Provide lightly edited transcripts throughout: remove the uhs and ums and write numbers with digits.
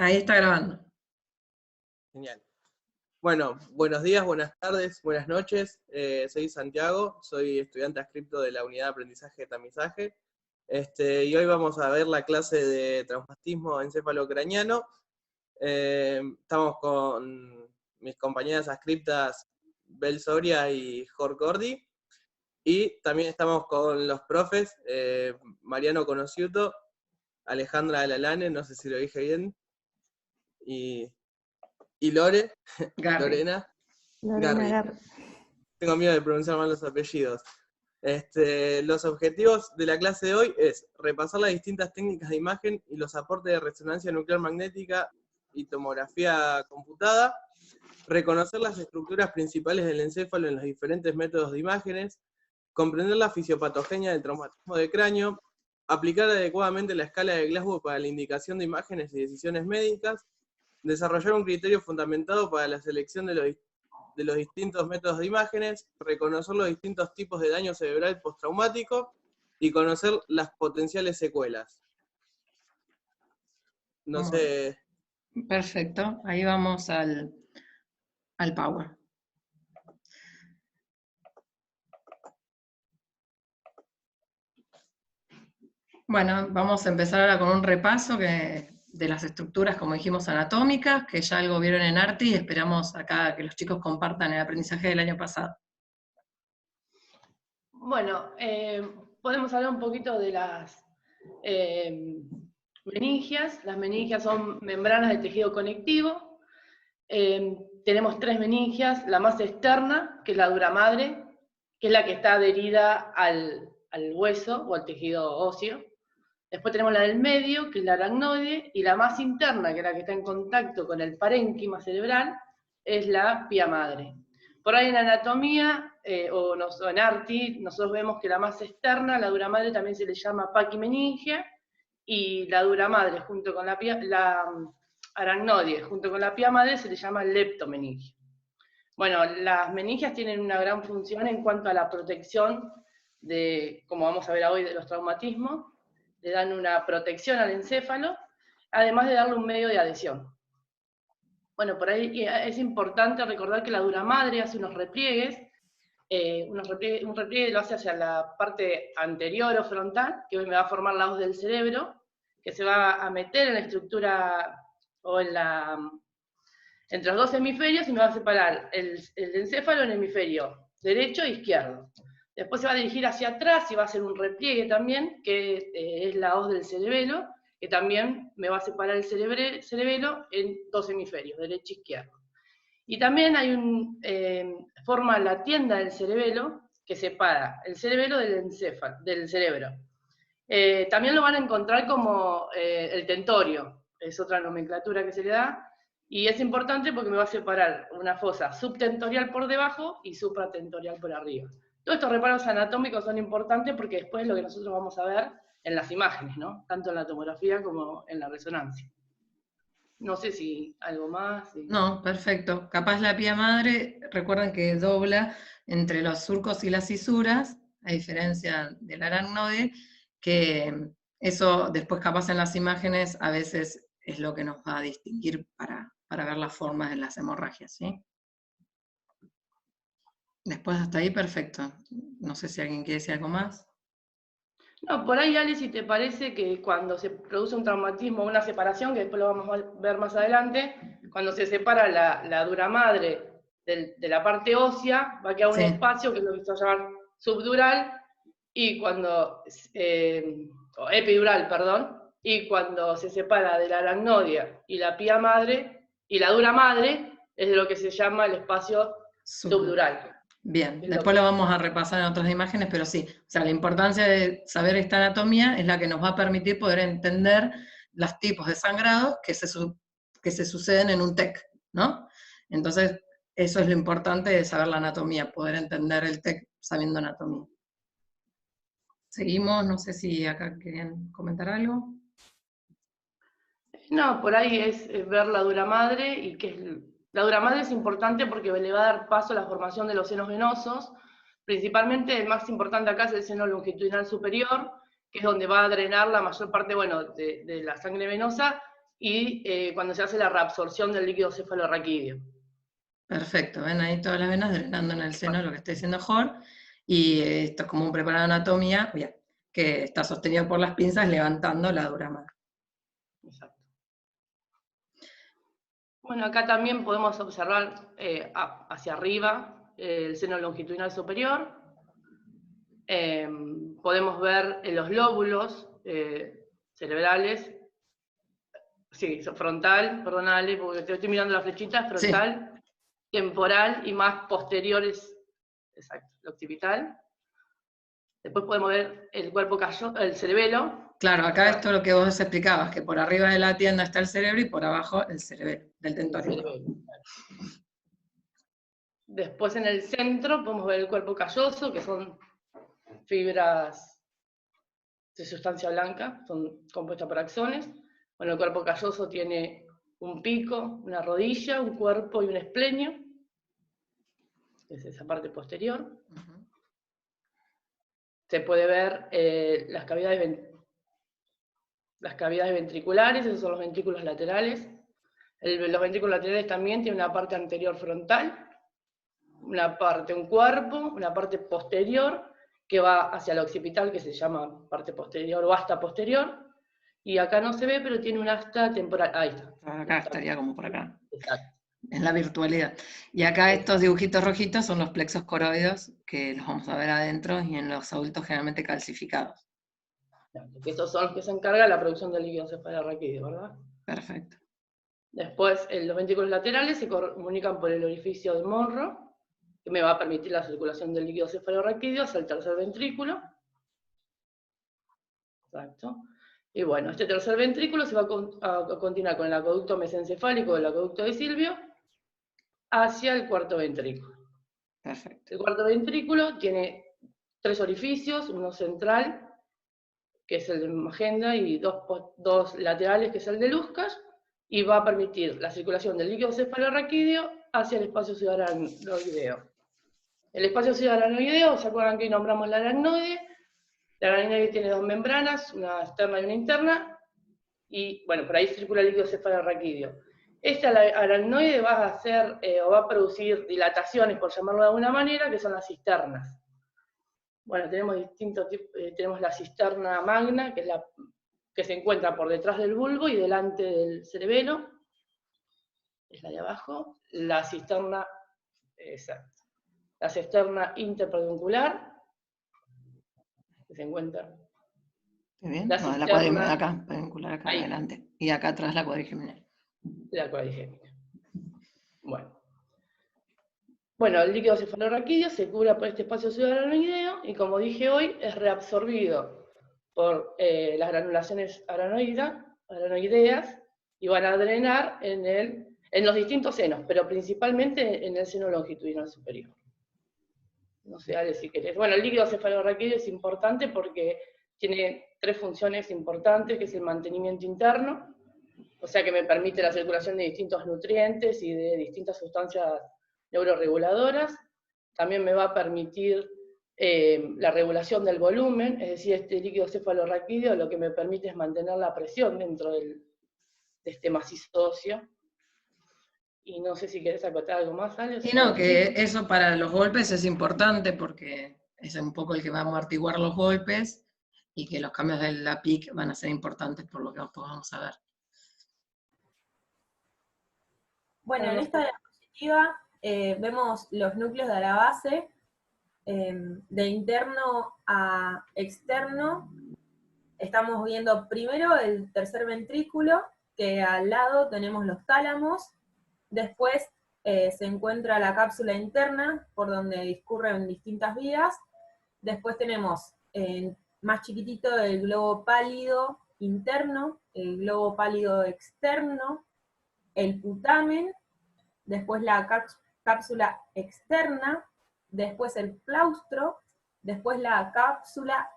Ahí está grabando. Genial. Bueno, buenos días, buenas tardes, buenas noches. Soy Santiago, soy estudiante adscripto de la Unidad de Aprendizaje de Tamizaje. Y hoy vamos a ver la clase de traumatismo encefalocraniano. Estamos con mis compañeras adscriptas Bel Soria y Jorge Cordi. Y también estamos con los profes, Mariano Conociuto, Alejandra Alalane, no sé si lo dije bien, y Lore, Lorena Garri. Tengo miedo de pronunciar mal los apellidos. Los objetivos de la clase de hoy es repasar las distintas técnicas de imagen y los aportes de resonancia nuclear magnética y tomografía computada, reconocer las estructuras principales del encéfalo en los diferentes métodos de imágenes, comprender la fisiopatogenia del traumatismo de cráneo, aplicar adecuadamente la escala de Glasgow para la indicación de imágenes y decisiones médicas, desarrollar un criterio fundamentado para la selección de los distintos métodos de imágenes, reconocer los distintos tipos de daño cerebral postraumático y conocer las potenciales secuelas. No sé. Perfecto, ahí vamos al Power. Bueno, vamos a empezar ahora con un repaso de las estructuras, como dijimos, anatómicas, que ya algo vieron en ARTI y esperamos acá que los chicos compartan el aprendizaje del año pasado. Bueno, podemos hablar un poquito de las meningias. Las meningias son membranas de tejido conectivo. Tenemos tres meningias, la más externa, que es la dura madre, que es la que está adherida al hueso o al tejido óseo. Después tenemos la del medio, que es la aracnoide, y la más interna, que es la que está en contacto con el parénquima cerebral, es la pía madre. Por ahí en anatomía, o en ARTI, nosotros vemos que la más externa, la dura madre, también se le llama paquimeningia, y la dura madre junto con la aracnoide junto con la pía madre se le llama leptomeningia. Bueno, las meningias tienen una gran función en cuanto a la protección de, como vamos a ver hoy, de los traumatismos. Le dan una protección al encéfalo, además de darle un medio de adhesión. Bueno, por ahí es importante recordar que la dura madre hace unos repliegues, un repliegue lo hace hacia la parte anterior o frontal, que me va a formar la hoz del cerebro, que se va a meter en la estructura o entre los dos hemisferios y me va a separar el encéfalo en hemisferio derecho e izquierdo. Después se va a dirigir hacia atrás y va a hacer un repliegue también, que es la hoz del cerebelo, que también me va a separar el cerebelo en dos hemisferios, derecho e izquierdo. Y también hay forma la tienda del cerebelo, que separa el cerebelo del cerebro. También lo van a encontrar como el tentorio, es otra nomenclatura que se le da, y es importante porque me va a separar una fosa subtentorial por debajo y supratentorial por arriba. Todos estos reparos anatómicos son importantes porque después es lo que nosotros vamos a ver en las imágenes, ¿no? Tanto en la tomografía como en la resonancia. No sé si algo más. No, perfecto. Capaz la pía madre, recuerden que dobla entre los surcos y las cisuras, a diferencia del aracnoide, que eso después capaz en las imágenes a veces es lo que nos va a distinguir para ver las formas de las hemorragias, ¿sí? Después hasta ahí, perfecto. No sé si alguien quiere decir algo más. No, por ahí, Ale, si te parece que cuando se produce un traumatismo o una separación, que después lo vamos a ver más adelante, cuando se separa la dura madre de la parte ósea, va a quedar un espacio que es lo que se va a llamar subdural, y cuando, o epidural, perdón, y cuando se separa de la aracnodia y la pía madre, y la dura madre, es de lo que se llama el espacio subdural. Bien, después lo vamos a repasar en otras imágenes, pero sí, o sea, la importancia de saber esta anatomía es la que nos va a permitir poder entender los tipos de sangrados que se suceden en un TEC, ¿no? Entonces, eso es lo importante de saber la anatomía, poder entender el TEC sabiendo anatomía. Seguimos, no sé si acá querían comentar algo. No, por ahí es ver la dura madre, y la dura madre es importante porque le va a dar paso a la formación de los senos venosos. Principalmente el más importante acá es el seno longitudinal superior, que es donde va a drenar la mayor parte, bueno, de la sangre venosa, y cuando se hace la reabsorción del líquido cefalorraquídeo. Perfecto, ven ahí todas las venas drenando en el seno, lo que está diciendo Jor, y esto es como un preparado de anatomía, que está sostenido por las pinzas levantando la dura madre. Exacto. Bueno, acá también podemos observar hacia arriba el seno longitudinal superior. Podemos ver los lóbulos cerebrales, sí, frontal, perdonale, porque te estoy mirando la flechita, frontal, sí, temporal y más posteriores, exacto, el occipital. Después podemos ver el cuerpo calloso, el cerebelo. Claro, acá esto es lo que vos explicabas, que por arriba de la tienda está el cerebro y por abajo el cerebelo, del tentorio. Después en el centro podemos ver el cuerpo calloso, que son fibras de sustancia blanca, son compuestas por axones. Bueno, el cuerpo calloso tiene un pico, una rodilla, un cuerpo y un esplenio. Es esa parte posterior. Uh-huh. Se puede ver las cavidades ventriculares, esos son los ventrículos laterales. Los ventrículos laterales también tienen una parte anterior frontal, un cuerpo, una parte posterior, que va hacia el occipital, que se llama parte posterior o asta posterior, y acá no se ve, pero tiene un asta temporal. Ahí está. Acá estaría como por acá. Exacto. En la virtualidad. Y acá estos dibujitos rojitos son los plexos coroides, que los vamos a ver adentro, y en los adultos generalmente calcificados. Estos son los que se encargan de la producción del líquido cefalorraquídeo, ¿verdad? Perfecto. Después, los ventrículos laterales se comunican por el orificio de Monro, que me va a permitir la circulación del líquido cefalorraquídeo hacia el tercer ventrículo. Exacto. Y bueno, este tercer ventrículo se va a continuar con el acueducto mesencefálico del acueducto de Silvio hacia el cuarto ventrículo. Perfecto. El cuarto ventrículo tiene 3 orificios, uno central, que es el de Magenda, y dos laterales, que es el de Lukács, y va a permitir la circulación del líquido cefalorraquídeo hacia el espacio subaracnoideo. El espacio subaracnoideo, ¿se acuerdan que hoy nombramos la aracnoide? La aracnoide tiene 2 membranas, una externa y una interna, y bueno, por ahí circula el líquido cefalorraquídeo. Esta aracnoide va a hacer, o va a producir dilataciones, por llamarlo de alguna manera, que son las cisternas. Bueno, tenemos distintos tipos, tenemos la cisterna magna, que es la que se encuentra por detrás del bulbo y delante del cerebelo, es la de abajo. La cisterna, exacto, la cisterna interpeduncular, que se encuentra. ¿Bien? La no, cisterna, acá, peduncular acá ahí, adelante. Y acá atrás la cuadrigeminal. La cuadrigémina. Bueno, el líquido cefalorraquídeo se cubre por este espacio subaracnoideo y, como dije hoy, es reabsorbido por las granulaciones aranoideas y van a drenar en los distintos senos, pero principalmente en el seno longitudinal superior. No sé, Ale, si querés. Bueno, el líquido cefalorraquídeo es importante porque tiene 3 funciones importantes, que es el mantenimiento interno, o sea que me permite la circulación de distintos nutrientes y de distintas sustancias neuroreguladoras. También me va a permitir la regulación del volumen, es decir, este líquido cefalorraquídeo lo que me permite es mantener la presión dentro de este macizo óseo. Y no sé si querés acotar algo más, Ale. Y no, que eso para los golpes es importante porque es un poco el que va a amortiguar los golpes y que los cambios de la PIC van a ser importantes por lo que vamos a ver. Bueno, en esta diapositiva vemos los núcleos de la base, de interno a externo. Estamos viendo primero el tercer ventrículo, que al lado tenemos los tálamos. Después se encuentra la cápsula interna, por donde discurren distintas vías. Después tenemos más chiquitito el globo pálido interno, el globo pálido externo, el putamen, después la cápsula externa, después el claustro, después la cápsula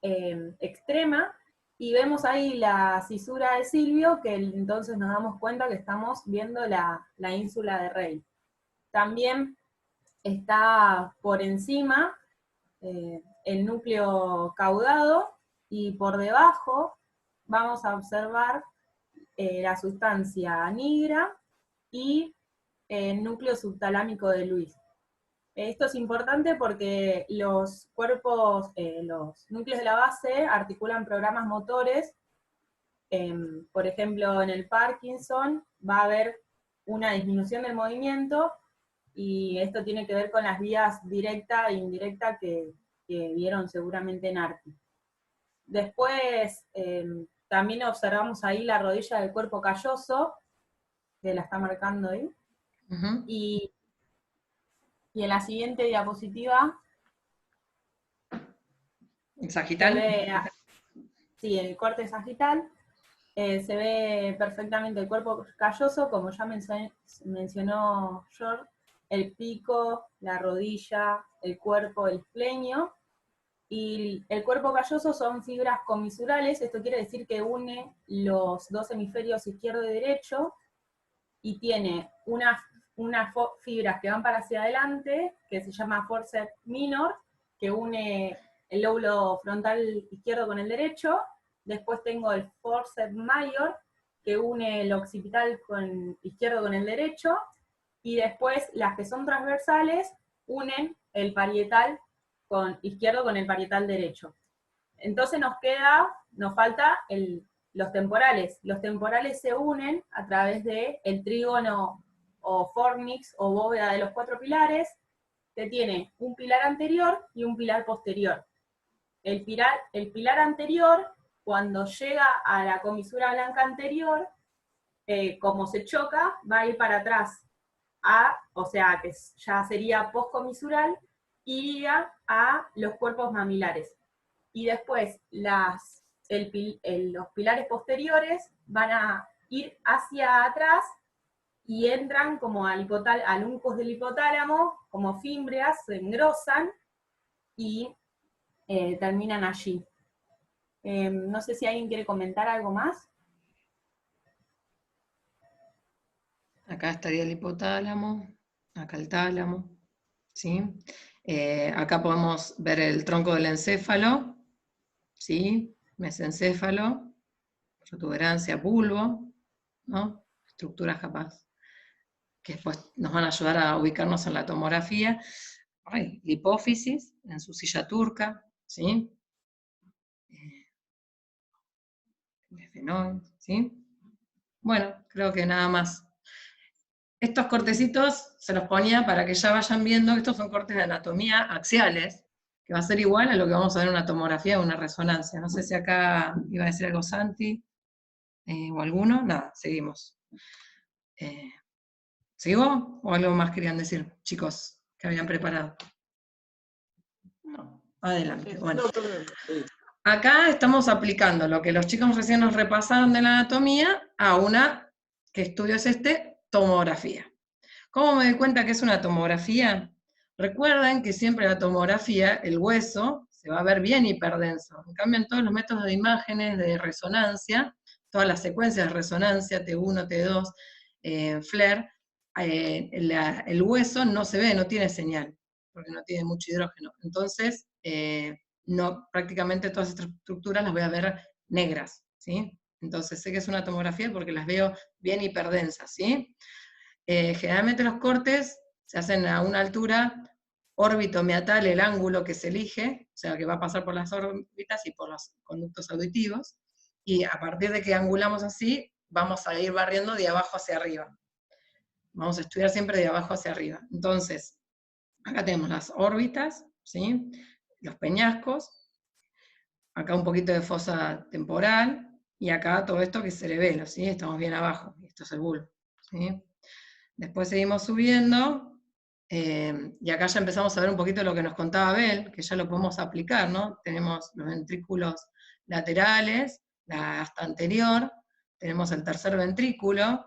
extrema, y vemos ahí la cisura de Silvio, que entonces nos damos cuenta que estamos viendo la ínsula de Rey. También está por encima el núcleo caudado, y por debajo vamos a observar la sustancia nigra y el núcleo subtalámico de Lewis. Esto es importante porque los cuerpos, los núcleos de la base articulan programas motores. Por ejemplo, en el Parkinson va a haber una disminución del movimiento, y esto tiene que ver con las vías directa e indirecta que vieron seguramente en ARTI. Después, también observamos ahí la rodilla del cuerpo calloso, que la está marcando ahí. Ujú. Y en la siguiente diapositiva ¿El se sagital? ve, sí, el corte sagital, se ve perfectamente el cuerpo calloso, como ya mencionó George, el pico, la rodilla, el cuerpo, el esplenio, y el cuerpo calloso son fibras comisurales. Esto quiere decir que une los dos hemisferios izquierdo y derecho, y tiene unas fibras que van para hacia adelante, que se llama forceps minor, que une el lóbulo frontal izquierdo con el derecho. Después tengo el forceps major, que une el occipital izquierdo con el derecho. Y después las que son transversales unen el parietal izquierdo con el parietal derecho. Entonces nos falta los temporales. Los temporales se unen a través del trígono o fornix o bóveda de los 4 pilares, que tiene un pilar anterior y un pilar posterior. El pilar anterior, cuando llega a la comisura blanca anterior, como se choca, va a ir para atrás, o sea que ya sería postcomisural, iría a los cuerpos mamilares. Y después los pilares posteriores van a ir hacia atrás y entran como al uncus del hipotálamo, como fímbreas, se engrosan y terminan allí. No sé si alguien quiere comentar algo más. Acá estaría el hipotálamo, acá el tálamo, ¿sí? Acá podemos ver el tronco del encéfalo, ¿sí? Mesencéfalo, protuberancia, bulbo, ¿no? Estructuras capaz que después nos van a ayudar a ubicarnos en la tomografía. La hipófisis en su silla turca, ¿sí? El esfenoide, ¿sí? Bueno, creo que nada más. Estos cortecitos se los ponía para que ya vayan viendo que estos son cortes de anatomía axiales, que va a ser igual a lo que vamos a ver en una tomografía o una resonancia. No sé si acá iba a decir algo Santi, o alguno. Nada, seguimos. ¿Sigo? ¿O algo más querían decir, chicos, que habían preparado? No, adelante. Bueno. Acá estamos aplicando lo que los chicos recién nos repasaron de la anatomía a una, ¿qué estudio es este? Tomografía. ¿Cómo me doy cuenta que es una tomografía? Recuerden que siempre la tomografía, el hueso, se va a ver bien hiperdenso. En cambio, en todos los métodos de imágenes, de resonancia, todas las secuencias de resonancia, T1, T2, FLAIR, el hueso no se ve, no tiene señal, porque no tiene mucho hidrógeno. Entonces, prácticamente todas estas estructuras las voy a ver negras, ¿sí? Entonces sé que es una tomografía porque las veo bien hiperdensas, ¿sí? Generalmente los cortes se hacen a una altura órbito-meatal, el ángulo que se elige, o sea que va a pasar por las órbitas y por los conductos auditivos, y a partir de que angulamos así, vamos a ir barriendo de abajo hacia arriba. Vamos a estudiar siempre de abajo hacia arriba. Entonces, acá tenemos las órbitas, ¿sí? Los peñascos, acá un poquito de fosa temporal, y acá todo esto que es cerebelo, ¿sí? Estamos bien abajo, y esto es el bulbo, ¿sí? Después seguimos subiendo, y acá ya empezamos a ver un poquito lo que nos contaba Abel, que ya lo podemos aplicar, ¿no? Tenemos los ventrículos laterales, la asta anterior, tenemos el tercer ventrículo,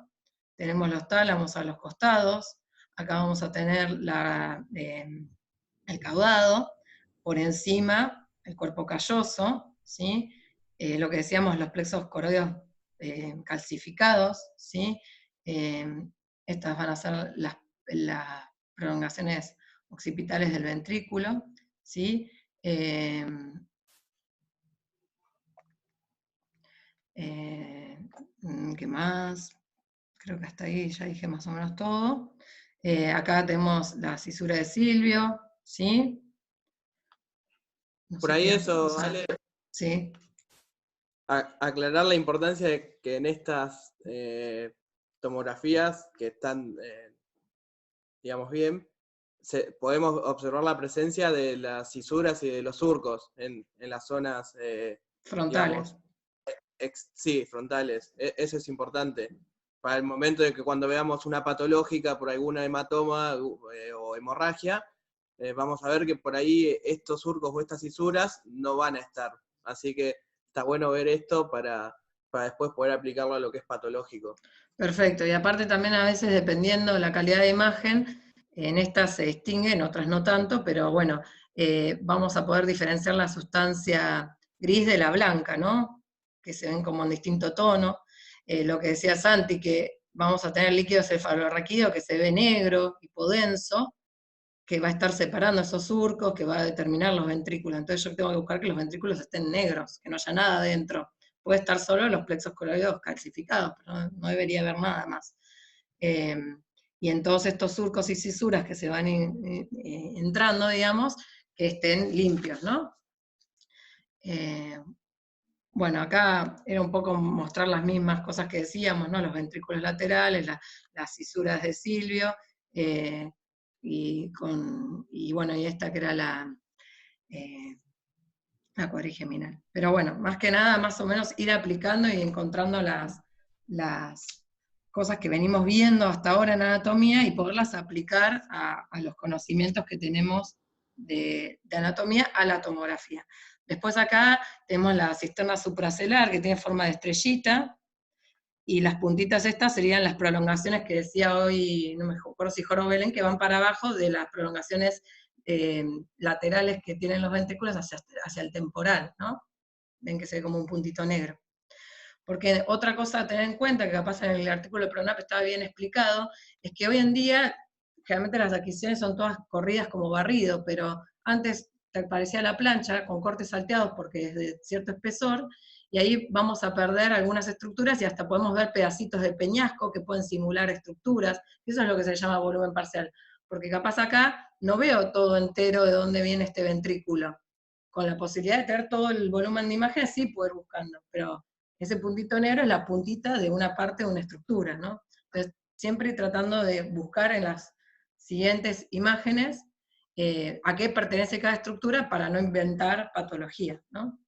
tenemos los tálamos a los costados, acá vamos a tener el caudado, por encima el cuerpo calloso, ¿sí? Lo que decíamos, los plexos coroideos calcificados, ¿sí? Estas van a ser las prolongaciones occipitales del ventrículo, ¿sí? ¿Qué más? Creo que hasta ahí ya dije más o menos todo. Acá tenemos la cisura de Silvio, ¿sí? No Por sé ahí qué, eso, o sea, Ale, sí. aclarar la importancia de que en estas tomografías que están, digamos bien, podemos observar la presencia de las cisuras y de los surcos en las zonas, Frontales. digamos, sí, frontales. Eso es importante. Para el momento de que cuando veamos una patológica por alguna hematoma o hemorragia, vamos a ver que por ahí estos surcos o estas cisuras no van a estar. Así que está bueno ver esto para después poder aplicarlo a lo que es patológico. Perfecto, y aparte también a veces dependiendo de la calidad de imagen, en estas se distingue, en otras no tanto, pero bueno, vamos a poder diferenciar la sustancia gris de la blanca, ¿no? Que se ven como en distinto tono. Lo que decía Santi, que vamos a tener líquido cefalorraquídeo que se ve negro, hipodenso, que va a estar separando esos surcos, que va a determinar los ventrículos. Entonces yo tengo que buscar que los ventrículos estén negros, que no haya nada adentro. Puede estar solo los plexos coroideos calcificados, pero no debería haber nada más. Y en todos estos surcos y cisuras que se van entrando, digamos, que estén limpios, ¿no? Bueno, acá era un poco mostrar las mismas cosas que decíamos, ¿no? Los ventrículos laterales, las cisuras de Silvio, y bueno, y esta que era la cuadrigeminal. Pero bueno, más que nada, más o menos ir aplicando y encontrando las cosas que venimos viendo hasta ahora en anatomía y poderlas aplicar a los conocimientos que tenemos de anatomía a la tomografía. Después acá tenemos la cisterna supracelular que tiene forma de estrellita, y las puntitas estas serían las prolongaciones que decía hoy, no me acuerdo si Jorge Belén, que van para abajo de las prolongaciones laterales que tienen los ventrículos hacia el temporal, ¿no? Ven que se ve como un puntito negro. Porque otra cosa a tener en cuenta, que capaz en el artículo de Pronap estaba bien explicado, es que hoy en día, generalmente las adquisiciones son todas corridas como barrido, pero antes te parecía la plancha con cortes salteados porque es de cierto espesor, y ahí vamos a perder algunas estructuras y hasta podemos ver pedacitos de peñasco que pueden simular estructuras, y eso es lo que se llama volumen parcial, porque capaz acá no veo todo entero de dónde viene este ventrículo. Con la posibilidad de tener todo el volumen de imagen, sí puedo ir buscando, pero ese puntito negro es la puntita de una parte de una estructura, ¿no? Entonces, siempre tratando de buscar en las siguientes imágenes a qué pertenece cada estructura para no inventar patología, ¿no?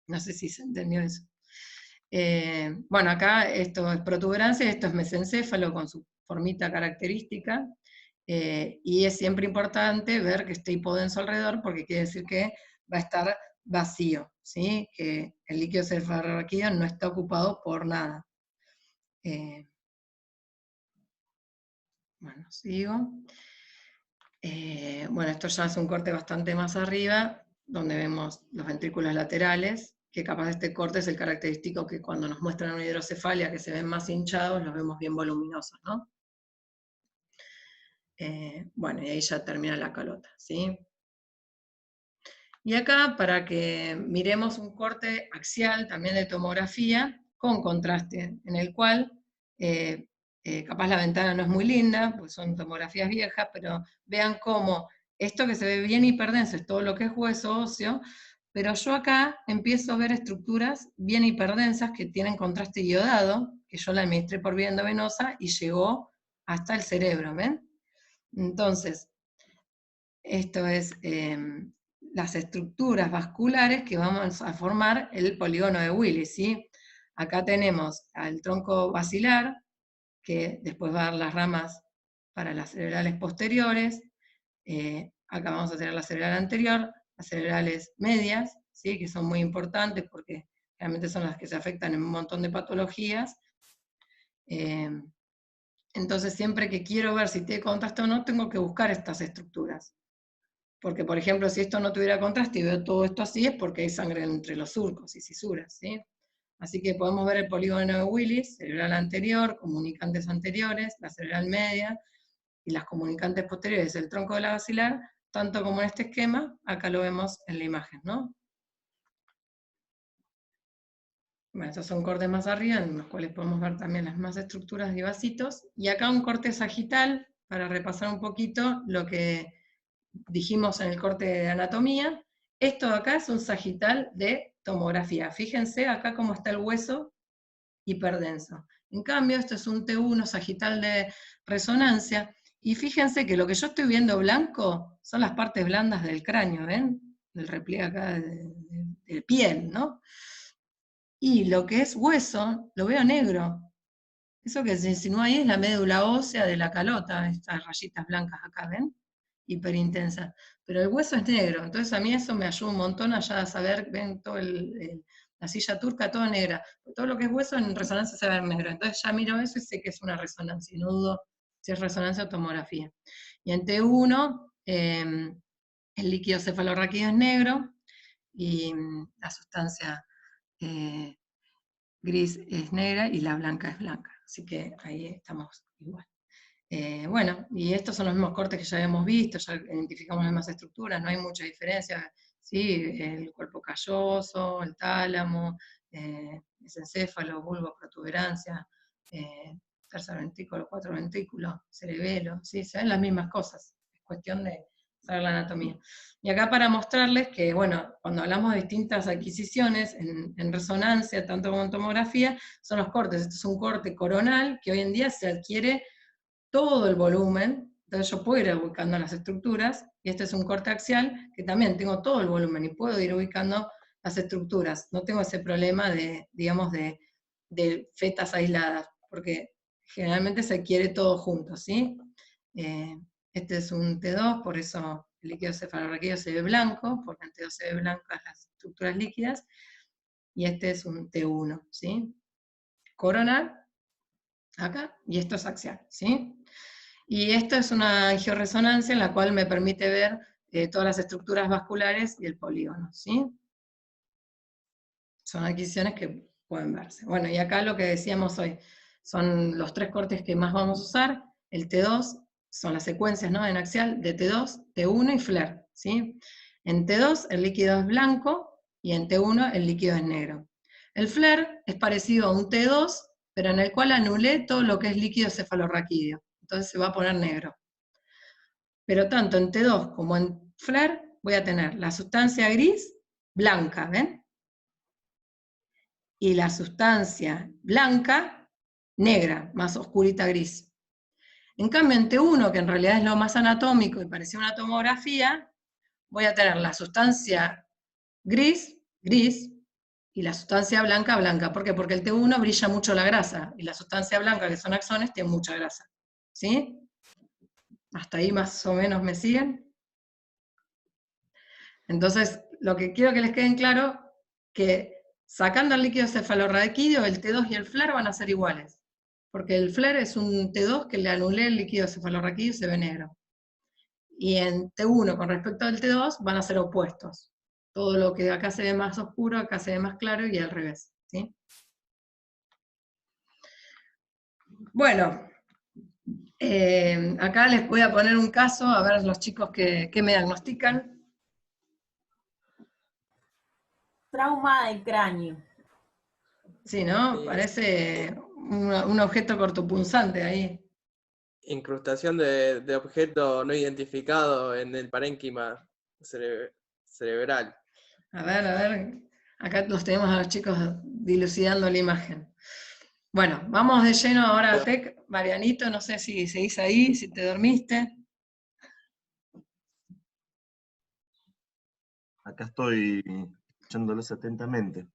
No sé si se entendió eso. Bueno, acá esto es protuberancia, esto es mesencéfalo con su formita característica, y es siempre importante ver que esté hipodenso alrededor, porque quiere decir que va a estar vacío, ¿sí? Que el líquido cefalorraquídeo no está ocupado por nada. Bueno, sigo. Bueno, esto ya es un corte bastante más arriba, donde vemos los ventrículos laterales, que capaz este corte es el característico que cuando nos muestran una hidrocefalia que se ven más hinchados, los vemos bien voluminosos, ¿no? Bueno, y ahí ya termina la calota, ¿sí? Y acá, para que miremos un corte axial también de tomografía, con contraste, en el cual capaz la ventana no es muy linda, pues son tomografías viejas, pero vean cómo esto que se ve bien hiperdenso es todo lo que es hueso óseo, pero yo acá empiezo a ver estructuras bien hiperdensas que tienen contraste iodado, que yo la administré por vía endovenosa y llegó hasta el cerebro, ¿ven? Entonces, esto es las estructuras vasculares que vamos a formar el polígono de Willis, ¿sí? Acá tenemos al tronco basilar, que después va a dar las ramas para las cerebrales posteriores. Acá vamos a tener la cerebral anterior, las cerebrales medias, ¿sí? Que son muy importantes porque realmente son las que se afectan en un montón de patologías. Entonces, siempre que quiero ver si tiene contraste o no, tengo que buscar estas estructuras. Porque, por ejemplo, si esto no tuviera contraste y veo todo esto así, es porque hay sangre entre los surcos y cisuras, ¿sí? Así que podemos ver el polígono de Willis, cerebral anterior, comunicantes anteriores, la cerebral media, y las comunicantes posteriores, el tronco de la basilar, tanto como en este esquema, acá lo vemos en la imagen, ¿no? Bueno, estos son cortes más arriba, en los cuales podemos ver también las más estructuras de vasitos. Y acá un corte sagital, para repasar un poquito lo que dijimos en el corte de anatomía. Esto de acá es un sagital de tomografía. Fíjense acá cómo está el hueso hiperdenso. En cambio, esto es un T1 sagital de resonancia. Y fíjense que lo que yo estoy viendo blanco son las partes blandas del cráneo, ¿ven? El repliegue acá de piel, ¿no? Y lo que es hueso, lo veo negro. Eso que se insinúa ahí es la médula ósea de la calota, estas rayitas blancas acá, ¿ven? Hiperintensas. Pero el hueso es negro, entonces a mí eso me ayuda un montón allá a saber, ven, todo la silla turca, toda negra. Todo lo que es hueso en resonancia se ve negro. Entonces ya miro eso y sé que es una resonancia, y no dudo si es resonancia o tomografía. Y en T1, el líquido cefalorraquídeo es negro, y la sustancia gris es negra y la blanca es blanca. Así que ahí estamos igual. Bueno, y estos son los mismos cortes que ya habíamos visto, ya identificamos las mismas estructuras, no hay mucha diferencia. ¿Sí? El cuerpo calloso, el tálamo, mesencéfalo, bulbo, protuberancia, tercer ventrículo, cuatro ventrículos, cerebelo, ¿sí? Se ven las mismas cosas, es cuestión de saber la anatomía. Y acá para mostrarles que, bueno, cuando hablamos de distintas adquisiciones en resonancia, tanto como en tomografía, son los cortes. Este es un corte coronal que hoy en día se adquiere todo el volumen, entonces yo puedo ir ubicando las estructuras, y este es un corte axial que también tengo todo el volumen y puedo ir ubicando las estructuras. No tengo ese problema de, digamos, de fetas aisladas, porque generalmente se adquiere todo junto, ¿sí? Este es un T2, por eso el líquido cefalorraquídeo se ve blanco, porque en T2 se ve blancas las estructuras líquidas, y este es un T1, ¿sí? Coronal, acá, y esto es axial, ¿sí? Y esto es una angioresonancia en la cual me permite ver todas las estructuras vasculares y el polígono, ¿sí? Son adquisiciones que pueden verse. Bueno, y acá lo que decíamos hoy, son los tres cortes que más vamos a usar, el T2, son las secuencias, ¿no? En axial de T2, T1 y FLAIR, ¿sí? En T2 el líquido es blanco y en T1 el líquido es negro. El FLAIR es parecido a un T2, pero en el cual anulé todo lo que es líquido cefalorraquídeo, entonces se va a poner negro. Pero tanto en T2 como en FLAIR voy a tener la sustancia gris blanca, ¿ven? Y la sustancia blanca negra, más oscurita gris. En cambio, en T1, que en realidad es lo más anatómico y parecía una tomografía, voy a tener la sustancia gris, gris, y la sustancia blanca, blanca. ¿Por qué? Porque el T1 brilla mucho la grasa, y la sustancia blanca, que son axones, tiene mucha grasa. ¿Sí? ¿Hasta ahí más o menos me siguen? Entonces, lo que quiero que les quede claro, que sacando el líquido cefalorraquídeo, el T2 y el FLAIR van a ser iguales. Porque el FLAIR es un T2 que le anulé el líquido cefalorraquídeo y se ve negro. Y en T1 con respecto al T2 van a ser opuestos. Todo lo que acá se ve más oscuro, acá se ve más claro y al revés. ¿Sí? Bueno, acá les voy a poner un caso, a ver los chicos que me diagnostican. Trauma del cráneo. Sí, ¿no? Sí, Parece un objeto cortopunzante ahí. incrustación de objeto no identificado en el parénquima cerebral. A ver, acá los tenemos a los chicos dilucidando la imagen. Bueno, vamos de lleno ahora a TEC. Marianito, no sé si seguís ahí, si te dormiste. Acá estoy escuchándolos atentamente.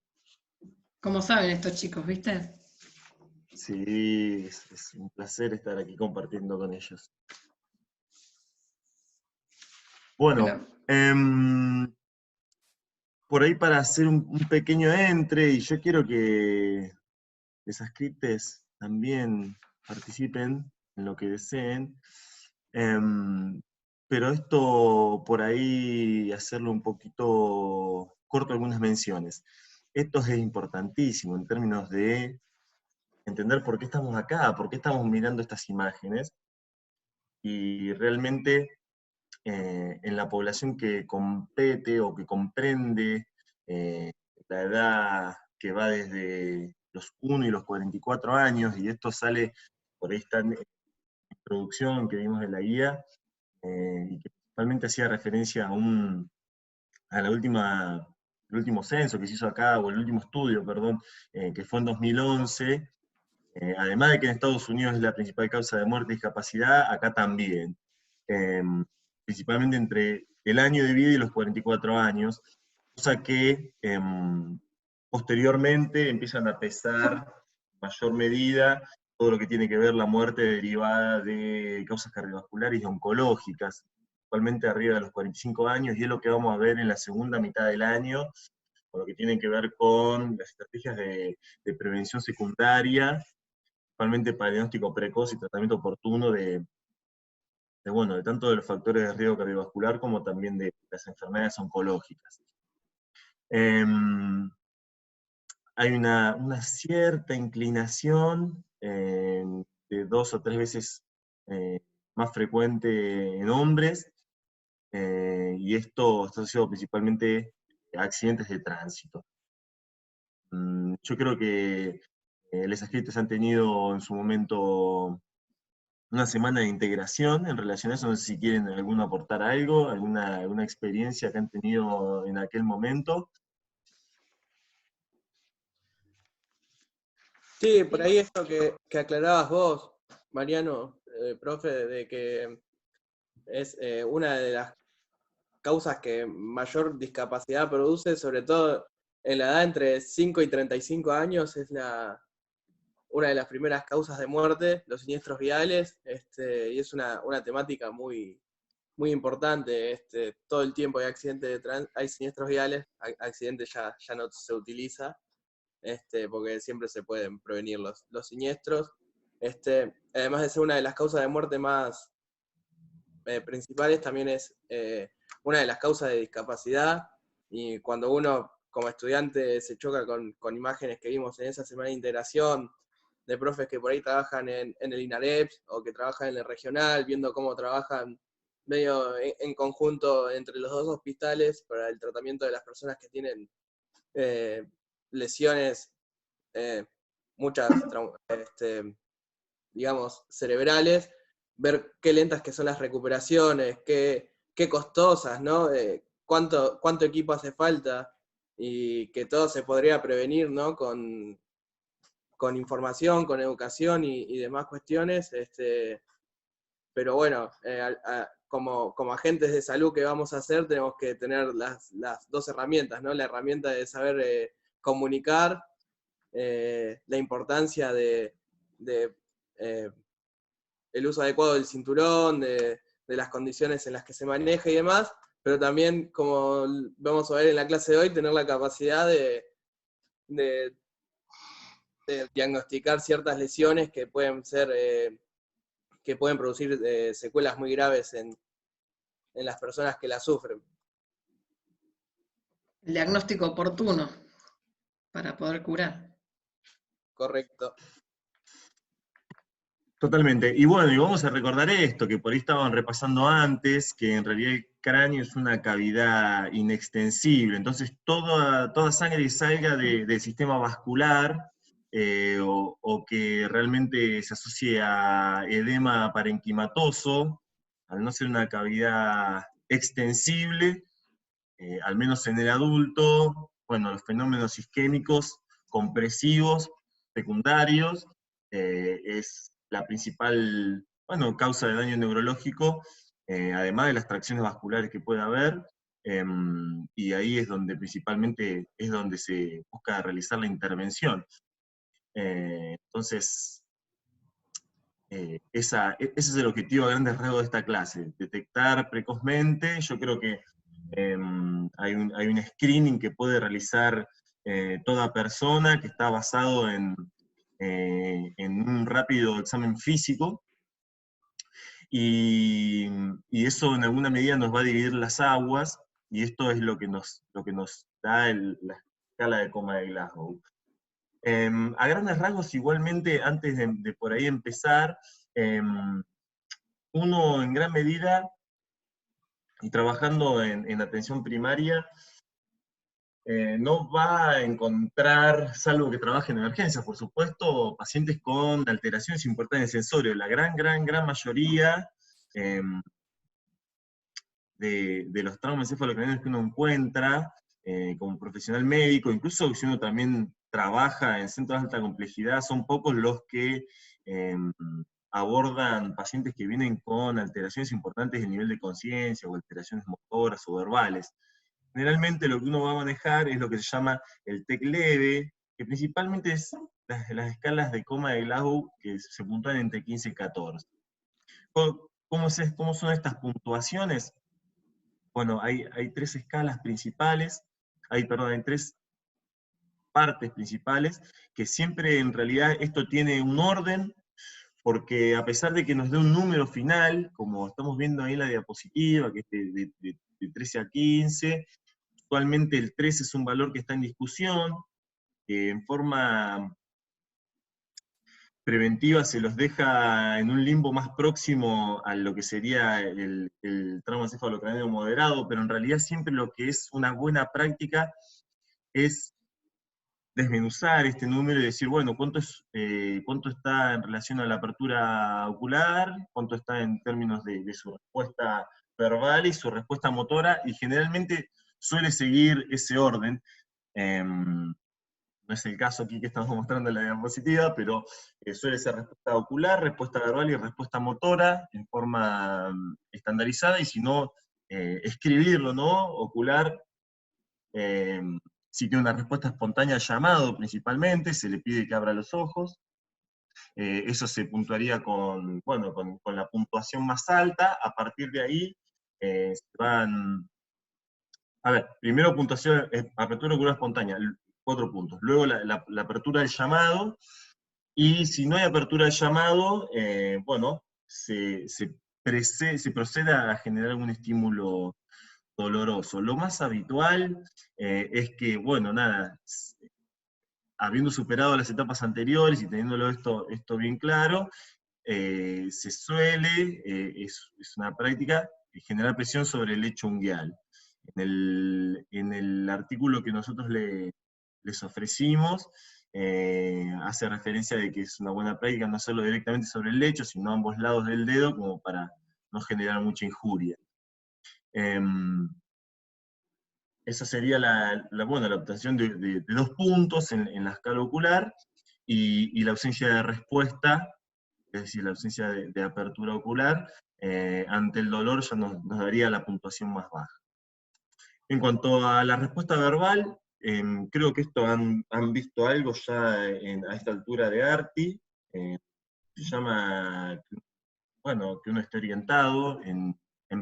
¿Cómo saben estos chicos, viste? Sí, es un placer estar aquí compartiendo con ellos. Bueno, por ahí para hacer un pequeño entre, y yo quiero que los ascriptes también participen en lo que deseen, pero esto por ahí hacerlo un poquito corto, algunas menciones. Esto es importantísimo en términos de entender por qué estamos acá, por qué estamos mirando estas imágenes, y realmente en la población que compete o que comprende la edad que va desde los 1 y los 44 años, y esto sale, por esta introducción que vimos en la guía, y que principalmente hacía referencia a el último censo que se hizo acá, o el último estudio, perdón, que fue en 2011, además de que en Estados Unidos es la principal causa de muerte y discapacidad, acá también. Principalmente entre el año de vida y los 44 años, cosa que posteriormente empiezan a pesar en mayor medida todo lo que tiene que ver la muerte derivada de causas cardiovasculares y oncológicas, actualmente arriba de los 45 años, y es lo que vamos a ver en la segunda mitad del año, con lo que tiene que ver con las estrategias de prevención secundaria, principalmente para el diagnóstico precoz y tratamiento oportuno de tanto de los factores de riesgo cardiovascular como también de las enfermedades oncológicas. Hay una cierta inclinación de 2 o 3 veces más frecuente en hombres, y esto está asociado principalmente a accidentes de tránsito. Yo creo que los escritos han tenido en su momento una semana de integración en relación a eso. No sé si quieren aportar algo, alguna experiencia que han tenido en aquel momento. Sí, por ahí esto que aclarabas vos, Mariano, profe, de que es una de las causas que mayor discapacidad produce, sobre todo en la edad entre 5 y 35 años, es una de las primeras causas de muerte, los siniestros viales, y es una temática muy, muy importante. Todo el tiempo hay accidentes hay siniestros viales, accidentes ya no se utiliza, porque siempre se pueden prevenir los siniestros. Además de ser una de las causas de muerte más principales, también es una de las causas de discapacidad, y cuando uno como estudiante se choca con imágenes que vimos en esa semana de integración, de profes que por ahí trabajan en el INAREPS o que trabajan en el regional, viendo cómo trabajan medio en conjunto entre los dos hospitales para el tratamiento de las personas que tienen lesiones, muchas, digamos, cerebrales, ver qué lentas que son las recuperaciones, qué costosas, ¿no? Cuánto equipo hace falta, y que todo se podría prevenir, ¿no? Con información, con educación y demás cuestiones, pero bueno, como agentes de salud que vamos a hacer, tenemos que tener las dos herramientas, ¿no? La herramienta de saber comunicar, la importancia de el uso adecuado del cinturón, de las condiciones en las que se maneja y demás, pero también, como vamos a ver en la clase de hoy, tener la capacidad de diagnosticar ciertas lesiones que pueden producir secuelas muy graves en las personas que las sufren. El diagnóstico oportuno para poder curar. Correcto. Totalmente. Y bueno, y vamos a recordar esto, que por ahí estaban repasando antes, que en realidad el cráneo es una cavidad inextensible, entonces toda sangre que salga del sistema vascular, o que realmente se asocie a edema parenquimatoso, al no ser una cavidad extensible, al menos en el adulto, bueno, los fenómenos isquémicos compresivos secundarios es la principal, causa de daño neurológico, además de las tracciones vasculares que puede haber, y ahí es donde principalmente es donde se busca realizar la intervención. Entonces, ese es el objetivo a grandes rasgos de esta clase, detectar precozmente. Yo creo que hay un screening que puede realizar toda persona, que está basado en un rápido examen físico, y eso en alguna medida nos va a dividir las aguas, y esto es lo que nos da la escala de coma de Glasgow. A grandes rasgos, igualmente, antes de por ahí empezar, uno en gran medida, y trabajando en atención primaria, no va a encontrar, salvo que trabaje en emergencias, por supuesto, pacientes con alteraciones importantes del sensorio. La gran mayoría de los traumas encefalocraneales que uno encuentra como profesional médico, incluso si uno también trabaja en centros de alta complejidad, son pocos los que abordan pacientes que vienen con alteraciones importantes del nivel de conciencia, o alteraciones motoras o verbales. Generalmente lo que uno va a manejar es lo que se llama el TEC leve, que principalmente es las escalas de coma de Glasgow que se puntúan entre 15 y 14. ¿Cómo son estas puntuaciones? Bueno, hay tres escalas principales, hay tres partes principales, que siempre en realidad esto tiene un orden, porque a pesar de que nos dé un número final, como estamos viendo ahí en la diapositiva, que es de 13 a 15, actualmente el 13 es un valor que está en discusión, que en forma preventiva se los deja en un limbo más próximo a lo que sería el trauma encefalocráneo moderado, pero en realidad siempre lo que es una buena práctica es desmenuzar este número y decir, bueno, cuánto está en relación a la apertura ocular, cuánto está en términos de su respuesta verbal y su respuesta motora, y generalmente suele seguir ese orden. No es el caso aquí que estamos mostrando en la diapositiva, pero suele ser respuesta ocular, respuesta verbal y respuesta motora en forma estandarizada, y si no, escribirlo, ¿no? Ocular, si tiene una respuesta espontánea al llamado principalmente, se le pide que abra los ojos. Eso se puntuaría con la puntuación más alta. A partir de ahí se van... A ver, primero puntuación, apertura ocular espontánea, 4 puntos. Luego la apertura del llamado, y si no hay apertura del llamado, se procede a generar algún estímulo doloroso. Lo más habitual es que, habiendo superado las etapas anteriores y teniéndolo esto bien claro, se suele, es una práctica, generar presión sobre el lecho ungueal. En el artículo que nosotros les ofrecimos, hace referencia de que es una buena práctica no hacerlo directamente sobre el lecho, sino a ambos lados del dedo, como para no generar mucha injuria. Esa sería la obtención de 2 puntos en la escala ocular, y la ausencia de respuesta, es decir, la ausencia de apertura ocular, ante el dolor ya nos daría la puntuación más baja. En cuanto a la respuesta verbal, creo que esto han visto algo ya a esta altura de ARTI. Se llama, que uno esté orientado en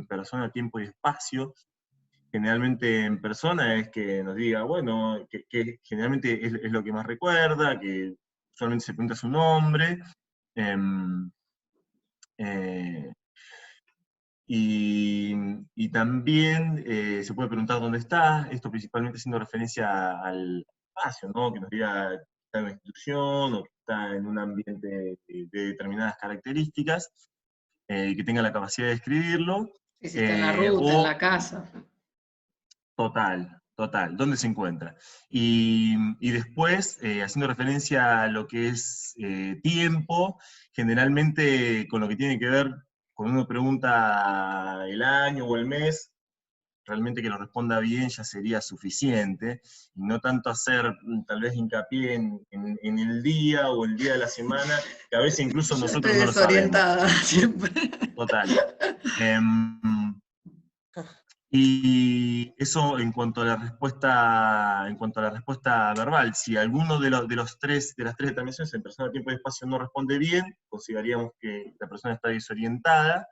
persona, tiempo y espacio. Generalmente en persona es que nos diga, que generalmente es lo que más recuerda, que solamente se pregunta su nombre, y también se puede preguntar dónde está, esto principalmente haciendo referencia al espacio, ¿no? Que nos diga que está en una institución, o que está en un ambiente de determinadas características, que tenga la capacidad de escribirlo. Y si está en la ruta, en la casa. Total, ¿dónde se encuentra? Y después, haciendo referencia a lo que es tiempo, generalmente con lo que tiene que ver, cuando uno pregunta el año o el mes, realmente que lo responda bien ya sería suficiente, y no tanto hacer tal vez hincapié en el día o el día de la semana, que a veces incluso nosotros no lo sabemos. Desorientada siempre. Total. Y eso en cuanto a la respuesta verbal. Si alguno de las tres determinaciones en persona, tiempo y espacio no responde bien, consideraríamos que la persona está desorientada,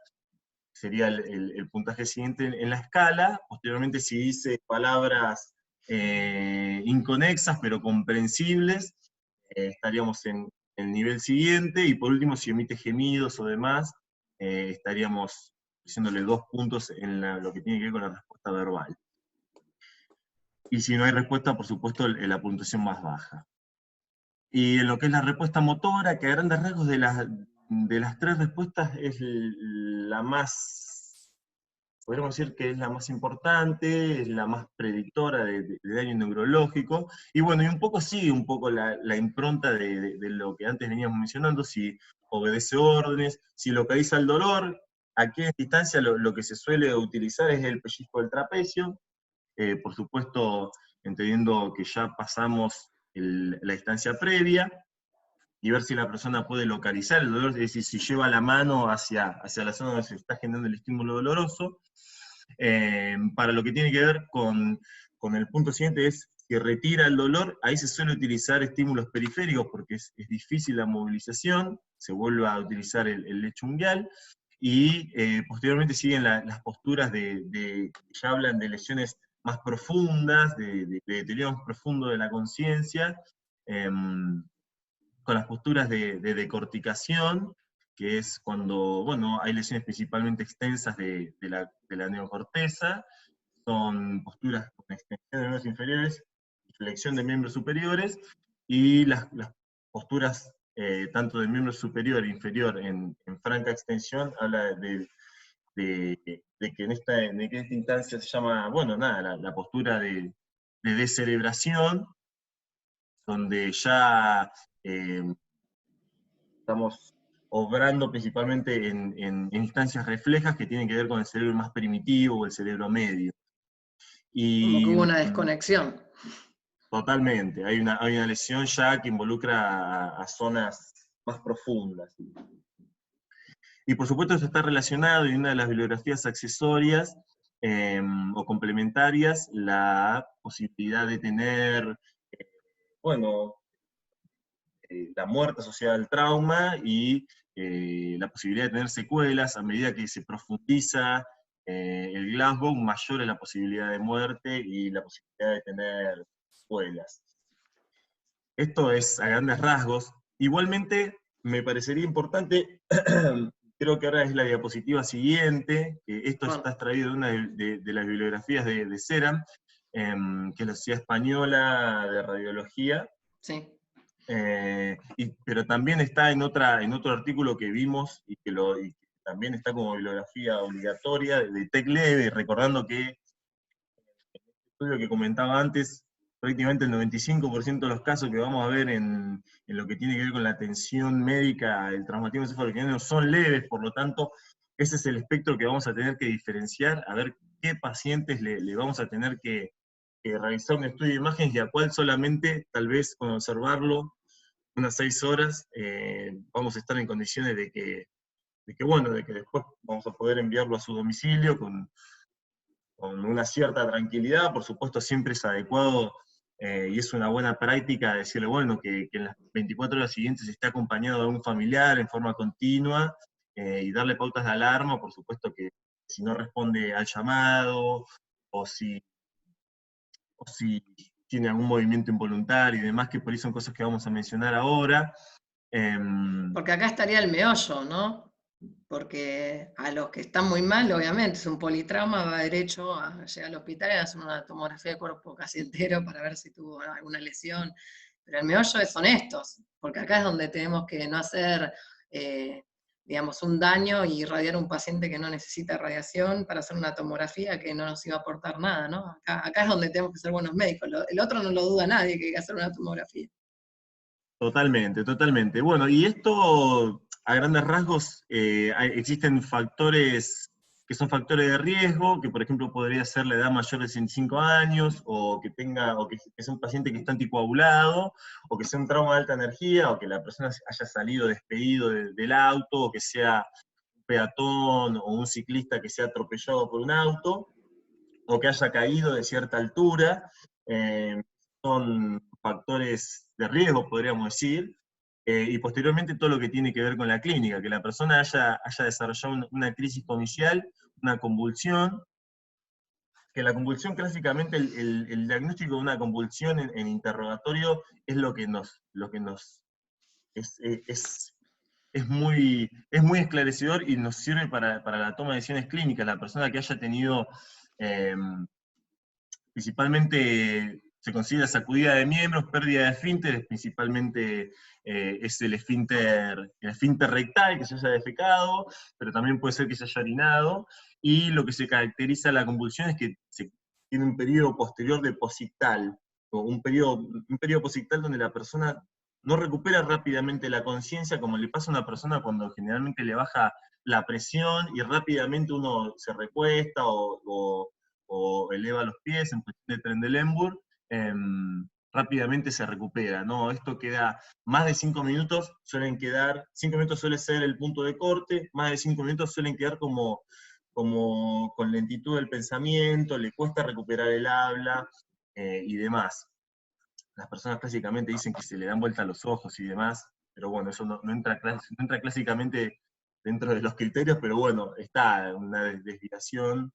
sería el puntaje siguiente en la escala. Posteriormente, si dice palabras inconexas pero comprensibles, estaríamos en el nivel siguiente, y por último, si emite gemidos o demás, estaríamos haciéndole 2 puntos en lo que tiene que ver con la respuesta verbal. Y si no hay respuesta, por supuesto, la puntuación más baja. Y en lo que es la respuesta motora, que a grandes rasgos de las 3 respuestas es la más podríamos decir que es la más importante, es la más predictora de daño neurológico, y bueno, y un poco sigue un poco la impronta de lo que antes veníamos mencionando, si obedece órdenes, si localiza el dolor. Aquí en esta instancia lo que se suele utilizar es el pellizco del trapecio, por supuesto entendiendo que ya pasamos la instancia previa, y ver si la persona puede localizar el dolor, es decir, si lleva la mano hacia la zona donde se está generando el estímulo doloroso. Para lo que tiene que ver con el punto siguiente es que retira el dolor, ahí se suele utilizar estímulos periféricos porque es difícil la movilización, se vuelve a utilizar el lecho unguial, y posteriormente siguen las posturas que ya hablan de lesiones más profundas, de deterioro más profundo de la conciencia, con las posturas de decorticación, que es cuando, bueno, hay lesiones principalmente extensas de la neocorteza, son posturas con extensión de miembros inferiores y flexión de miembros superiores, y las posturas tanto del miembro superior e inferior en franca extensión, habla de que en esta instancia se llama, bueno, nada, la postura de descerebración, donde ya estamos obrando principalmente en instancias reflejas que tienen que ver con el cerebro más primitivo o el cerebro medio. Como que hubo una desconexión. Totalmente, hay una lesión ya que involucra a zonas más profundas. Y por supuesto eso está relacionado, y una de las bibliografías accesorias o complementarias, la posibilidad de tener, bueno, la muerte asociada al trauma y la posibilidad de tener secuelas. A medida que se profundiza el Glasgow, mayor es la posibilidad de muerte y la posibilidad de tener secuelas. Esto es a grandes rasgos. Igualmente, me parecería importante, creo que ahora es la diapositiva siguiente, que esto está extraído de una de las bibliografías de CERAM, que es la Sociedad Española de Radiología. Sí. Pero también está en otro artículo que vimos, y que también está como bibliografía obligatoria, de TECLEVE, recordando que en el estudio que comentaba antes, prácticamente el 95% de los casos que vamos a ver en lo que tiene que ver con la atención médica, el traumatismo encefalocraniano, son leves, por lo tanto, ese es el espectro que vamos a tener que diferenciar, a ver qué pacientes le vamos a tener que realizar un estudio de imágenes, y a cuál solamente, tal vez con observarlo unas 6 horas, vamos a estar en condiciones de que después vamos a poder enviarlo a su domicilio con una cierta tranquilidad. Por supuesto siempre es adecuado y es una buena práctica decirle, bueno, que en las 24 horas siguientes esté acompañado de un familiar en forma continua, y darle pautas de alarma, por supuesto que si no responde al llamado, o si tiene algún movimiento involuntario y demás, que por ahí son cosas que vamos a mencionar ahora. Porque acá estaría el meollo, ¿no? Porque a los que están muy mal, obviamente, es un politrauma, va derecho a llegar al hospital y a hacer una tomografía de cuerpo casi entero para ver si tuvo alguna lesión. Pero el meollo son estos, porque acá es donde tenemos que no hacer, digamos, un daño y irradiar a un paciente que no necesita radiación para hacer una tomografía que no nos iba a aportar nada, ¿no? Acá es donde tenemos que ser buenos médicos. El otro no lo duda nadie, que hay que hacer una tomografía. Totalmente, totalmente. Bueno, y esto, a grandes rasgos, existen factores que son factores de riesgo, que por ejemplo podría ser la edad mayor de 65 años, o que sea un paciente que está anticoagulado, o que sea un trauma de alta energía, o que la persona haya salido despedido del auto, o que sea un peatón o un ciclista que sea atropellado por un auto, o que haya caído de cierta altura. Son factores de riesgo, podríamos decir, y posteriormente todo lo que tiene que ver con la clínica, que la persona haya desarrollado una crisis comicial, una convulsión, que la convulsión clásicamente, el diagnóstico de una convulsión en interrogatorio es lo que es muy esclarecedor y nos sirve para la toma de decisiones clínicas. La persona que haya tenido principalmente se considera sacudida de miembros, pérdida de esfínteres, principalmente es el esfínter rectal, que se haya defecado, pero también puede ser que se haya orinado, y lo que se caracteriza la convulsión es que tiene un periodo posterior de posictal, o un periodo posictal donde la persona no recupera rápidamente la conciencia, como le pasa a una persona cuando generalmente le baja la presión y rápidamente uno se recuesta o eleva los pies en cuestión de Trendelenburg, rápidamente se recupera, ¿no? Esto queda, más de 5 minutos suelen quedar, 5 minutos suele ser el punto de corte, más de 5 minutos suelen quedar como con lentitud del pensamiento, le cuesta recuperar el habla y demás. Las personas clásicamente dicen que se le dan vuelta los ojos y demás, pero bueno, eso no entra clásicamente dentro de los criterios, pero bueno, está una desviación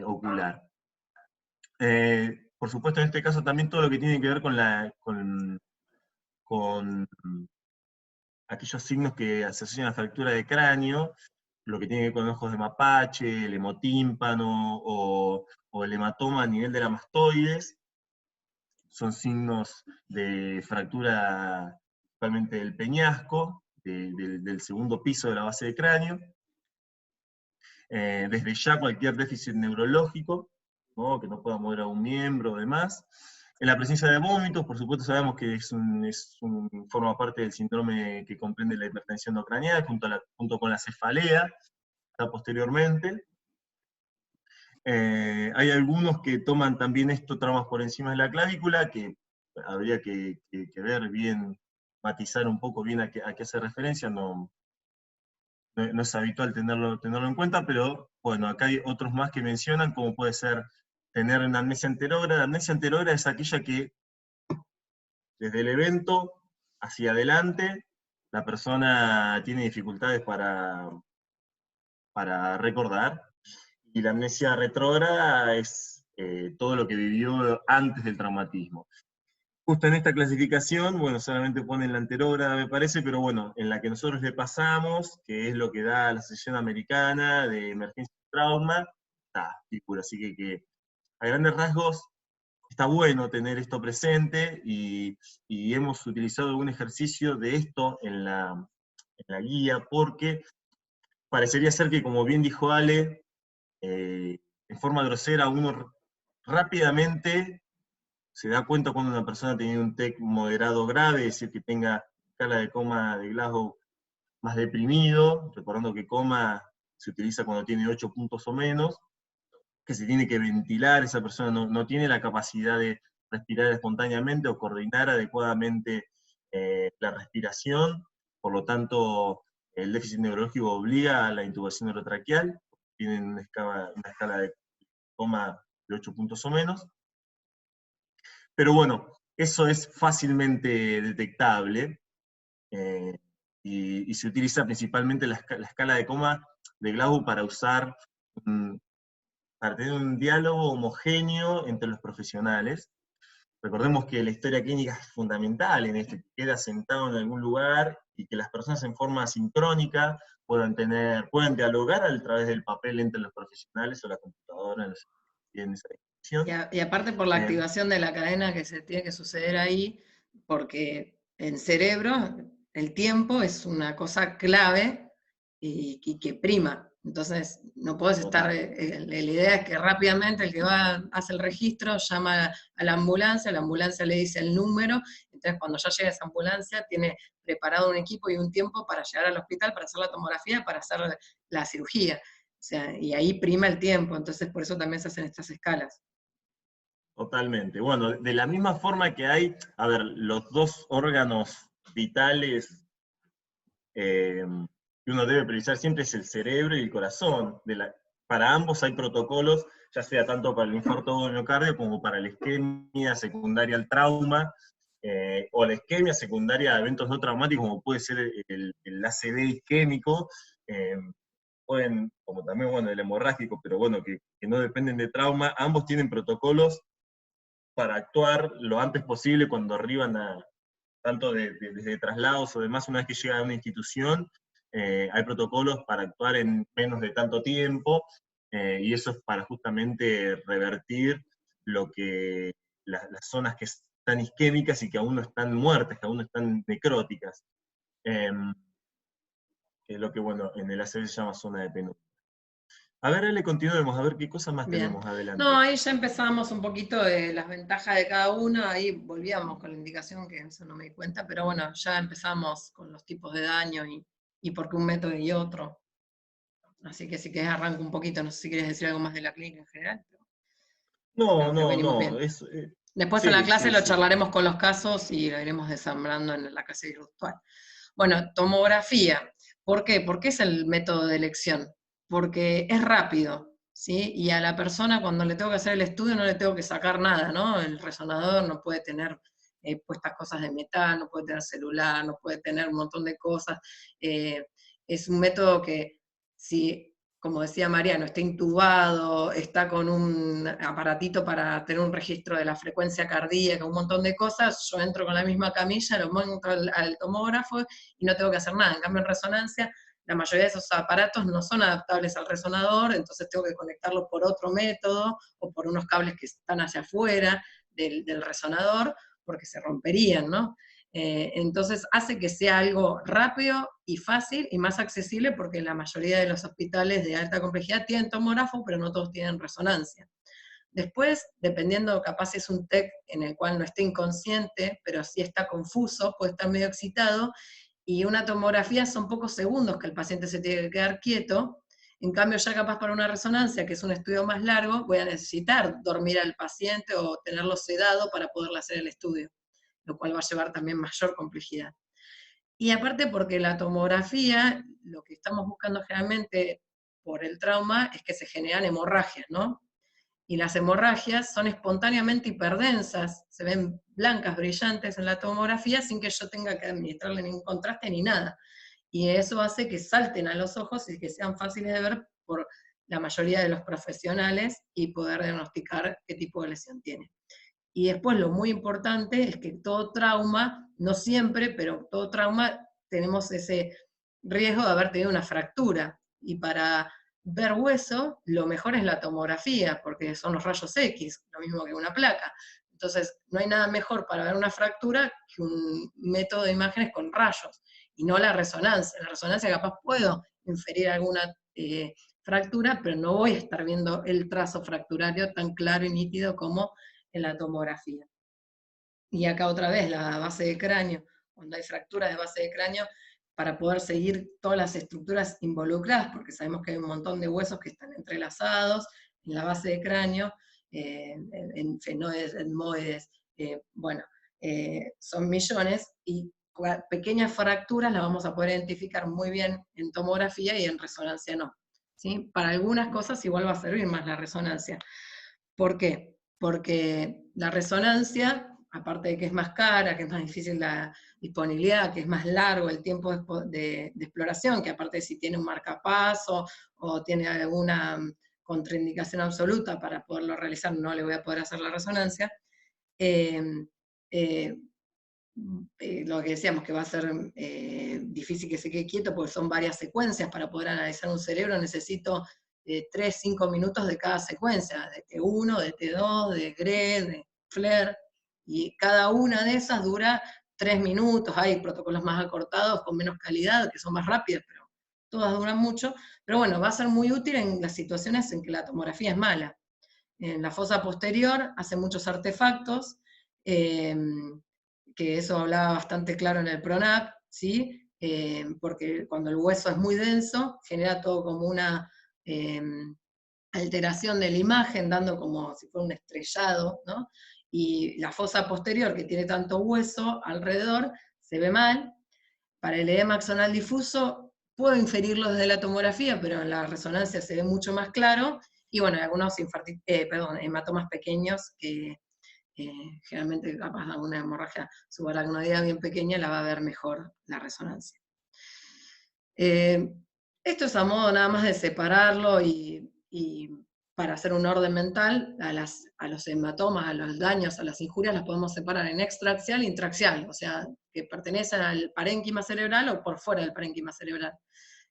ocular. Por supuesto, en este caso también todo lo que tiene que ver con aquellos signos que se asocian a fractura de cráneo, lo que tiene que ver con ojos de mapache, el hemotímpano o el hematoma a nivel de la mastoides, son signos de fractura principalmente del peñasco, del segundo piso de la base de cráneo. Desde ya cualquier déficit neurológico, ¿no? Que no pueda mover a un miembro o demás. En la presencia de vómitos, por supuesto sabemos que forma parte del síndrome que comprende la hipertensión no craneal, junto con la cefalea, posteriormente. Hay algunos que toman también traumas por encima de la clavícula, que habría que ver bien, matizar un poco bien a qué hace referencia, no es habitual tenerlo en cuenta, pero bueno, acá hay otros más que mencionan, como puede ser tener una amnesia anterógrada. La amnesia anterógrada es aquella que desde el evento hacia adelante la persona tiene dificultades para recordar, y la amnesia retrógrada es todo lo que vivió antes del traumatismo. Justo en esta clasificación, bueno, solamente ponen la anterógrada, me parece, pero bueno, en la que nosotros le pasamos, que es lo que da la Asociación Americana de Emergencia y Trauma, está figura. Así que a grandes rasgos está bueno tener esto presente, y hemos utilizado algún ejercicio de esto en la guía, porque parecería ser que, como bien dijo Ale, en forma grosera uno rápidamente se da cuenta cuando una persona ha tenido un TEC moderado grave, es decir, que tenga escala de coma de Glasgow más deprimido, recordando que coma se utiliza cuando tiene 8 puntos o menos, que se tiene que ventilar, esa persona no tiene la capacidad de respirar espontáneamente o coordinar adecuadamente la respiración, por lo tanto el déficit neurológico obliga a la intubación neurotraqueal, tienen una escala de coma de 8 puntos o menos. Pero bueno, eso es fácilmente detectable, y se utiliza principalmente la escala de coma de Glasgow para tener un diálogo homogéneo entre los profesionales. Recordemos que la historia clínica es fundamental en esto, que queda sentado en algún lugar y que las personas en forma sincrónica puedan dialogar a través del papel entre los profesionales o la computadora en esa discusión. Y aparte por la activación de la cadena que se tiene que suceder ahí, porque en cerebro el tiempo es una cosa clave y que prima. Entonces no podés estar, la idea es que rápidamente el que hace el registro llama a la ambulancia le dice el número, entonces cuando ya llega esa ambulancia tiene preparado un equipo y un tiempo para llegar al hospital, para hacer la tomografía, para hacer la cirugía. O sea, y ahí prima el tiempo, entonces por eso también se hacen estas escalas. Totalmente. Bueno, de la misma forma que hay, a ver, los dos órganos vitales que uno debe priorizar siempre es el cerebro y el corazón. Para ambos hay protocolos, ya sea tanto para el infarto o el miocardio como para la isquemia secundaria al trauma, o la isquemia secundaria a eventos no traumáticos, como puede ser el ACV isquémico, pueden, como también, bueno, el hemorrágico, pero bueno, que no dependen de trauma. Ambos tienen protocolos para actuar lo antes posible cuando arriban tanto desde traslados o demás, una vez que llegan a una institución, hay protocolos para actuar en menos de tanto tiempo, y eso es para justamente revertir lo que las zonas que están isquémicas y que aún no están muertas, que aún no están necróticas. Que es lo que, bueno, en el ACV se llama zona de penumbra. A ver, Ale, continuemos, a ver qué cosas más Bien. tenemos adelante. No, ahí ya empezamos un poquito de las ventajas de cada uno, ahí volvíamos con la indicación, que eso no me di cuenta, pero bueno, ya empezamos con los tipos de daño y por qué un método y otro. Así que si querés arranco un poquito, no sé si quieres decir algo más de la clínica en general. No, Creo que venimos no, bien. es, Después sí, en la clase sí, lo sí. charlaremos con los casos y lo iremos desambrando en la clase virtual. Bueno, tomografía. ¿Por qué? Porque es el método de elección. Porque es rápido, ¿sí? Y a la persona cuando le tengo que hacer el estudio no le tengo que sacar nada, ¿no? El resonador no puede tener puestas cosas de metal, no puede tener celular, no puede tener un montón de cosas. Es un método que, si, como decía Mariano, está intubado, está con un aparatito para tener un registro de la frecuencia cardíaca, un montón de cosas, yo entro con la misma camilla, lo monto al tomógrafo y no tengo que hacer nada. En cambio, en resonancia, la mayoría de esos aparatos no son adaptables al resonador, entonces tengo que conectarlo por otro método o por unos cables que están hacia afuera del resonador, porque se romperían, ¿no? Entonces hace que sea algo rápido y fácil y más accesible, porque la mayoría de los hospitales de alta complejidad tienen tomógrafo, pero no todos tienen resonancia. Después, dependiendo, capaz es un TEC en el cual no esté inconsciente, pero sí está confuso, puede estar medio excitado, y una tomografía son pocos segundos que el paciente se tiene que quedar quieto. En cambio, ya capaz para una resonancia, que es un estudio más largo, voy a necesitar dormir al paciente o tenerlo sedado para poderle hacer el estudio, lo cual va a llevar también mayor complejidad. Y aparte porque la tomografía, lo que estamos buscando generalmente por el trauma es que se generan hemorragias, ¿no? Y las hemorragias son espontáneamente hiperdensas, se ven blancas, brillantes en la tomografía sin que yo tenga que administrarle ningún contraste ni nada. Y eso hace que salten a los ojos y que sean fáciles de ver por la mayoría de los profesionales y poder diagnosticar qué tipo de lesión tiene. Y después lo muy importante es que todo trauma, no siempre, pero todo trauma tenemos ese riesgo de haber tenido una fractura. Y para ver hueso, lo mejor es la tomografía, porque son los rayos X, lo mismo que una placa. Entonces, no hay nada mejor para ver una fractura que un método de imágenes con rayos, y no la resonancia. En la resonancia capaz puedo inferir alguna fractura, pero no voy a estar viendo el trazo fracturario tan claro y nítido como en la tomografía. Y acá otra vez la base de cráneo, cuando hay fracturas de base de cráneo, para poder seguir todas las estructuras involucradas, porque sabemos que hay un montón de huesos que están entrelazados en la base de cráneo, en fenoides, etmoides, bueno, son millones, y pequeñas fracturas las vamos a poder identificar muy bien en tomografía y en resonancia no. ¿Sí? Para algunas cosas igual va a servir más la resonancia. ¿Por qué? Porque la resonancia, aparte de que es más cara, que es más difícil la disponibilidad, que es más largo el tiempo de exploración, que aparte si tiene un marcapaso o tiene alguna contraindicación absoluta para poderlo realizar, no le voy a poder hacer la resonancia, lo que decíamos que va a ser difícil que se quede quieto, porque son varias secuencias. Para poder analizar un cerebro necesito 3-5 minutos de cada secuencia, de T1, de T2, de GRE, de FLAIR, y cada una de esas dura 3 minutos. Hay protocolos más acortados, con menos calidad, que son más rápidos, pero todas duran mucho. Pero bueno, va a ser muy útil en las situaciones en que la tomografía es mala. En la fosa posterior hace muchos artefactos, que eso hablaba bastante claro en el PRONAP, ¿sí? Porque cuando el hueso es muy denso, genera todo como una alteración de la imagen, dando como si fuera un estrellado, ¿no? Y la fosa posterior, que tiene tanto hueso alrededor, se ve mal. Para el edema axonal difuso, puedo inferirlo desde la tomografía, pero en la resonancia se ve mucho más claro, y bueno, algunos hematomas pequeños que generalmente capaz de una hemorragia subaracnoidea bien pequeña, la va a ver mejor la resonancia. Esto es a modo nada más de separarlo y para hacer un orden mental, a los hematomas, a los daños, a las injurias, las podemos separar en extraaxial e intraaxial, o sea, que pertenecen al parénquima cerebral o por fuera del parénquima cerebral.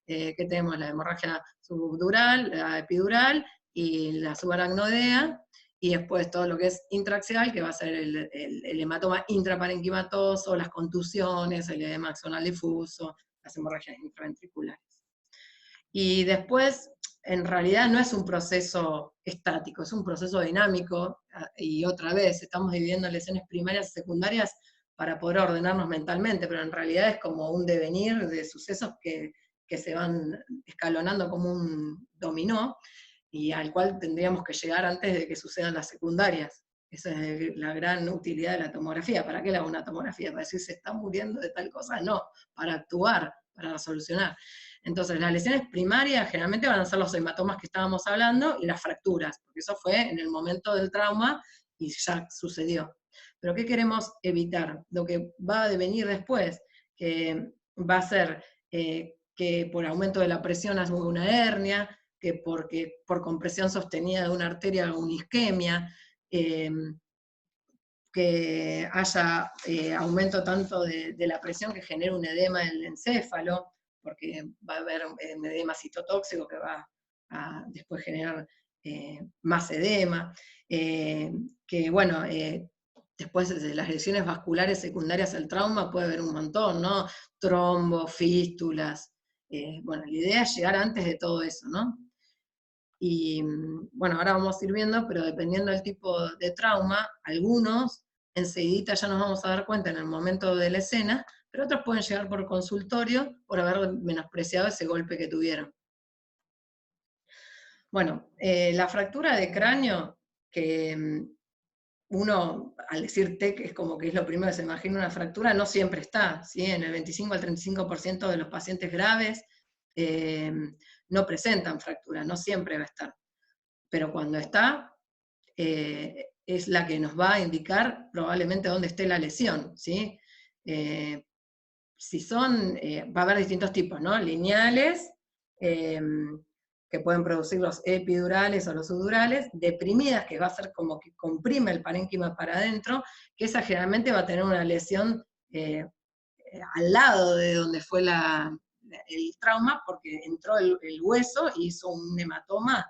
Que tenemos la hemorragia subdural, la epidural y la subaracnoidea, y después todo lo que es intraaxial, que va a ser el hematoma intraparenquimatoso, las contusiones, el edema axonal difuso, las hemorragias intraventriculares. Y después, en realidad no es un proceso estático, es un proceso dinámico, y otra vez, estamos dividiendo lesiones primarias y secundarias para poder ordenarnos mentalmente, pero en realidad es como un devenir de sucesos que se van escalonando como un dominó, y al cual tendríamos que llegar antes de que sucedan las secundarias. Esa es la gran utilidad de la tomografía. ¿Para qué le hago una tomografía? ¿Para decir se está muriendo de tal cosa? No, para actuar, para solucionar. Entonces, las lesiones primarias generalmente van a ser los hematomas que estábamos hablando y las fracturas, porque eso fue en el momento del trauma y ya sucedió. Pero ¿qué queremos evitar? Lo que va a devenir después, que va a ser que por aumento de la presión haya una hernia, que por compresión sostenida de una arteria haga una isquemia, que haya aumento tanto de la presión que genere un edema en el encéfalo, porque va a haber un edema citotóxico que va a después generar más edema, que bueno, después de las lesiones vasculares secundarias al trauma puede haber un montón, ¿no? Trombos, fístulas, bueno, la idea es llegar antes de todo eso, ¿no? Y bueno, ahora vamos a ir viendo, pero dependiendo del tipo de trauma, algunos enseguida ya nos vamos a dar cuenta en el momento de la escena, pero otros pueden llegar por consultorio por haber menospreciado ese golpe que tuvieron. Bueno, la fractura de cráneo, que uno al decir TEC es como que es lo primero que se imagina una fractura, no siempre está, ¿sí? En el 25 al 35% de los pacientes graves no presentan fractura, no siempre va a estar. Pero cuando está, es la que nos va a indicar probablemente dónde esté la lesión, ¿sí? Si son, va a haber distintos tipos, ¿no? Lineales, que pueden producir los epidurales o los sudurales, deprimidas, que va a ser como que comprime el parénquima para adentro, que esa generalmente va a tener una lesión al lado de donde fue el trauma, porque entró el hueso y hizo un hematoma,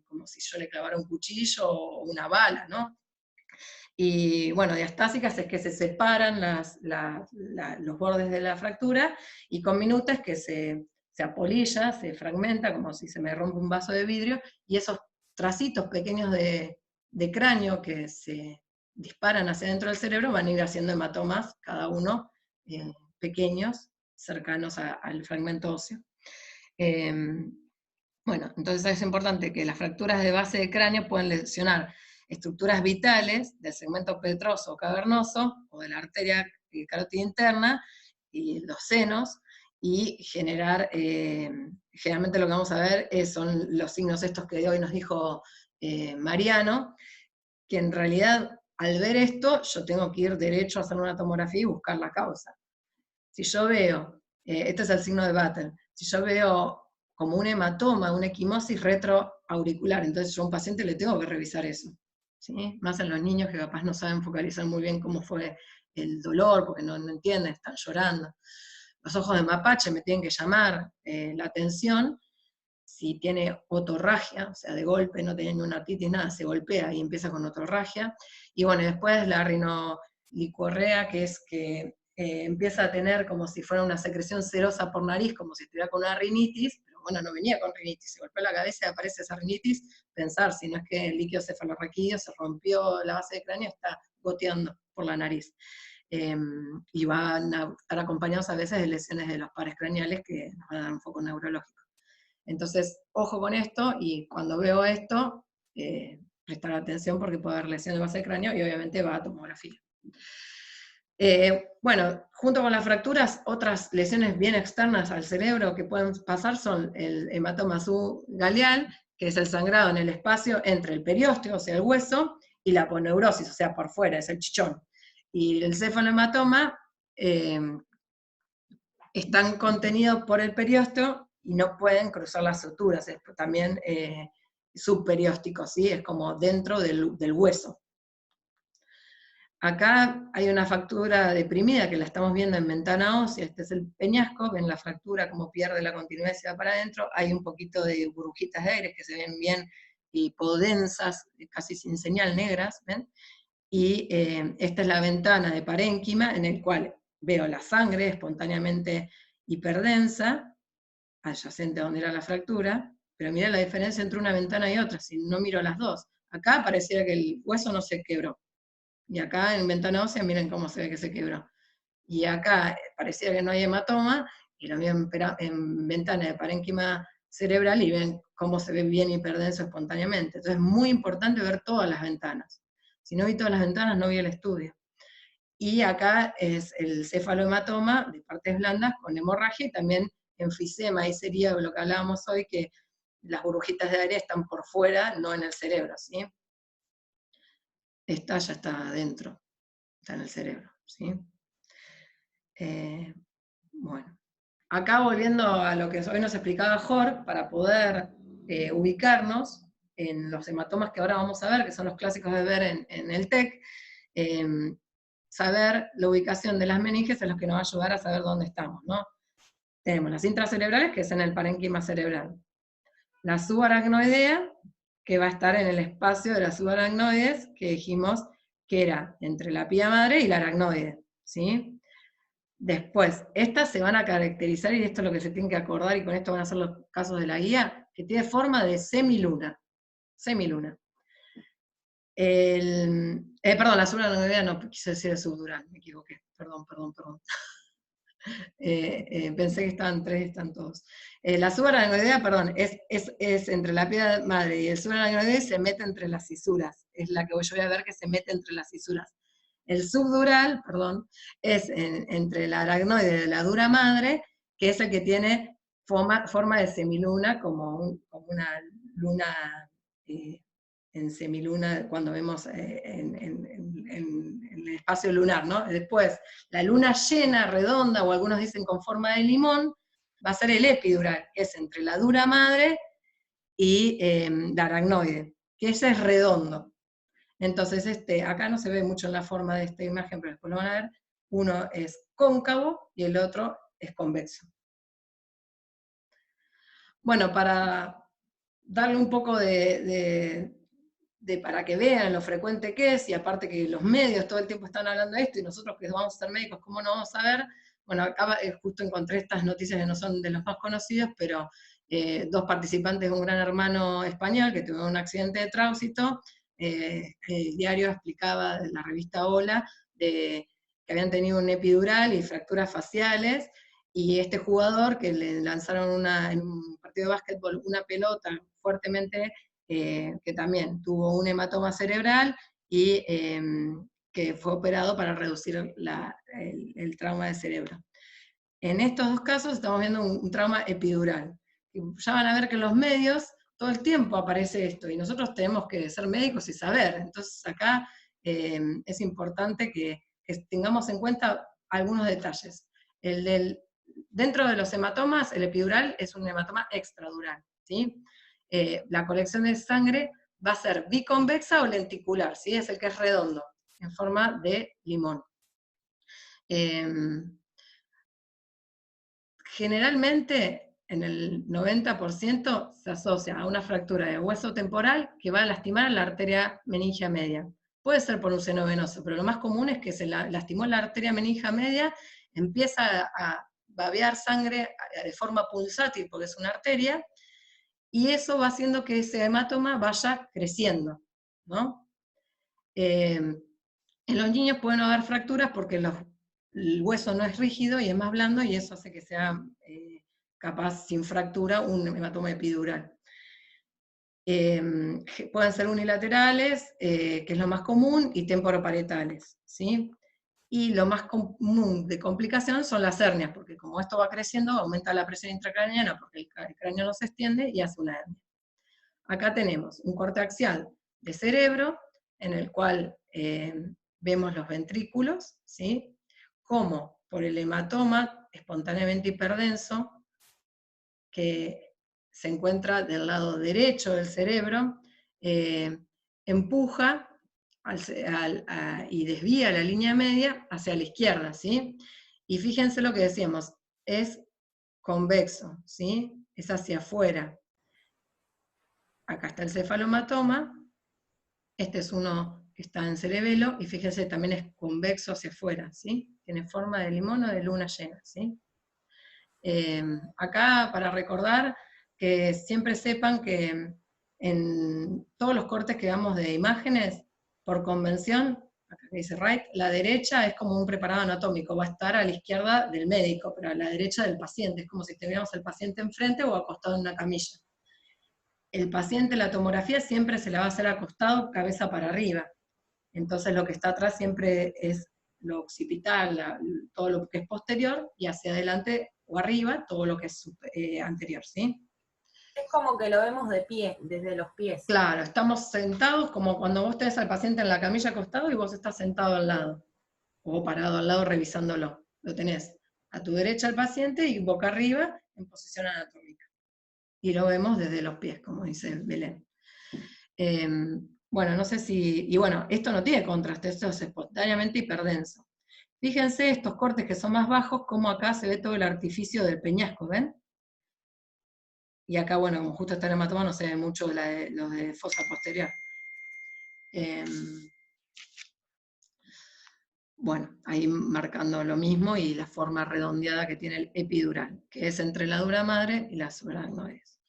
como si yo le clavara un cuchillo o una bala, ¿no? Y bueno, diastásicas es que se separan los bordes de la fractura, y comminutas que se apolilla, se fragmenta, como si se me rompe un vaso de vidrio, y esos tracitos pequeños de cráneo que se disparan hacia dentro del cerebro van a ir haciendo hematomas, cada uno pequeños, cercanos al fragmento óseo. Bueno, entonces es importante que las fracturas de base de cráneo pueden lesionar estructuras vitales del segmento petroso o cavernoso, o de la arteria carótida interna, y los senos, y generar, generalmente lo que vamos a ver son los signos estos que hoy nos dijo Mariano, que en realidad al ver esto yo tengo que ir derecho a hacer una tomografía y buscar la causa. Si yo veo, este es el signo de Batten, si yo veo como un hematoma, una equimosis retroauricular, entonces yo a un paciente le tengo que revisar eso, ¿sí? Más en los niños que capaz no saben focalizar muy bien cómo fue el dolor, porque no entienden, están llorando. Los ojos de mapache me tienen que llamar la atención. Si tiene otorragia, o sea, de golpe, no tiene una artritis, nada, se golpea y empieza con otorragia. Y bueno, después la rinolicorrea, que es que empieza a tener como si fuera una secreción serosa por nariz, como si estuviera con una rinitis, pero bueno, no venía con rinitis, se golpeó la cabeza y aparece esa rinitis, pensar si no es que el líquido cefalorraquídeo se rompió la base de cráneo, está goteando por la nariz. Y van a estar acompañados a veces de lesiones de los pares craneales que nos van a dar un foco neurológico. Entonces, ojo con esto, y cuando veo esto, prestar atención porque puede haber lesión de base de cráneo y obviamente va a tomografía. Bueno, junto con las fracturas, otras lesiones bien externas al cerebro que pueden pasar son el hematoma subgaleal, que es el sangrado en el espacio entre el periósteo, o sea, el hueso, y la aponeurosis, o sea, por fuera, es el chichón. Y el cefalohematoma están contenidos por el periósteo y no pueden cruzar las suturas, es también subperióstico, ¿sí? Es como dentro del hueso. Acá hay una fractura deprimida que la estamos viendo en ventana ósea, este es el peñasco, ven la fractura como pierde la continuidad y se va para adentro, hay un poquito de burbujitas de aire que se ven bien hipodensas, casi sin señal, negras, ¿ven? Y esta es la ventana de parénquima, en el cual veo la sangre espontáneamente hiperdensa, adyacente a donde era la fractura, pero mirá la diferencia entre una ventana y otra, si no miro las dos. Acá pareciera que el hueso no se quebró, y acá en ventana ósea miren cómo se ve que se quebró. Y acá parecía que no hay hematoma, y lo mismo en ventana de parénquima cerebral, y ven cómo se ve bien hiperdenso espontáneamente. Entonces es muy importante ver todas las ventanas. Si no vi todas las ventanas, no vi el estudio. Y acá es el cefalohematoma de partes blandas con hemorragia, y también enfisema, ahí sería lo que hablábamos hoy, que las burbujitas de aire están por fuera, no en el cerebro, ¿sí? Esta ya está adentro, está en el cerebro, ¿sí? Bueno, acá volviendo a lo que hoy nos explicaba Jor, para poder ubicarnos en los hematomas que ahora vamos a ver, que son los clásicos de ver en el TEC, saber la ubicación de las meninges es lo que nos va a ayudar a saber dónde estamos, ¿no? Tenemos las intracerebrales, que es en el parénquima cerebral. La subaracnoidea, que va a estar en el espacio de las subaracnoides, que dijimos que era entre la pía madre y la aracnoide, ¿sí? Después, estas se van a caracterizar, y esto es lo que se tienen que acordar, y con esto van a ser los casos de la guía, que tiene forma de semiluna. Semiluna. Perdón, la subaracnoidea no, quise decir el subdural, me equivoqué. Perdón. Pensé que estaban tres y están todos. La subaracnoidea, perdón, es entre la pía madre y el subaracnoidea, y se mete entre las cisuras. Es la que yo voy a ver que se mete entre las cisuras. El subdural, perdón, es entre la aracnoide de la dura madre, que es el que tiene forma de semiluna, como una luna en semiluna, cuando vemos en el espacio lunar, ¿no? Después, la luna llena, redonda, o algunos dicen con forma de limón, va a ser el epidural, que es entre la dura madre y la aracnoide, que ese es redondo. Entonces, acá no se ve mucho en la forma de esta imagen, pero después lo van a ver. Uno es cóncavo y el otro es convexo. Bueno, para darle un poco para que vean lo frecuente que es, y aparte que los medios todo el tiempo están hablando de esto, y nosotros que vamos a ser médicos, ¿cómo no vamos a ver? Bueno, acá justo encontré estas noticias que no son de los más conocidos, pero dos participantes de un Gran Hermano español que tuvieron un accidente de tránsito. El diario explicaba, de la revista Hola, que habían tenido un epidural y fracturas faciales, y este jugador que le lanzaron en un partido de básquetbol una pelota fuertemente, que también tuvo un hematoma cerebral, y que fue operado para reducir el trauma de cerebro. En estos dos casos estamos viendo un trauma epidural. Ya van a ver que en los medios todo el tiempo aparece esto, y nosotros tenemos que ser médicos y saber. Entonces acá es importante que tengamos en cuenta algunos detalles. Dentro de los hematomas, el epidural es un hematoma extradural, ¿sí? La colección de sangre va a ser biconvexa o lenticular, ¿sí? Es el que es redondo, en forma de limón. Generalmente, en el 90%, se asocia a una fractura de hueso temporal que va a lastimar la arteria meningia media. Puede ser por un seno venoso, pero lo más común es que se lastimó la arteria meningia media, empieza a babear sangre de forma pulsátil, porque es una arteria, y eso va haciendo que ese hematoma vaya creciendo, ¿no? En los niños pueden haber fracturas porque el hueso no es rígido y es más blando, y eso hace que sea capaz, sin fractura, un hematoma epidural. Pueden ser unilaterales, que es lo más común, y temporoparietales, ¿sí? Y lo más común de complicación son las hernias, porque como esto va creciendo, aumenta la presión intracraneana, porque el cráneo no se extiende y hace una hernia. Acá tenemos un corte axial de cerebro, en el cual vemos los ventrículos, ¿sí? Como por el hematoma espontáneamente hiperdenso, que se encuentra del lado derecho del cerebro, empuja y desvía la línea media hacia la izquierda, ¿sí? Y fíjense lo que decíamos, es convexo, ¿sí? Es hacia afuera. acá está el cefalomatoma, este es uno que está en cerebelo, y fíjense, también es convexo hacia afuera, ¿sí? Tiene forma de limón o de luna llena, ¿sí? Acá, para recordar, que siempre sepan que en todos los cortes que damos de imágenes, por convención, acá dice right, la derecha es como un preparado anatómico, va a estar a la izquierda del médico, pero a la derecha del paciente, es como si tuviéramos al paciente enfrente o acostado en una camilla. El paciente, la tomografía siempre se la va a hacer acostado, cabeza para arriba. Entonces lo que está atrás siempre es lo occipital, todo lo que es posterior, y hacia adelante o arriba, todo lo que es anterior, ¿sí? Es como que lo vemos de pie, desde los pies. Claro, estamos sentados como cuando vos tenés al paciente en la camilla acostado y vos estás sentado al lado, o parado al lado revisándolo. Lo tenés a tu derecha al paciente y boca arriba en posición anatómica. Y lo vemos desde los pies, como dice Belén. Bueno, no sé si, y bueno, esto no tiene contraste, esto es espontáneamente hiperdenso. Fíjense estos cortes que son más bajos, como acá se ve todo el artificio del peñasco, ¿ven? Y acá, bueno, como justo está el hematoma, no se ve mucho los de fosa posterior. Bueno, ahí marcando lo mismo y la forma redondeada que tiene el epidural, que es entre la dura madre y la subaracnoides.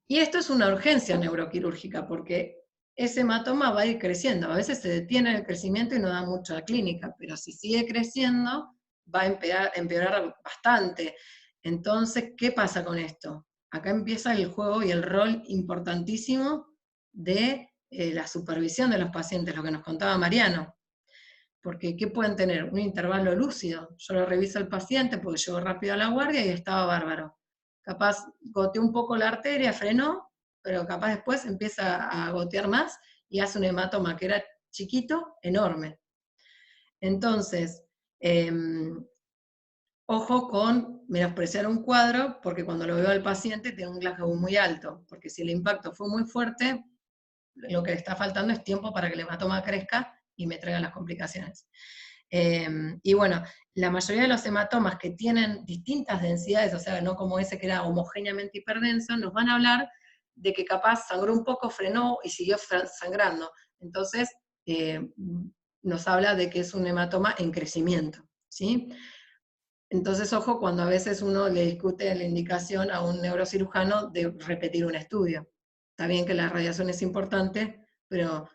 Y esto es una urgencia neuroquirúrgica, porque ese hematoma va a ir creciendo. A veces se detiene el crecimiento y no da mucha clínica, pero si sigue creciendo, va a empeorar bastante. Entonces, ¿qué pasa con esto? Acá empieza el juego y el rol importantísimo de la supervisión de los pacientes, lo que nos contaba Mariano. Porque, ¿qué pueden tener? Un intervalo lúcido. Yo lo reviso al paciente porque llegó rápido a la guardia y estaba bárbaro. Capaz goteó un poco la arteria, frenó, pero capaz después empieza a gotear más y hace un hematoma que era chiquito, enorme. Entonces, ojo con menospreciar un cuadro, porque cuando lo veo al paciente tiene un Glasgow muy alto, porque si el impacto fue muy fuerte, lo que le está faltando es tiempo para que el hematoma crezca y me traiga las complicaciones. Y bueno, la mayoría de los hematomas que tienen distintas densidades, o sea, no como ese que era homogéneamente hiperdenso, nos van a hablar de que capaz sangró un poco, frenó y siguió sangrando. Entonces, nos habla de que es un hematoma en crecimiento, ¿sí? Entonces, ojo, cuando a veces uno le discute la indicación a un neurocirujano de repetir un estudio. Está bien que la radiación es importante, pero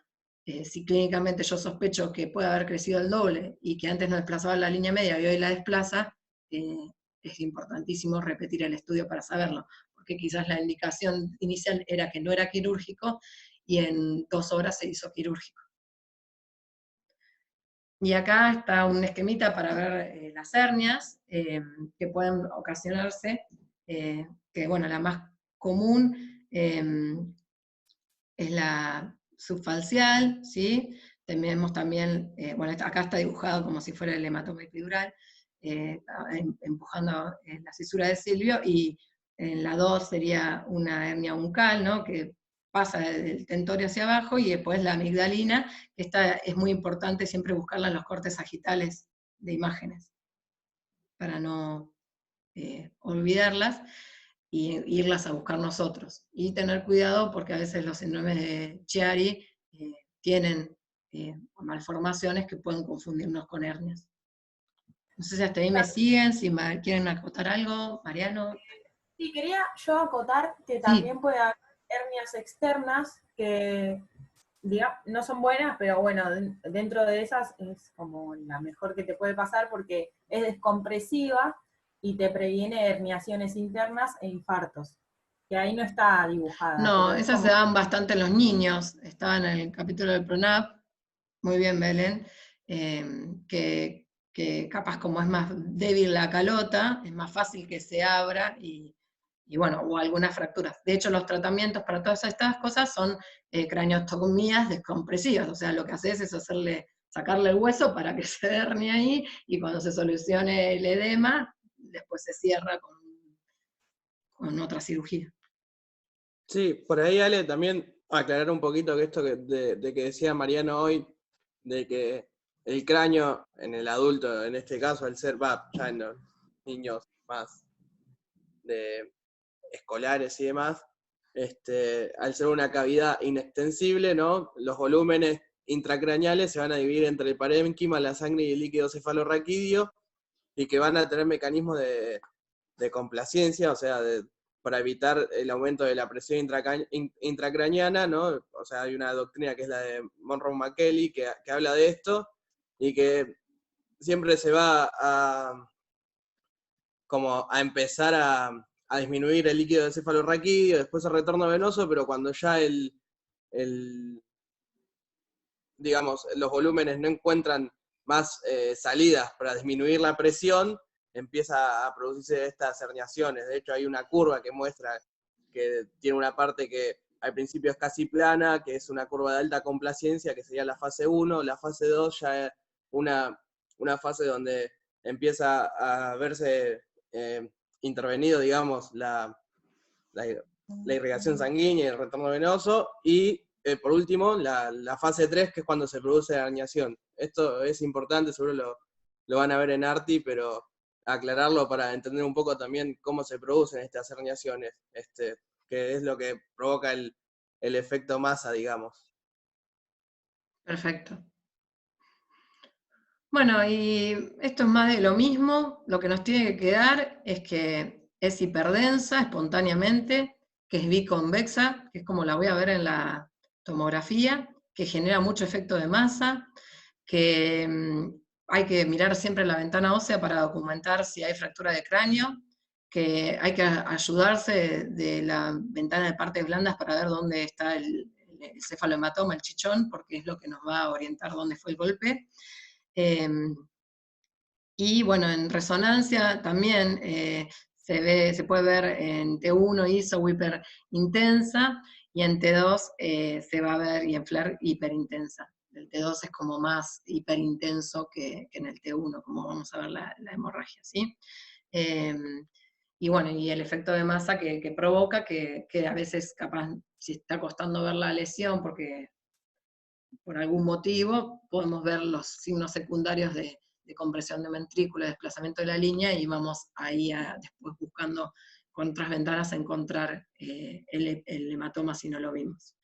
si clínicamente yo sospecho que puede haber crecido el doble y que antes no desplazaba la línea media y hoy la desplaza, es importantísimo repetir el estudio para saberlo, porque quizás la indicación inicial era que no era quirúrgico y en 2 horas se hizo quirúrgico. Y acá está un esquemita para ver las hernias que pueden ocasionarse, que bueno, la más común es la subfalcial, ¿sí? Tenemos también, bueno, acá está dibujado como si fuera el hematoma epidural, empujando la cisura de Silvio, y en la 2 sería una hernia uncal, ¿no? Que pasa del tentorio hacia abajo, y después la amigdalina, que esta es muy importante siempre buscarla en los cortes sagitales de imágenes, para no olvidarlas, y irlas a buscar nosotros. Y tener cuidado porque a veces los síndromes de Chiari tienen malformaciones que pueden confundirnos con hernias. No sé si hasta ahí me siguen, si quieren acotar algo, Mariano. Sí, quería yo acotar que también puede haber hernias externas que no son buenas, pero bueno, dentro de esas es como la mejor que te puede pasar porque es descompresiva y te previene herniaciones internas e infartos, que ahí no está dibujada. No, esas se dan bastante en los niños, estaban en el capítulo del PRONAP, muy bien Belén, que capaz como es más débil la calota, es más fácil que se abra y bueno, o algunas fracturas. De hecho, los tratamientos para todas estas cosas son craneostomías descompresivas, o sea, lo que haces es sacarle el hueso para que se hernie ahí, y cuando se solucione el edema, después se cierra con otra cirugía. Sí, por ahí Ale, también aclarar un poquito que esto de que decía Mariano hoy, de que el cráneo en el adulto, en este caso al ser ya en los niños más de escolares y demás, al ser una cavidad inextensible, ¿no? Los volúmenes intracraneales se van a dividir entre el parénquima, la sangre y el líquido cefalorraquídeo, y que van a tener mecanismos de complacencia, o sea, para evitar el aumento de la presión intracraneana, ¿no? O sea, hay una doctrina que es la de Monroe-McKelly que habla de esto, y que siempre se va como a empezar a disminuir el líquido cefalorraquídeo, después el retorno venoso, pero cuando ya digamos, los volúmenes no encuentran más salidas para disminuir la presión, empieza a producirse estas herniaciones. De hecho, hay una curva que muestra que tiene una parte que al principio es casi plana, que es una curva de alta complacencia, que sería la fase 1, la fase 2 ya es una fase donde empieza a verse intervenido, digamos, la irrigación sanguínea y el retorno venoso, y por último, la fase 3, que es cuando se produce la herniación. Esto es importante, seguro lo van a ver en ARTI, pero aclararlo para entender un poco también cómo se producen estas herniaciones, que es lo que provoca el efecto masa, digamos. Perfecto. Bueno, y esto es más de lo mismo. Lo que nos tiene que quedar es que es hiperdensa espontáneamente, que es biconvexa, que es como la voy a ver en la tomografía, que genera mucho efecto de masa, que hay que mirar siempre la ventana ósea para documentar si hay fractura de cráneo, que hay que ayudarse de la ventana de partes blandas para ver dónde está el cefalohematoma, el chichón, porque es lo que nos va a orientar dónde fue el golpe. Y bueno, en resonancia también se puede ver en T1 ISO hiper intensa, y en T2 se va a ver y en FLAIR hiperintensa. El T2 es como más hiperintenso que en el T1, como vamos a ver la hemorragia, ¿sí? Y bueno, y el efecto de masa que provoca, que a veces capaz, si está costando ver la lesión porque por algún motivo, podemos ver los signos secundarios de compresión de ventrículo, desplazamiento de la línea, y vamos ahí después buscando con otras ventanas a encontrar el hematoma si no lo vimos.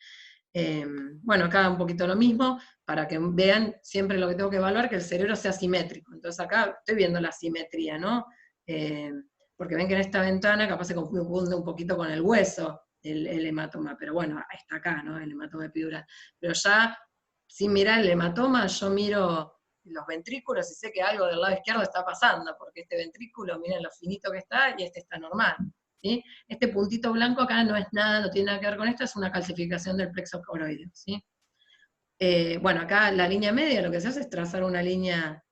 Bueno, acá un poquito lo mismo, para que vean siempre lo que tengo que evaluar, que el cerebro sea simétrico. Entonces acá estoy viendo la simetría, ¿no? Porque ven que en esta ventana capaz se confunde un poquito con el hueso, el hematoma, pero bueno, está acá, ¿no? El hematoma epidural. Pero ya, sin mirar el hematoma, yo miro los ventrículos y sé que algo del lado izquierdo está pasando, porque este ventrículo, miren lo finito que está, y este está normal, ¿sí? Este puntito blanco acá no es nada, no tiene nada que ver con esto, es una calcificación del plexo coroideo, ¿sí? Bueno, acá la línea media lo que se hace es trazar una línea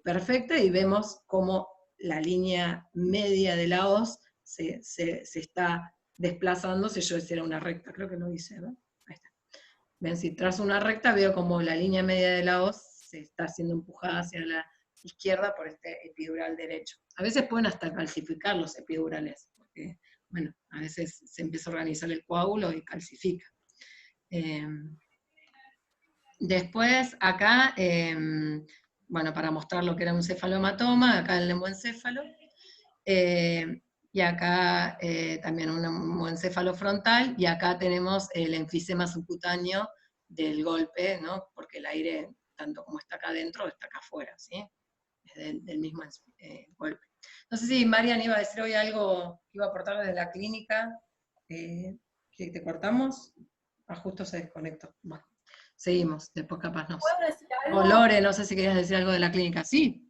perfecta, y vemos cómo la línea media de la hoz se está desplazando. Si yo hiciera una recta, creo que lo hice, ¿no? Ahí está. Ven, si trazo una recta, veo como la línea media de la hoz se está siendo empujada hacia la izquierda por este epidural derecho. A veces pueden hasta calcificar los epidurales, porque, bueno, a veces se empieza a organizar el coágulo y calcifica. Después, acá, bueno, para mostrar lo que era un cefalohematoma, acá el neumoencéfalo, y acá también un neumoencéfalo frontal, y acá tenemos el enfisema subcutáneo del golpe, ¿no? Porque el aire, tanto como está acá adentro, está acá afuera, ¿sí? Es del mismo golpe. No sé si Marian iba a decir hoy algo que iba a aportar desde la clínica, que te cortamos. Ah, justo se desconectó. Bueno, seguimos, después capaz nos... ¿Puedo decir algo? O Lore, no sé si querías decir algo de la clínica. Sí.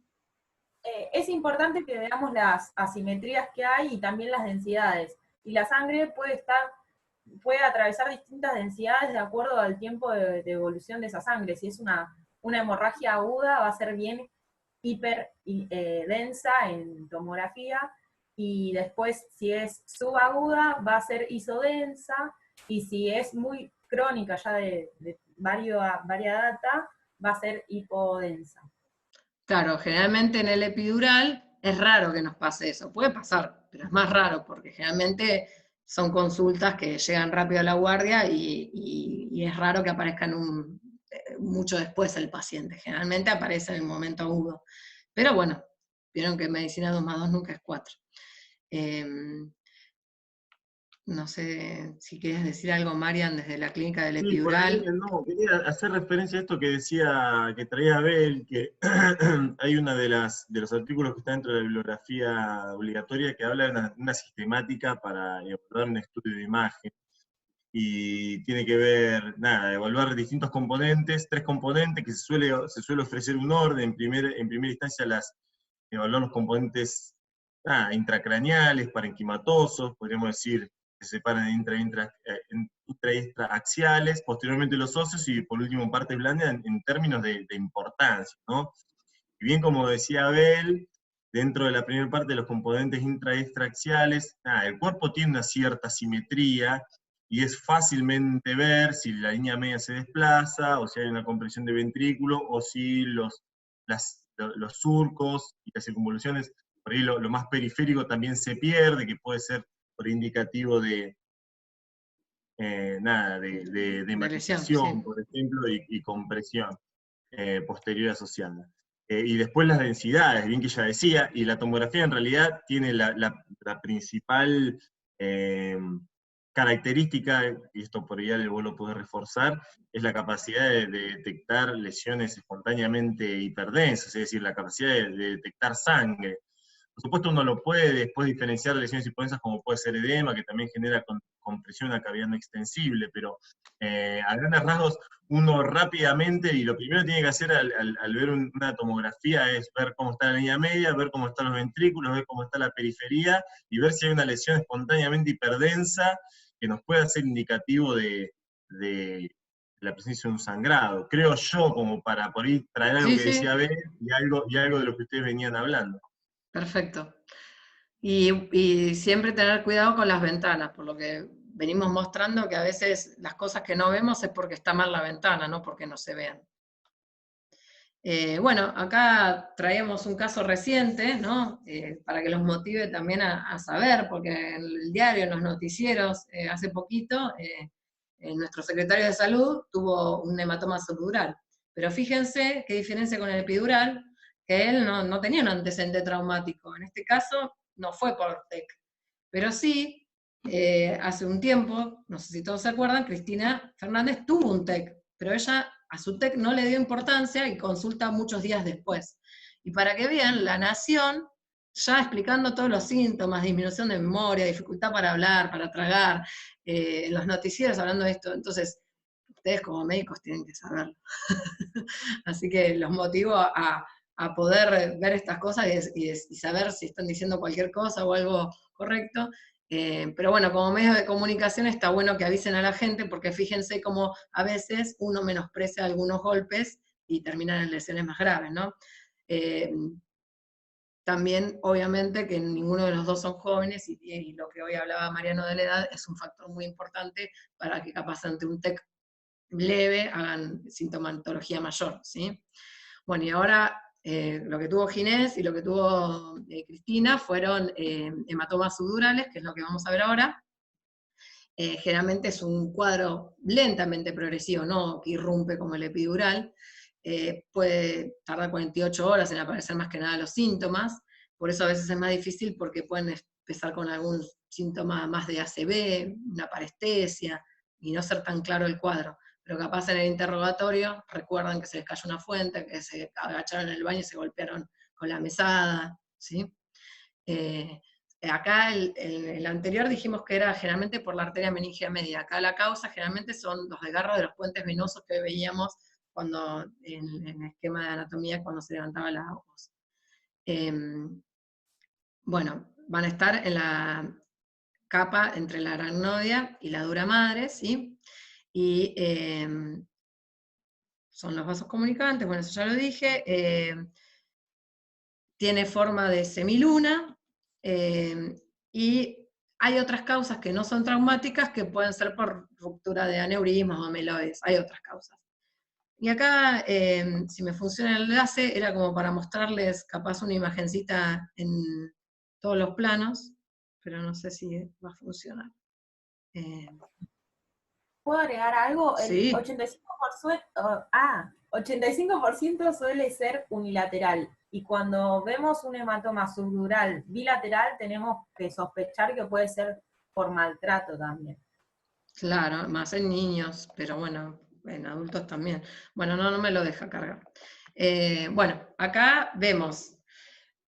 Es importante que veamos las asimetrías que hay y también las densidades. Y la sangre puede atravesar distintas densidades de acuerdo al tiempo de evolución de esa sangre. Si es una hemorragia aguda, va a ser bien hiper densa en tomografía, y después si es subaguda va a ser isodensa, y si es muy crónica ya de varia data, va a ser hipodensa. Claro, generalmente en el epidural es raro que nos pase eso. Puede pasar, pero es más raro, porque generalmente son consultas que llegan rápido a la guardia, y es raro que aparezcan mucho después el paciente. Generalmente aparece en el momento agudo. Pero bueno, vieron que en medicina 2 más 2 nunca es 4. No sé si quieres decir algo, Marian, desde la clínica del Sí, por ahí, epidural. no, quería hacer referencia a esto que decía, que traía Abel, que hay una de los artículos que está dentro de la bibliografía obligatoria que habla de una sistemática para evaluar un estudio de imagen, y tiene que ver, nada, evaluar distintos componentes, 3 componentes, que se suele ofrecer un orden, en primera instancia evaluar los componentes intracraneales, parenquimatosos, podríamos decir, que se separan en intra y extraaxiales, posteriormente los óseos y por último partes blandas en términos de importancia, ¿no? Y bien como decía Abel, dentro de la primera parte de los componentes intra y extraaxiales, el cuerpo tiene una cierta simetría y es fácilmente ver si la línea media se desplaza, o si hay una compresión de ventrículo, o si los surcos y las circunvoluciones, por ahí lo más periférico también se pierde, que puede ser por indicativo de De lesión, matización, sí. por ejemplo, y compresión posterior asociada. Y después las densidades, bien que ya decía, y la tomografía en realidad tiene la principal característica, y esto por ahí vos lo podés reforzar, es la capacidad de detectar lesiones espontáneamente hiperdensas, es decir, la capacidad de detectar sangre. Por supuesto uno lo puede después diferenciar de lesiones hipodensas como puede ser edema, que también genera compresión a cavidad no extensible, pero a grandes rasgos uno rápidamente, y lo primero que tiene que hacer al ver una tomografía es ver cómo está la línea media, ver cómo están los ventrículos, ver cómo está la periferia, y ver si hay una lesión espontáneamente hiperdensa que nos pueda ser indicativo de la presencia de un sangrado. Creo yo, como para por ahí traer algo Sí, que decía sí, Ben, y algo de lo que ustedes venían hablando. perfecto. Y siempre tener cuidado con las ventanas, por lo que venimos mostrando que a veces las cosas que no vemos es porque está mal la ventana, no porque no se vean. Bueno, acá traemos un caso reciente, ¿no? Para que los motive también a saber, porque en el diario, en los noticieros, hace poquito, nuestro secretario de Salud tuvo un hematoma subdural. Pero fíjense qué diferencia con el epidural, que él no tenía un antecedente traumático. En este caso, no fue por TEC. Pero sí, hace un tiempo, no sé si todos se acuerdan, Cristina Fernández tuvo un TEC, pero ella a su TEC no le dio importancia y consulta muchos días después. Y para que vean, La Nación, ya explicando todos los síntomas, disminución de memoria, dificultad para hablar, para tragar, los noticieros hablando de esto, entonces ustedes como médicos tienen que saberlo. Así que los motivo a poder ver estas cosas y saber si están diciendo cualquier cosa o algo correcto. Pero bueno, como medio de comunicación está bueno que avisen a la gente, porque fíjense cómo a veces uno menosprecia algunos golpes y terminan en lesiones más graves, ¿no? También, obviamente, que ninguno de los dos son jóvenes y lo que hoy hablaba Mariano de la edad es un factor muy importante para que capaz ante un TEC leve hagan sintomatología mayor, ¿sí? Bueno, y ahora lo que tuvo Ginés y lo que tuvo Cristina fueron hematomas subdurales, que es lo que vamos a ver ahora. Generalmente es un cuadro lentamente progresivo, no que irrumpe como el epidural. Puede tardar 48 horas en aparecer más que nada los síntomas, por eso a veces es más difícil porque pueden empezar con algún síntoma más de ACV, una parestesia, y no ser tan claro el cuadro. Pero capaz en el interrogatorio recuerdan que se les cayó una fuente, que se agacharon en el baño y se golpearon con la mesada, ¿sí? Acá el anterior dijimos que era generalmente por la arteria meningia media. Acá la causa generalmente son los desgarros de los puentes venosos que veíamos cuando en el esquema de anatomía cuando se levantaba la voz. Bueno, van a estar en la capa entre la aracnoidea y la dura madre, ¿sí? Y son los vasos comunicantes, bueno, eso ya lo dije. Tiene forma de semiluna, y hay otras causas que no son traumáticas que pueden ser por ruptura de aneurismas o ameloides, hay otras causas. Y acá, si me funciona el enlace, era como para mostrarles capaz una imagencita en todos los planos, pero no sé si va a funcionar. ¿Puedo agregar algo? El Sí, 85% suele ser unilateral. Y cuando vemos un hematoma subdural bilateral, tenemos que sospechar que puede ser por maltrato también. Claro, más en niños, pero bueno, en adultos también. Bueno, no me lo deja cargar. Bueno, acá vemos,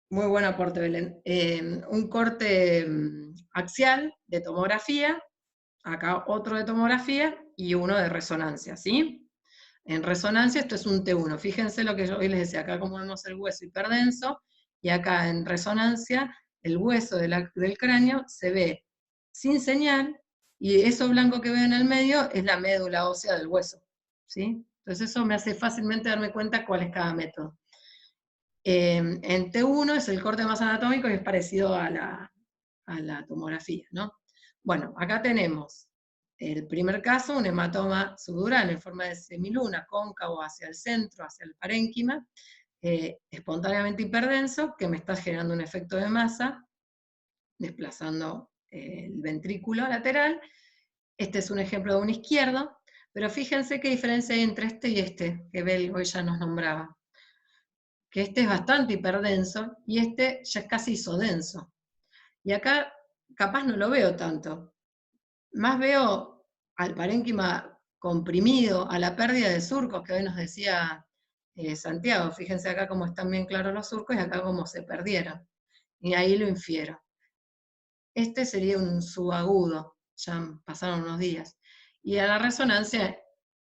muy buen aporte, Belén, un corte axial de tomografía, acá otro de tomografía y uno de resonancia, ¿sí? En resonancia esto es un T1, fíjense lo que yo hoy les decía, acá como vemos el hueso hiperdenso, y acá en resonancia el hueso del cráneo se ve sin señal, y eso blanco que veo en el medio es la médula ósea del hueso, ¿sí? Entonces eso me hace fácilmente darme cuenta cuál es cada método. En T1 es el corte más anatómico y es parecido a la tomografía, ¿no? Bueno, acá tenemos el primer caso, un hematoma subdural en forma de semiluna, cóncavo hacia el centro, hacia el parénquima, espontáneamente hiperdenso, que me está generando un efecto de masa, desplazando el ventrículo lateral. Este es un ejemplo de un izquierdo, pero fíjense qué diferencia hay entre este y este, que Bel hoy ya nos nombraba. Que este es bastante hiperdenso, y este ya es casi isodenso. Y acá capaz no lo veo tanto. Más veo al parénquima comprimido, a la pérdida de surcos, que hoy nos decía Santiago. Fíjense acá cómo están bien claros los surcos y acá cómo se perdieron. Y ahí lo infiero. Este sería un subagudo, ya pasaron unos días. Y a la resonancia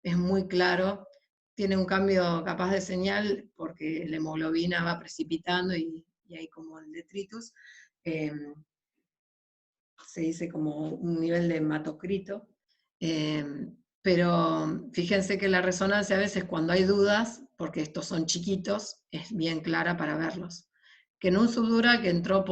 es muy claro, tiene un cambio capaz de señal porque la hemoglobina va precipitando y hay como el detritus. Se dice como un nivel de hematocrito, pero fíjense que la resonancia a veces cuando hay dudas, porque estos son chiquitos, es bien clara para verlos. Que en un subdural que entró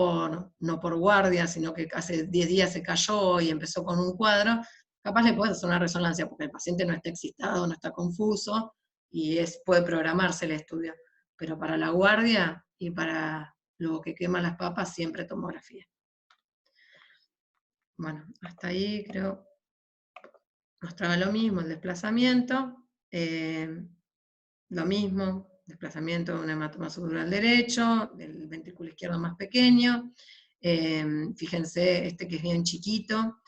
no por guardia, sino que hace 10 días se cayó y empezó con un cuadro, capaz le puedes hacer una resonancia porque el paciente no está excitado, no está confuso, y puede programarse el estudio. Pero para la guardia y para lo que quema las papas, siempre tomografía. Bueno, hasta ahí creo mostraba lo mismo, el desplazamiento, lo mismo, desplazamiento de un hematoma subdural derecho, del ventrículo izquierdo más pequeño, fíjense este que es bien chiquito,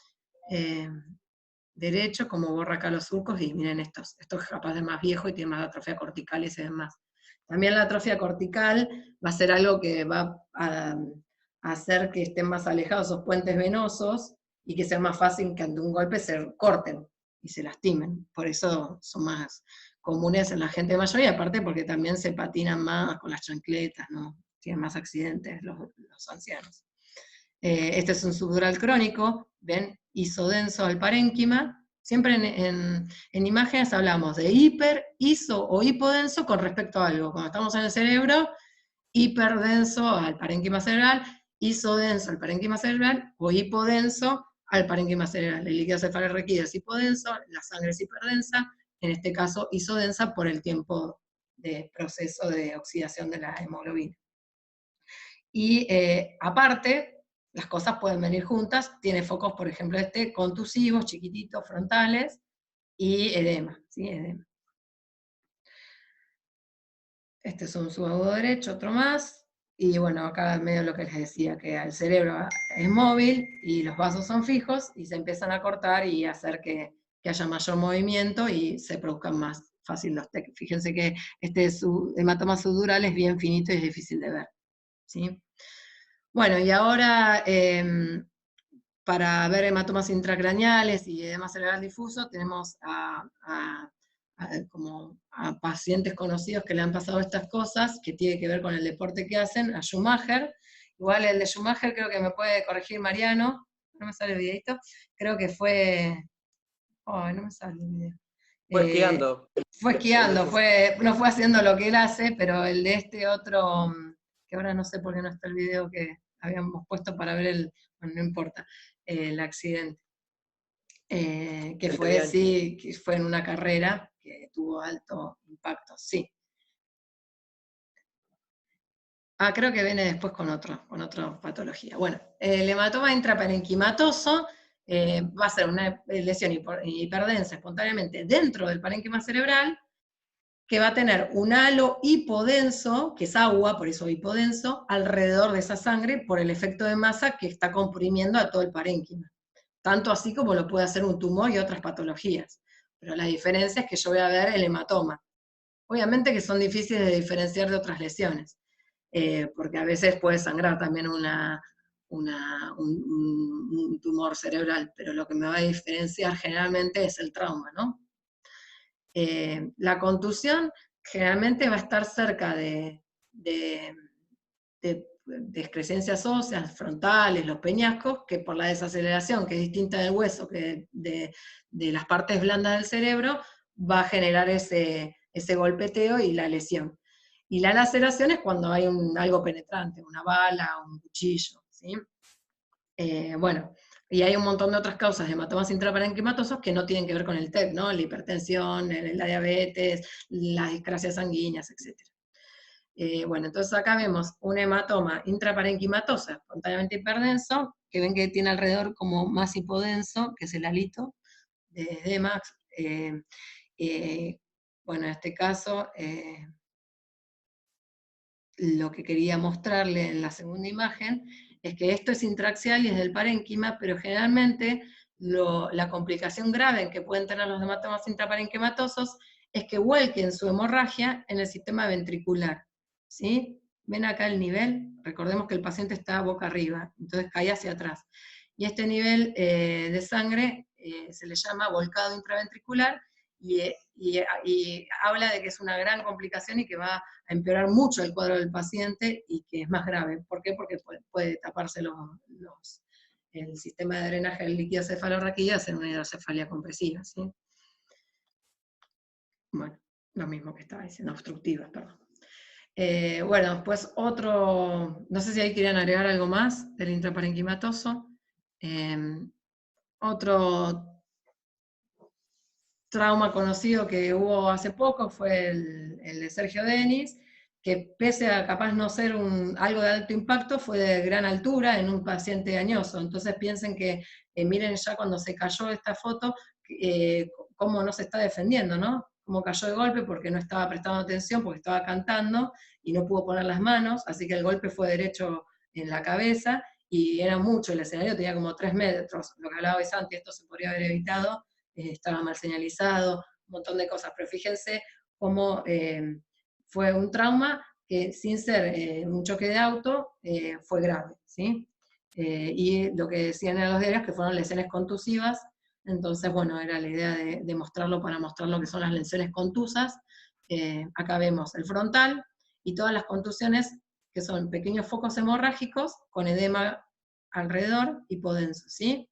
derecho, como borra acá los surcos, y miren esto es capaz de más viejo y tiene más atrofia cortical y se ven más. También la atrofia cortical va a ser algo que va a hacer que estén más alejados esos puentes venosos, y que sea más fácil que ante un golpe se corten y se lastimen. Por eso son más comunes en la gente mayor, y aparte porque también se patinan más con las chancletas, ¿no? Tienen más accidentes los ancianos. Este es un subdural crónico, ven, isodenso al parénquima. Siempre en imágenes hablamos de hiper, iso o hipodenso con respecto a algo. Cuando estamos en el cerebro, hiperdenso al parénquima cerebral, isodenso al parénquima cerebral, o hipodenso al parénquima cerebral. El líquido cefalorraquídeo es hipodenso, la sangre es hiperdensa, en este caso isodensa por el tiempo de proceso de oxidación de la hemoglobina. Y aparte, las cosas pueden venir juntas, tiene focos, por ejemplo, contusivos, chiquititos, frontales, y edema, ¿sí? Edema. Este es un subagudo derecho, otro más. Y bueno, acá en medio lo que les decía, que el cerebro es móvil y los vasos son fijos y se empiezan a cortar y hacer que haya mayor movimiento y se produzcan más fácil los TEC. Fíjense que este hematoma subdural es bien finito y es difícil de ver, ¿sí? Bueno, y ahora para ver hematomas intracraneales y edema cerebral difuso tenemos como a pacientes conocidos que le han pasado estas cosas, que tiene que ver con el deporte que hacen, a Schumacher. Igual el de Schumacher creo que me puede corregir Mariano, no me sale el videito, creo que fue... Oh, no me sale el video. Fue esquiando. Fue esquiando, no fue haciendo lo que él hace, pero el de este otro, que ahora no sé por qué no está el video que habíamos puesto para ver bueno, no importa, el accidente. Que fue, sí, que fue en una carrera que tuvo alto impacto, sí. Creo que viene después con otra patología. Bueno, el hematoma intraparenquimatoso va a ser una lesión hiperdensa espontáneamente dentro del parénquima cerebral, que va a tener un halo hipodenso, que es agua, por eso hipodenso, alrededor de esa sangre por el efecto de masa que está comprimiendo a todo el parénquima. tanto así como lo puede hacer un tumor y otras patologías. Pero la diferencia es que yo voy a ver el hematoma. Obviamente que son difíciles de diferenciar de otras lesiones, porque a veces puede sangrar también un tumor cerebral, pero lo que me va a diferenciar generalmente es el trauma, ¿no? La contusión generalmente va a estar cerca de excrescencias óseas, frontales, los peñascos, que por la desaceleración, que es distinta del hueso que de las partes blandas del cerebro, va a generar ese golpeteo y la lesión. Y la laceración es cuando hay algo penetrante, una bala, un cuchillo, ¿sí? Bueno, y hay un montón de otras causas de hematomas intraparenquimatosos que no tienen que ver con el TEP, ¿no? La hipertensión, la diabetes, las discrasias sanguíneas, etc. Bueno, entonces acá vemos un hematoma intraparenquimatoso, espontáneamente hiperdenso, que ven que tiene alrededor como más hipodenso, que es el halito de edemax. Bueno, en este caso, lo que quería mostrarle en la segunda imagen es que esto es intraaxial y es del parénquima, pero generalmente la complicación grave en que pueden tener los hematomas intraparenquimatosos es que vuelquen su hemorragia en el sistema ventricular, ¿sí? ¿Ven acá el nivel? Recordemos que el paciente está boca arriba, entonces cae hacia atrás. Y este nivel de sangre se le llama volcado intraventricular, y habla de que es una gran complicación y que va a empeorar mucho el cuadro del paciente y que es más grave. ¿Por qué? Porque puede taparse el sistema de drenaje del líquido cefalorraquídeo y hacer una hidrocefalia compresiva, ¿sí? Bueno, lo mismo que estaba diciendo, obstructiva, perdón. Bueno, después otro, no sé si ahí querían agregar algo más del intraparenquimatoso. Otro trauma conocido que hubo hace poco fue el de Sergio Denis, que pese a capaz no ser algo de alto impacto, fue de gran altura en un paciente añoso. Entonces piensen que, miren ya cuando se cayó esta foto, cómo no se está defendiendo, ¿no? Cómo cayó de golpe porque no estaba prestando atención, porque estaba cantando y no pudo poner las manos, así que el golpe fue derecho en la cabeza, y era mucho, el escenario tenía como 3 metros, lo que hablaba Santi, esto se podría haber evitado, estaba mal señalizado, un montón de cosas, pero fíjense cómo fue un trauma que sin ser un choque de auto fue grave, ¿sí? Y lo que decían en los diarios que fueron lesiones contusivas, entonces bueno, era la idea de mostrarlo para mostrar lo que son las lesiones contusas. Acá vemos el frontal y todas las contusiones que son pequeños focos hemorrágicos con edema alrededor, hipodenso, ¿sí?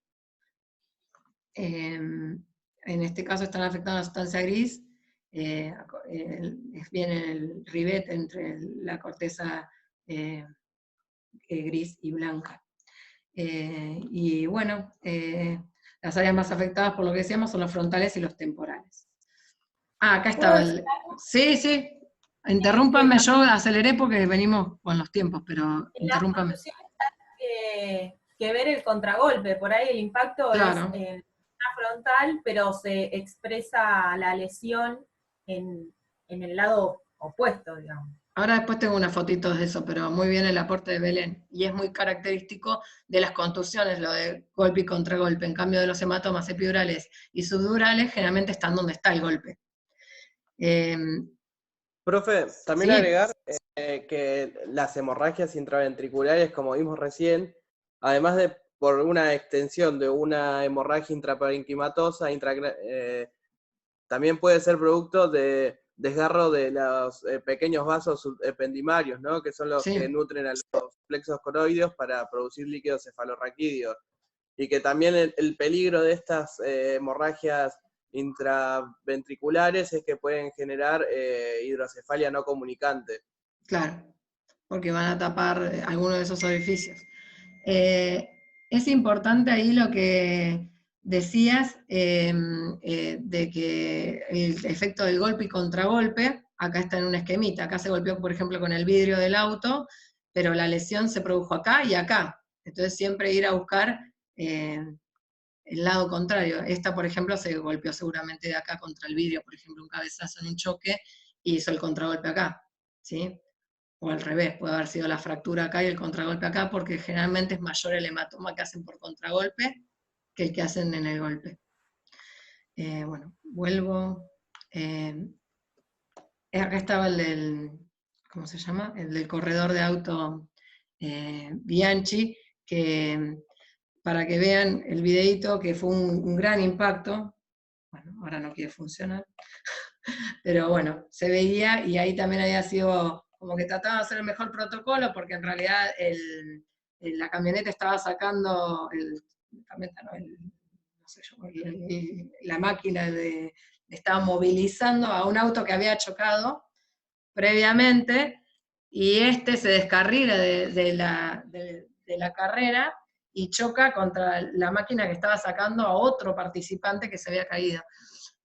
En este caso están afectando la sustancia gris, viene el ribete entre la corteza gris y blanca. Y bueno, las áreas más afectadas por lo que decíamos son los frontales y los temporales. Ah, acá estaba el... Sí, sí, interrúmpanme, yo aceleré porque venimos con los tiempos, pero interrúmpanme. Que ver el contragolpe, por ahí el impacto claro. Es frontal, pero se expresa la lesión en el lado opuesto, digamos. Ahora después tengo unas fotitos de eso, pero muy bien el aporte de Belén, y es muy característico de las contusiones, lo de golpe y contragolpe, en cambio de los hematomas epidurales y subdurales generalmente están donde está el golpe. Profe, también ¿sí? agregar que las hemorragias intraventriculares, como vimos recién, además de por una extensión de una hemorragia intraparenquimatosa, también puede ser producto de desgarro de los pequeños vasos ependimarios, ¿no? Que son los sí. que nutren a los plexos coroideos para producir líquido cefalorraquídeo. Y que también el peligro de estas hemorragias intraventriculares es que pueden generar hidrocefalia no comunicante. Claro, porque van a tapar alguno de esos orificios. Es importante ahí lo que decías de que el efecto del golpe y contragolpe, acá está en un esquemita, acá se golpeó por ejemplo con el vidrio del auto, pero la lesión se produjo acá y acá, entonces siempre ir a buscar el lado contrario. Esta por ejemplo se golpeó seguramente de acá contra el vidrio, por ejemplo un cabezazo en un choque, y hizo el contragolpe acá, ¿sí? O al revés, puede haber sido la fractura acá y el contragolpe acá, porque generalmente es mayor el hematoma que hacen por contragolpe que el que hacen en el golpe. Bueno, vuelvo. Acá estaba el del, ¿cómo se llama? El del corredor de auto Bianchi, que para que vean el videito, que fue un gran impacto. Bueno, ahora no quiere funcionar. Pero bueno, se veía, y ahí también había sido como que trataba de hacer el mejor protocolo, porque en realidad la camioneta estaba sacando, la máquina estaba movilizando a un auto que había chocado previamente, y se descarrila de la carrera y choca contra la máquina que estaba sacando a otro participante que se había caído.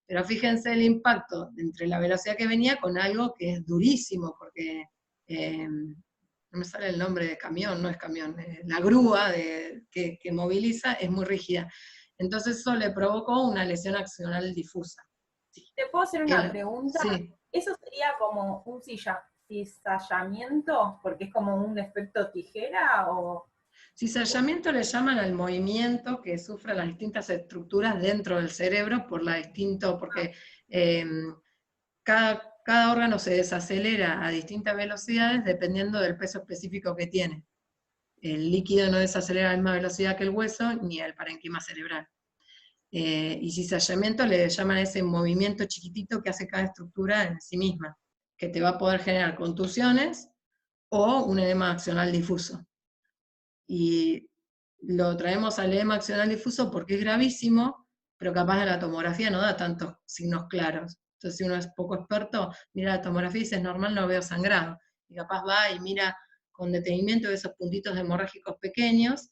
Pero fíjense el impacto entre la velocidad que venía con algo que es durísimo, porque no me sale el nombre de camión, no es camión, la grúa que moviliza es muy rígida. Entonces eso le provocó una lesión axonal difusa. ¿Te puedo hacer una pregunta? Sí. ¿Eso sería como un cizallamiento? Porque es como un efecto tijera, o... Cizallamiento le llaman al movimiento que sufren las distintas estructuras dentro del cerebro porque cada órgano se desacelera a distintas velocidades dependiendo del peso específico que tiene. El líquido no desacelera a la misma velocidad que el hueso ni el parenquima cerebral. Y cizallamiento le llaman a ese movimiento chiquitito que hace cada estructura en sí misma, que te va a poder generar contusiones o un edema axonal difuso. Y lo traemos al edema axonal difuso porque es gravísimo, pero capaz de la tomografía no da tantos signos claros. Entonces, si uno es poco experto, mira la tomografía y dice, es normal, no veo sangrado. Y capaz va y mira con detenimiento esos puntitos hemorrágicos pequeños,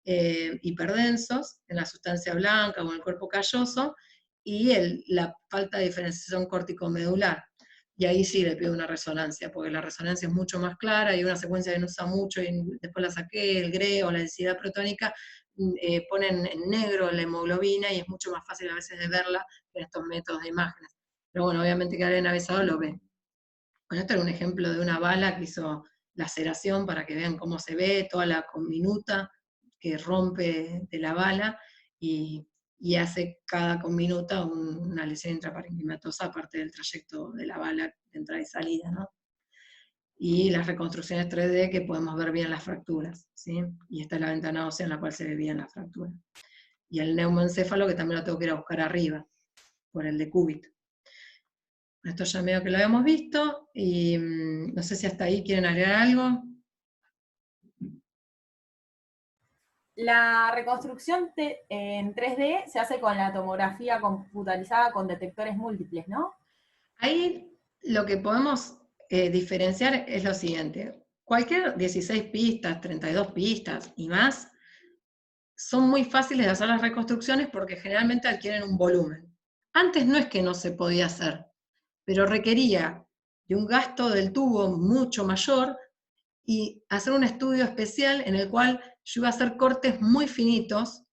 hiperdensos, en la sustancia blanca o en el cuerpo calloso, y la falta de diferenciación córtico-medular. Y ahí sí le pido una resonancia, porque la resonancia es mucho más clara, y una secuencia que no usa mucho, y después la saqué, el GRE o la densidad protónica, ponen en negro la hemoglobina, y es mucho más fácil a veces de verla en estos métodos de imágenes. Pero bueno, obviamente que alguien avisado lo ve. Bueno, esto era un ejemplo de una bala que hizo laceración para que vean cómo se ve, toda la conminuta que rompe de la bala, y hace cada conminuta una lesión intraparenquimatosa aparte del trayecto de la bala de entrada y salida, ¿no? Y las reconstrucciones 3D que podemos ver bien las fracturas, ¿sí? Y esta es la ventana ósea en la cual se ve bien la fractura. Y el neumoencéfalo, que también lo tengo que ir a buscar arriba, por el decúbito. Esto ya medio que lo habíamos visto, y no sé si hasta ahí quieren agregar algo. La reconstrucción en 3D se hace con la tomografía computarizada con detectores múltiples, ¿no? Ahí lo que podemos diferenciar es lo siguiente. Cualquier 16 pistas, 32 pistas y más, son muy fáciles de hacer las reconstrucciones porque generalmente adquieren un volumen. Antes no es que no se podía hacer, pero requería de un gasto del tubo mucho mayor y hacer un estudio especial en el cual yo iba a hacer cortes muy finitos,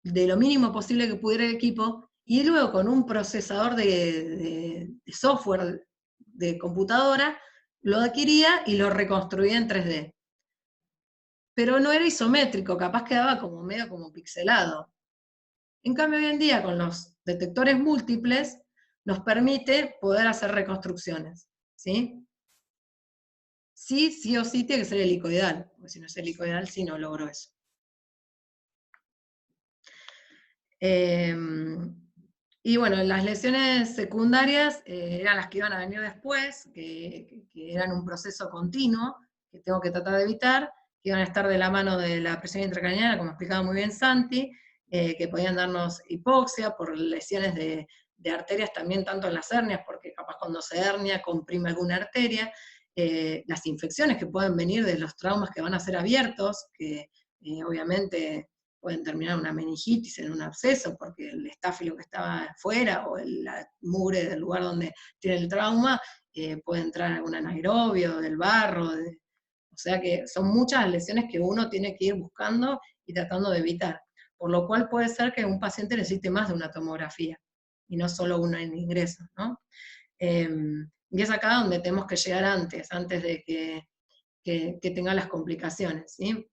de lo mínimo posible que pudiera el equipo, y luego con un procesador de software de computadora, lo adquiría y lo reconstruía en 3D. Pero no era isométrico, capaz quedaba como medio como pixelado. En cambio, hoy en día, con los detectores múltiples, nos permite poder hacer reconstrucciones, ¿sí? Sí o sí tiene que ser helicoidal, porque si no es helicoidal, sí no logro eso. Y bueno, las lesiones secundarias eran las que iban a venir después, que eran un proceso continuo, que tengo que tratar de evitar, que iban a estar de la mano de la presión intracraneana, como explicaba muy bien Santi, que podían darnos hipoxia por lesiones de arterias también, tanto en las hernias, porque capaz cuando se hernia comprime alguna arteria, las infecciones que pueden venir de los traumas que van a ser abiertos, que obviamente pueden terminar en una meningitis, en un absceso, porque el estáfilo que estaba afuera, o la mugre del lugar donde tiene el trauma, puede entrar algún anaerobio, del barro, o sea que son muchas lesiones que uno tiene que ir buscando y tratando de evitar, por lo cual puede ser que un paciente necesite más de una tomografía, y no solo una en ingreso, ¿no? Y es acá donde tenemos que llegar antes de que tenga las complicaciones, ¿sí?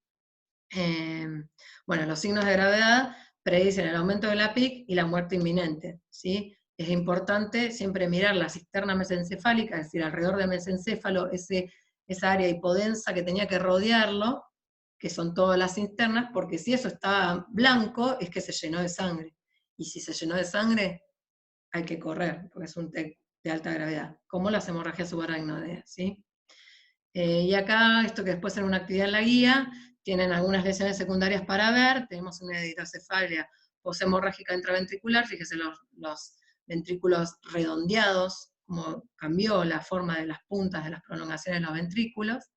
Bueno, los signos de gravedad predicen el aumento de la PIC y la muerte inminente, ¿sí? Es importante siempre mirar la cisterna mesencefálica, es decir, alrededor del mesencéfalo, esa área hipodensa que tenía que rodearlo, que son todas las cisternas, porque si eso está blanco, es que se llenó de sangre. Y si se llenó de sangre, hay que correr, porque es un TEC de alta gravedad, como las hemorragias subaracnoideas, ¿sí? Y acá, esto que después en una actividad en la guía, tienen algunas lesiones secundarias para ver, tenemos una hidrocefalia poshemorrágica intraventricular, fíjense los ventrículos redondeados, como cambió la forma de las puntas de las prolongaciones de los ventrículos.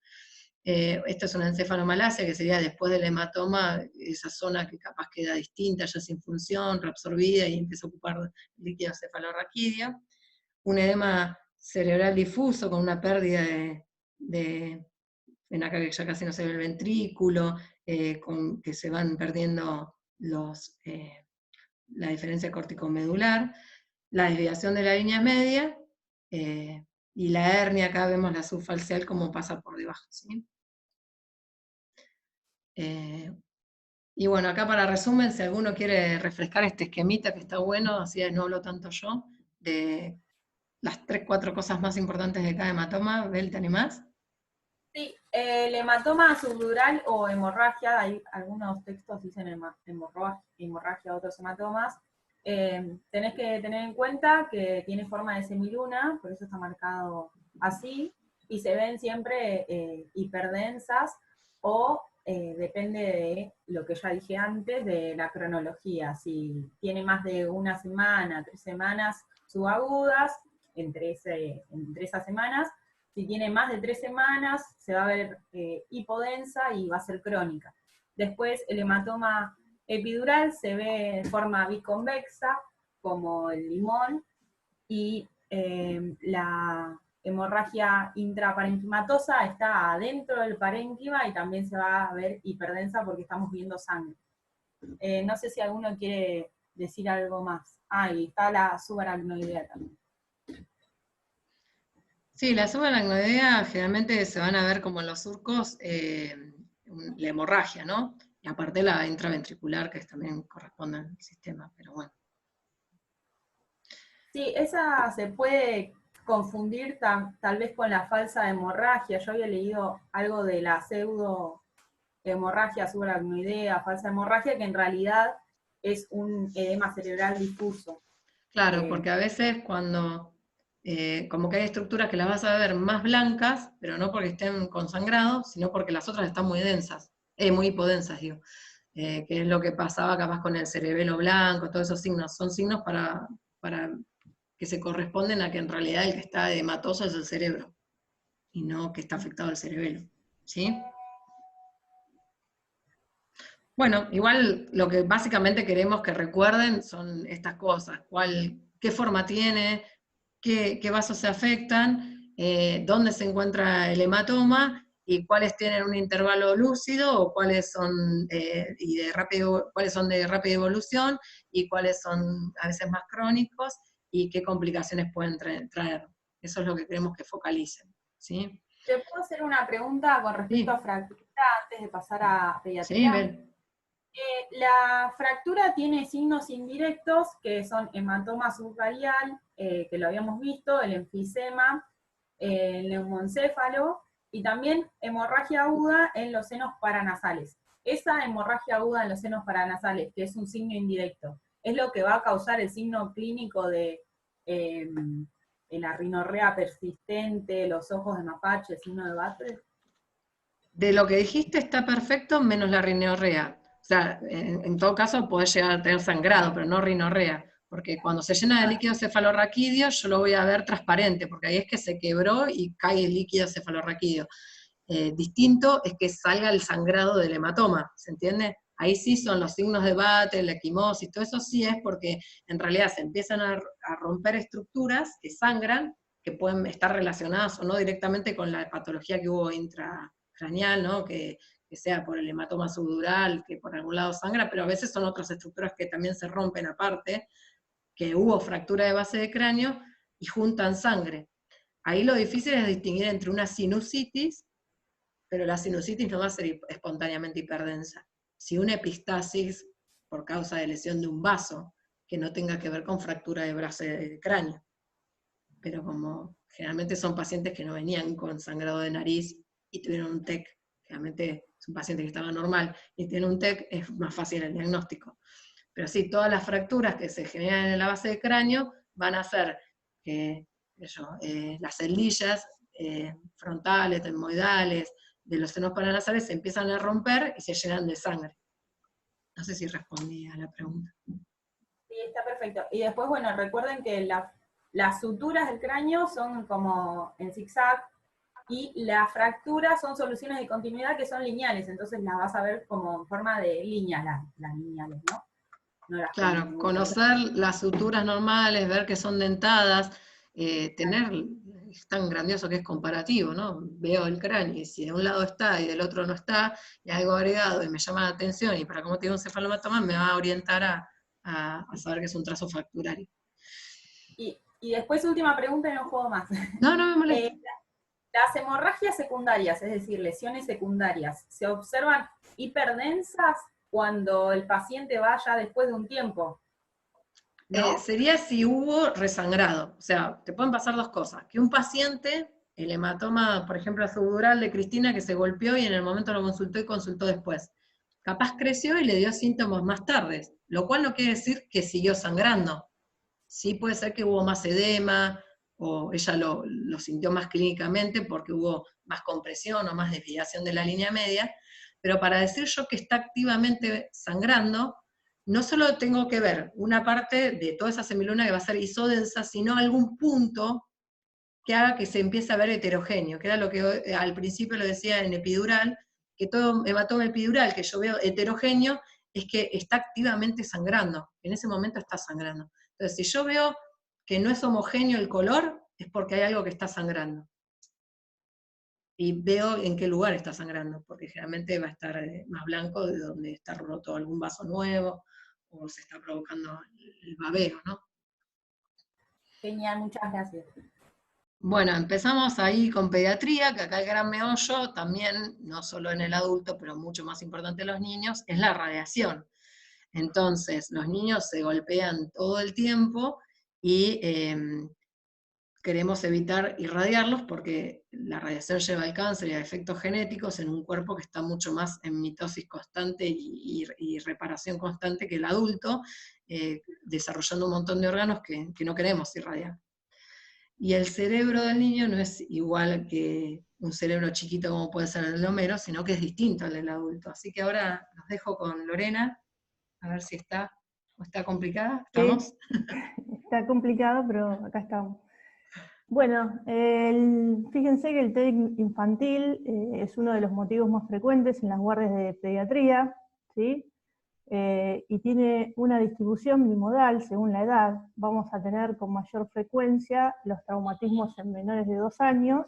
Esto es una encefalomalacia, que sería después del hematoma, esa zona que capaz queda distinta, ya sin función, reabsorbida y empieza a ocupar líquido cefalorraquídeo. Un edema cerebral difuso con una pérdida ven acá que ya casi no se ve el ventrículo, que se van perdiendo la diferencia córtico-medular, la desviación de la línea media, y la hernia, acá vemos la subfalcial como pasa por debajo, ¿sí? Y bueno, acá para resumen, si alguno quiere refrescar este esquemita que está bueno, así no hablo tanto yo, de las 3-4 cosas más importantes de cada hematoma, Bel, ¿te animás? Sí, el hematoma subdural o hemorragia, hay algunos textos dicen hemorragia, otros hematomas. Tenés que tener en cuenta que tiene forma de semiluna, por eso está marcado así, y se ven siempre hiperdensas o depende de lo que ya dije antes, de la cronología. Si tiene más de una semana, 3 semanas subagudas, entre esas semanas. Si tiene más de 3 semanas, se va a ver hipodensa y va a ser crónica. Después, el hematoma epidural se ve de forma biconvexa, como el limón, y la hemorragia intraparenquimatosa está adentro del parénquima y también se va a ver hiperdensa porque estamos viendo sangre. No sé si alguno quiere decir algo más. Y está la subaracnoidea también. Sí, la subaracnoidea generalmente se van a ver como en los surcos, la hemorragia, ¿no? Y aparte la intraventricular, que también corresponde al sistema, pero bueno. Sí, esa se puede confundir tal vez con la falsa hemorragia. Yo había leído algo de la pseudo hemorragia subaracnoidea, falsa hemorragia, que en realidad es un edema cerebral difuso. Claro, porque a veces cuando, como que hay estructuras que las vas a ver más blancas, pero no porque estén con sangrado, sino porque las otras están muy densas, muy hipodensas, digo. Que es lo que pasaba capaz con el cerebelo blanco, todos esos signos. Son signos para que se corresponden a que en realidad el que está hematoso es el cerebro, y no que está afectado el cerebelo. ¿Sí? Bueno, igual lo que básicamente queremos que recuerden son estas cosas. ¿Qué forma tiene? ¿Qué vasos se afectan? ¿Dónde se encuentra el hematoma? Y cuáles tienen un intervalo lúcido, o cuáles son, cuáles son de rápida evolución, y cuáles son a veces más crónicos, y qué complicaciones pueden traer. Eso es lo que queremos que focalicen. ¿Sí? ¿Te puedo hacer una pregunta con respecto a fractura antes de pasar a pediatría? Sí, Bel. La fractura tiene signos indirectos, que son hematoma subcarial, que lo habíamos visto, el enfisema, el neumoencéfalo, y también hemorragia aguda en los senos paranasales. Esa hemorragia aguda en los senos paranasales, que es un signo indirecto, ¿es lo que va a causar el signo clínico de la rinorrea persistente, los ojos de mapache, el signo de Batres? De lo que dijiste está perfecto, menos la rinorrea. O sea, en todo caso podés llegar a tener sangrado, pero no rinorrea, porque cuando se llena de líquido cefalorraquídeo yo lo voy a ver transparente, porque ahí es que se quebró y cae el líquido cefalorraquídeo. Distinto es que salga el sangrado del hematoma, ¿se entiende? Ahí sí son los signos de Bates, la equimosis, todo eso sí es porque en realidad se empiezan a romper estructuras que sangran, que pueden estar relacionadas o no directamente con la patología que hubo intracraneal, ¿no? Que sea por el hematoma subdural, que por algún lado sangra, pero a veces son otras estructuras que también se rompen aparte, que hubo fractura de base de cráneo y juntan sangre. Ahí lo difícil es distinguir entre una sinusitis, pero la sinusitis no va a ser espontáneamente hiperdensa. Si una epistasis por causa de lesión de un vaso, que no tenga que ver con fractura de brazo de cráneo. Pero como generalmente son pacientes que no venían con sangrado de nariz y tuvieron un TEC, generalmente es un paciente que estaba normal y tiene un TEC, es más fácil el diagnóstico. Pero sí, todas las fracturas que se generan en la base de cráneo van a hacer que las celdillas frontales, etmoidales, de los senos paranasales se empiezan a romper y se llenan de sangre. No sé si respondí a la pregunta. Sí, está perfecto. Y después, bueno, recuerden que las suturas del cráneo son como en zigzag, y las fracturas son soluciones de continuidad que son lineales, entonces las vas a ver como en forma de líneas, las lineales, ¿no? No las Claro, conocer las suturas normales, ver que son dentadas, es tan grandioso que es comparativo, ¿no? Veo el cráneo y si de un lado está y del otro no está, y algo agregado y me llama la atención, y para cómo tengo un cefalomatoma me va a orientar a saber que es un trazo fracturario. Y después, última pregunta y no juego más. No, no me molesta. Las hemorragias secundarias, es decir, lesiones secundarias, ¿se observan hiperdensas cuando el paciente vaya después de un tiempo? ¿No? Sería si hubo resangrado. O sea, te pueden pasar dos cosas. Que un paciente, el hematoma, por ejemplo, subdural de Cristina, que se golpeó y en el momento lo consultó y consultó después. Capaz creció y le dio síntomas más tarde, lo cual no quiere decir que siguió sangrando. Sí puede ser que hubo más edema, o ella lo sintió más clínicamente porque hubo más compresión o más desviación de la línea media, pero para decir yo que está activamente sangrando, no solo tengo que ver una parte de toda esa semiluna que va a ser isodensa, sino algún punto que haga que se empiece a ver heterogéneo, que era lo que al principio lo decía en epidural, que todo hematoma epidural que yo veo heterogéneo es que está activamente sangrando, en ese momento está sangrando. Entonces, si yo veo que no es homogéneo el color, es porque hay algo que está sangrando. Y veo en qué lugar está sangrando, porque generalmente va a estar más blanco de donde está roto algún vaso nuevo, o se está provocando el babeo, ¿no? Genial, muchas gracias. Bueno, empezamos ahí con pediatría, que acá el gran meollo, también, no solo en el adulto, pero mucho más importante en los niños, es la radiación. Entonces, los niños se golpean todo el tiempo y queremos evitar irradiarlos porque la radiación lleva al cáncer y a efectos genéticos en un cuerpo que está mucho más en mitosis constante y reparación constante que el adulto, desarrollando un montón de órganos que no queremos irradiar. Y el cerebro del niño no es igual que un cerebro chiquito como puede ser el de Homero, sino que es distinto al del adulto. Así que ahora los dejo con Lorena, a ver si está, o está complicada. ¿Estamos? Sí, está complicado, pero acá estamos. Bueno, fíjense que el TEC infantil es uno de los motivos más frecuentes en las guardias de pediatría, ¿sí? Y tiene una distribución bimodal según la edad. Vamos a tener con mayor frecuencia los traumatismos en menores de 2 años,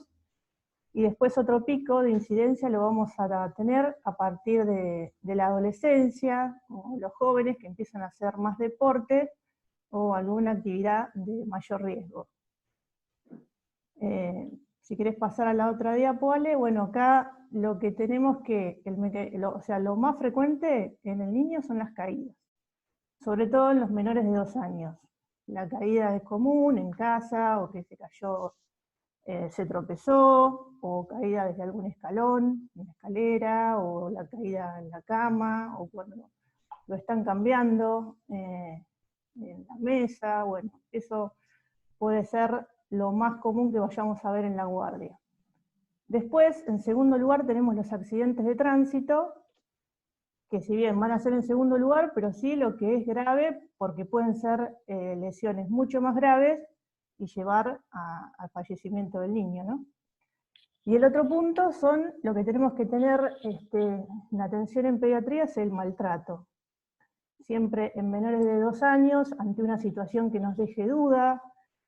y después otro pico de incidencia lo vamos a tener a partir de la adolescencia, o los jóvenes que empiezan a hacer más deporte o alguna actividad de mayor riesgo. Si querés pasar a la otra diapo, Ale, bueno, acá lo que tenemos que, o sea, lo más frecuente en el niño son las caídas, sobre todo en los menores de 2 años. La caída es común en casa, o que se cayó, se tropezó, o caída desde algún escalón, una escalera, o la caída en la cama, o cuando lo están cambiando en la mesa. Bueno, eso puede ser lo más común que vayamos a ver en la guardia. Después, en segundo lugar, tenemos los accidentes de tránsito, que si bien van a ser en segundo lugar, pero sí lo que es grave, porque pueden ser lesiones mucho más graves y llevar al fallecimiento del niño, ¿no? Y el otro punto son lo que tenemos que tener en atención en pediatría, es el maltrato. Siempre en menores de 2 años, ante una situación que nos deje duda,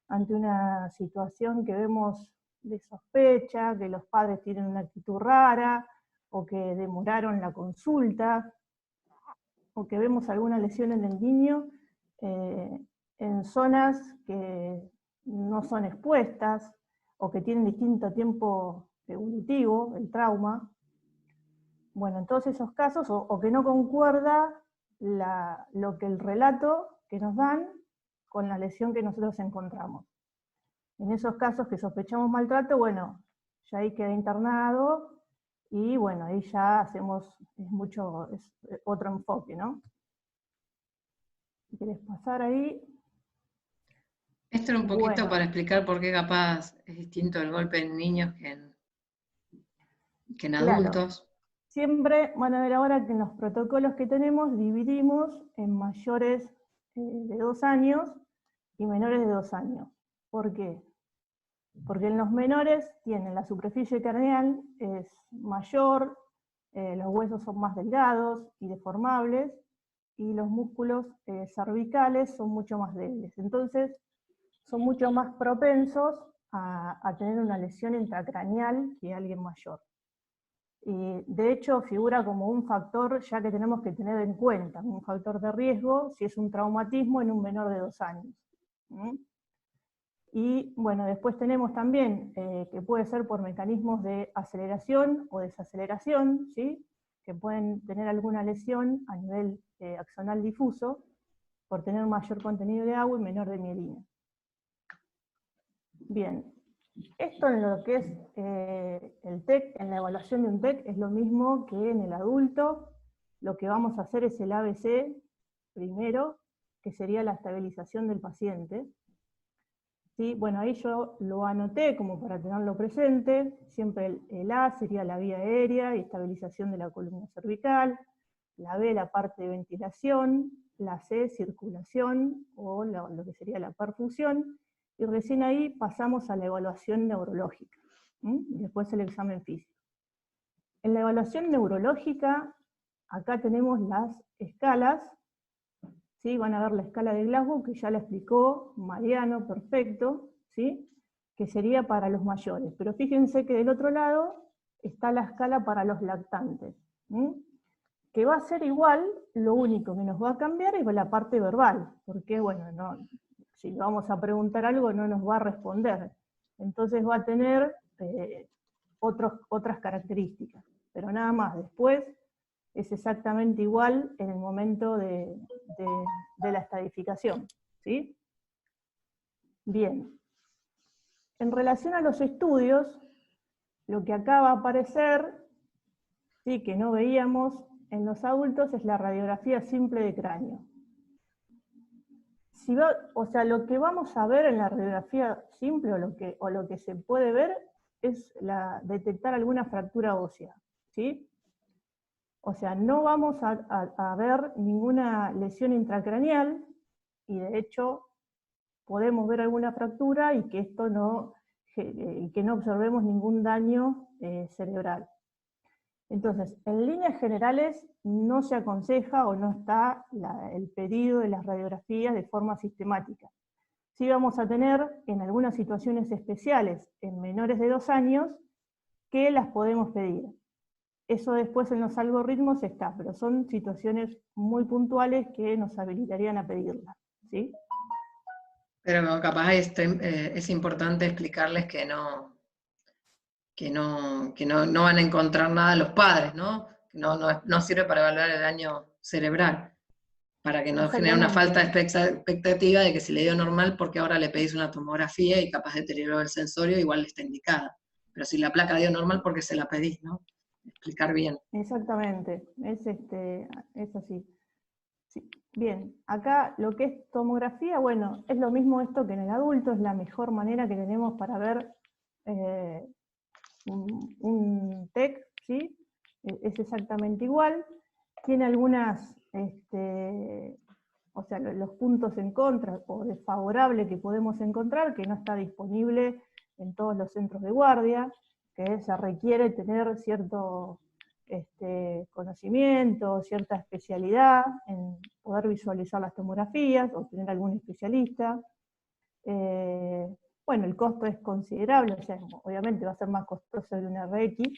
ante una situación que vemos de sospecha, que los padres tienen una actitud rara, o que demoraron la consulta, o que vemos alguna lesión en el niño en zonas que no son expuestas, o que tienen distinto tiempo evolutivo, el trauma. Bueno, en todos esos casos, o que no concuerda lo que el relato que nos dan con la lesión que nosotros encontramos. En esos casos que sospechamos maltrato, bueno, ya ahí queda internado, y bueno, ahí ya hacemos, es otro enfoque, ¿no? Si querés pasar ahí. Esto era un poquito Bueno. para explicar por qué capaz es distinto el golpe en niños que en adultos. Claro. Siempre van a ver ahora que en los protocolos que tenemos dividimos en mayores de 2 años y menores de 2 años. ¿Por qué? Porque en los menores tienen la superficie craneal es mayor, los huesos son más delgados y deformables, y los músculos cervicales son mucho más débiles. Entonces, son mucho más propensos a tener una lesión intracraneal que alguien mayor. Y de hecho figura como un factor ya que tenemos que tener en cuenta, un factor de riesgo si es un traumatismo en un menor de 2 años. Y bueno, después tenemos también que puede ser por mecanismos de aceleración o desaceleración, ¿sí? Que pueden tener alguna lesión a nivel axonal difuso por tener mayor contenido de agua y menor de mielina. Bien, esto en lo que es el TEC, en la evaluación de un TEC, es lo mismo que en el adulto. Lo que vamos a hacer es el ABC primero, que sería la estabilización del paciente. ¿Sí? Bueno, ahí yo lo anoté como para tenerlo presente. Siempre el A sería la vía aérea y estabilización de la columna cervical, la B la parte de ventilación, la C circulación o lo que sería la perfusión, y recién ahí pasamos a la evaluación neurológica, y después el examen físico. En la evaluación neurológica, acá tenemos las escalas, ¿sí? Van a ver la escala de Glasgow, que ya la explicó Mariano, perfecto, ¿sí? Que sería para los mayores. Pero fíjense que del otro lado está la escala para los lactantes, que va a ser igual, lo único que nos va a cambiar es la parte verbal, porque bueno, no, si le vamos a preguntar algo no nos va a responder, entonces va a tener otras características, pero nada más. Después es exactamente igual en el momento de la estadificación, ¿sí? Bien. En relación a los estudios, lo que acá va a aparecer, ¿sí? Que no veíamos en los adultos, es la radiografía simple de cráneo. O sea, lo que vamos a ver en la radiografía simple, o lo que se puede ver, es detectar alguna fractura ósea, ¿sí? O sea, no vamos a ver ninguna lesión intracraneal, y de hecho podemos ver alguna fractura y que no observemos ningún daño cerebral. Entonces, en líneas generales no se aconseja o no está el pedido de las radiografías de forma sistemática. Sí vamos a tener en algunas situaciones especiales, en menores de 2 años, que las podemos pedir. Eso después en los algoritmos está, pero son situaciones muy puntuales que nos habilitarían a pedirlas, ¿sí? Pero capaz es importante explicarles que no van a encontrar nada los padres, ¿no? Que no sirve para evaluar el daño cerebral, para que no genere una falta de expectativa de que si le dio normal porque ahora le pedís una tomografía y capaz deterioró el sensorio, igual está indicada. Pero si la placa dio normal porque se la pedís, ¿no? Explicar bien. Exactamente, es así. Sí. Bien, acá lo que es tomografía, bueno, es lo mismo esto que en el adulto, es la mejor manera que tenemos para ver un TEC, ¿sí? Es exactamente igual. Tiene algunas, o sea, los puntos en contra o desfavorable que podemos encontrar, que no está disponible en todos los centros de guardia, que se requiere tener cierto conocimiento, cierta especialidad en poder visualizar las tomografías o tener algún especialista. Bueno, el costo es considerable, o sea, obviamente va a ser más costoso de una RX,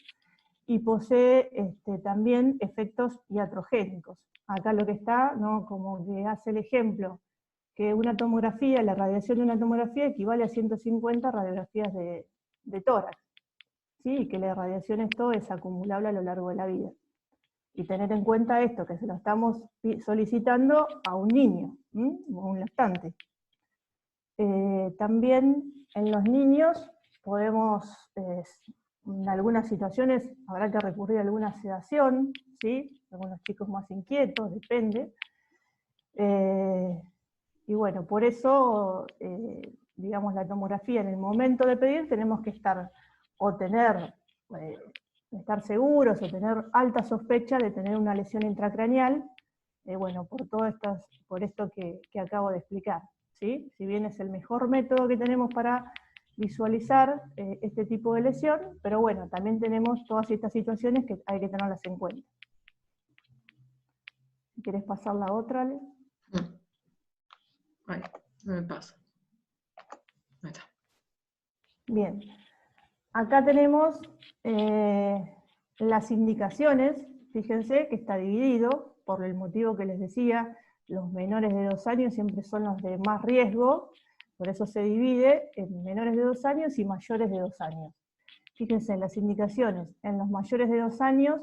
y posee también efectos iatrogénicos. Acá lo que está, ¿no? Como que hace el ejemplo, que una tomografía, la radiación de una tomografía equivale a 150 radiografías de tórax, ¿sí? Y que la radiación esto es acumulable a lo largo de la vida. Y tener en cuenta esto, que se lo estamos solicitando a un niño, o un lactante. También en los niños podemos, en algunas situaciones habrá que recurrir a alguna sedación, ¿sí? Algunos chicos más inquietos, depende. Y bueno, por eso, digamos, la tomografía en el momento de pedir tenemos que estar, o tener, estar seguros, o tener alta sospecha de tener una lesión intracraneal, bueno, por esto que acabo de explicar, ¿sí? Si bien es el mejor método que tenemos para visualizar este tipo de lesión, pero bueno, también tenemos todas estas situaciones que hay que tenerlas en cuenta. Si quieres pasar la otra, Ale. Ay, no me pasa. Ahí está. Bien, acá tenemos las indicaciones, fíjense que está dividido, por el motivo que les decía, los menores de 2 años siempre son los de más riesgo, por eso se divide en menores de 2 años y mayores de 2 años. Fíjense en las indicaciones, en los mayores de 2 años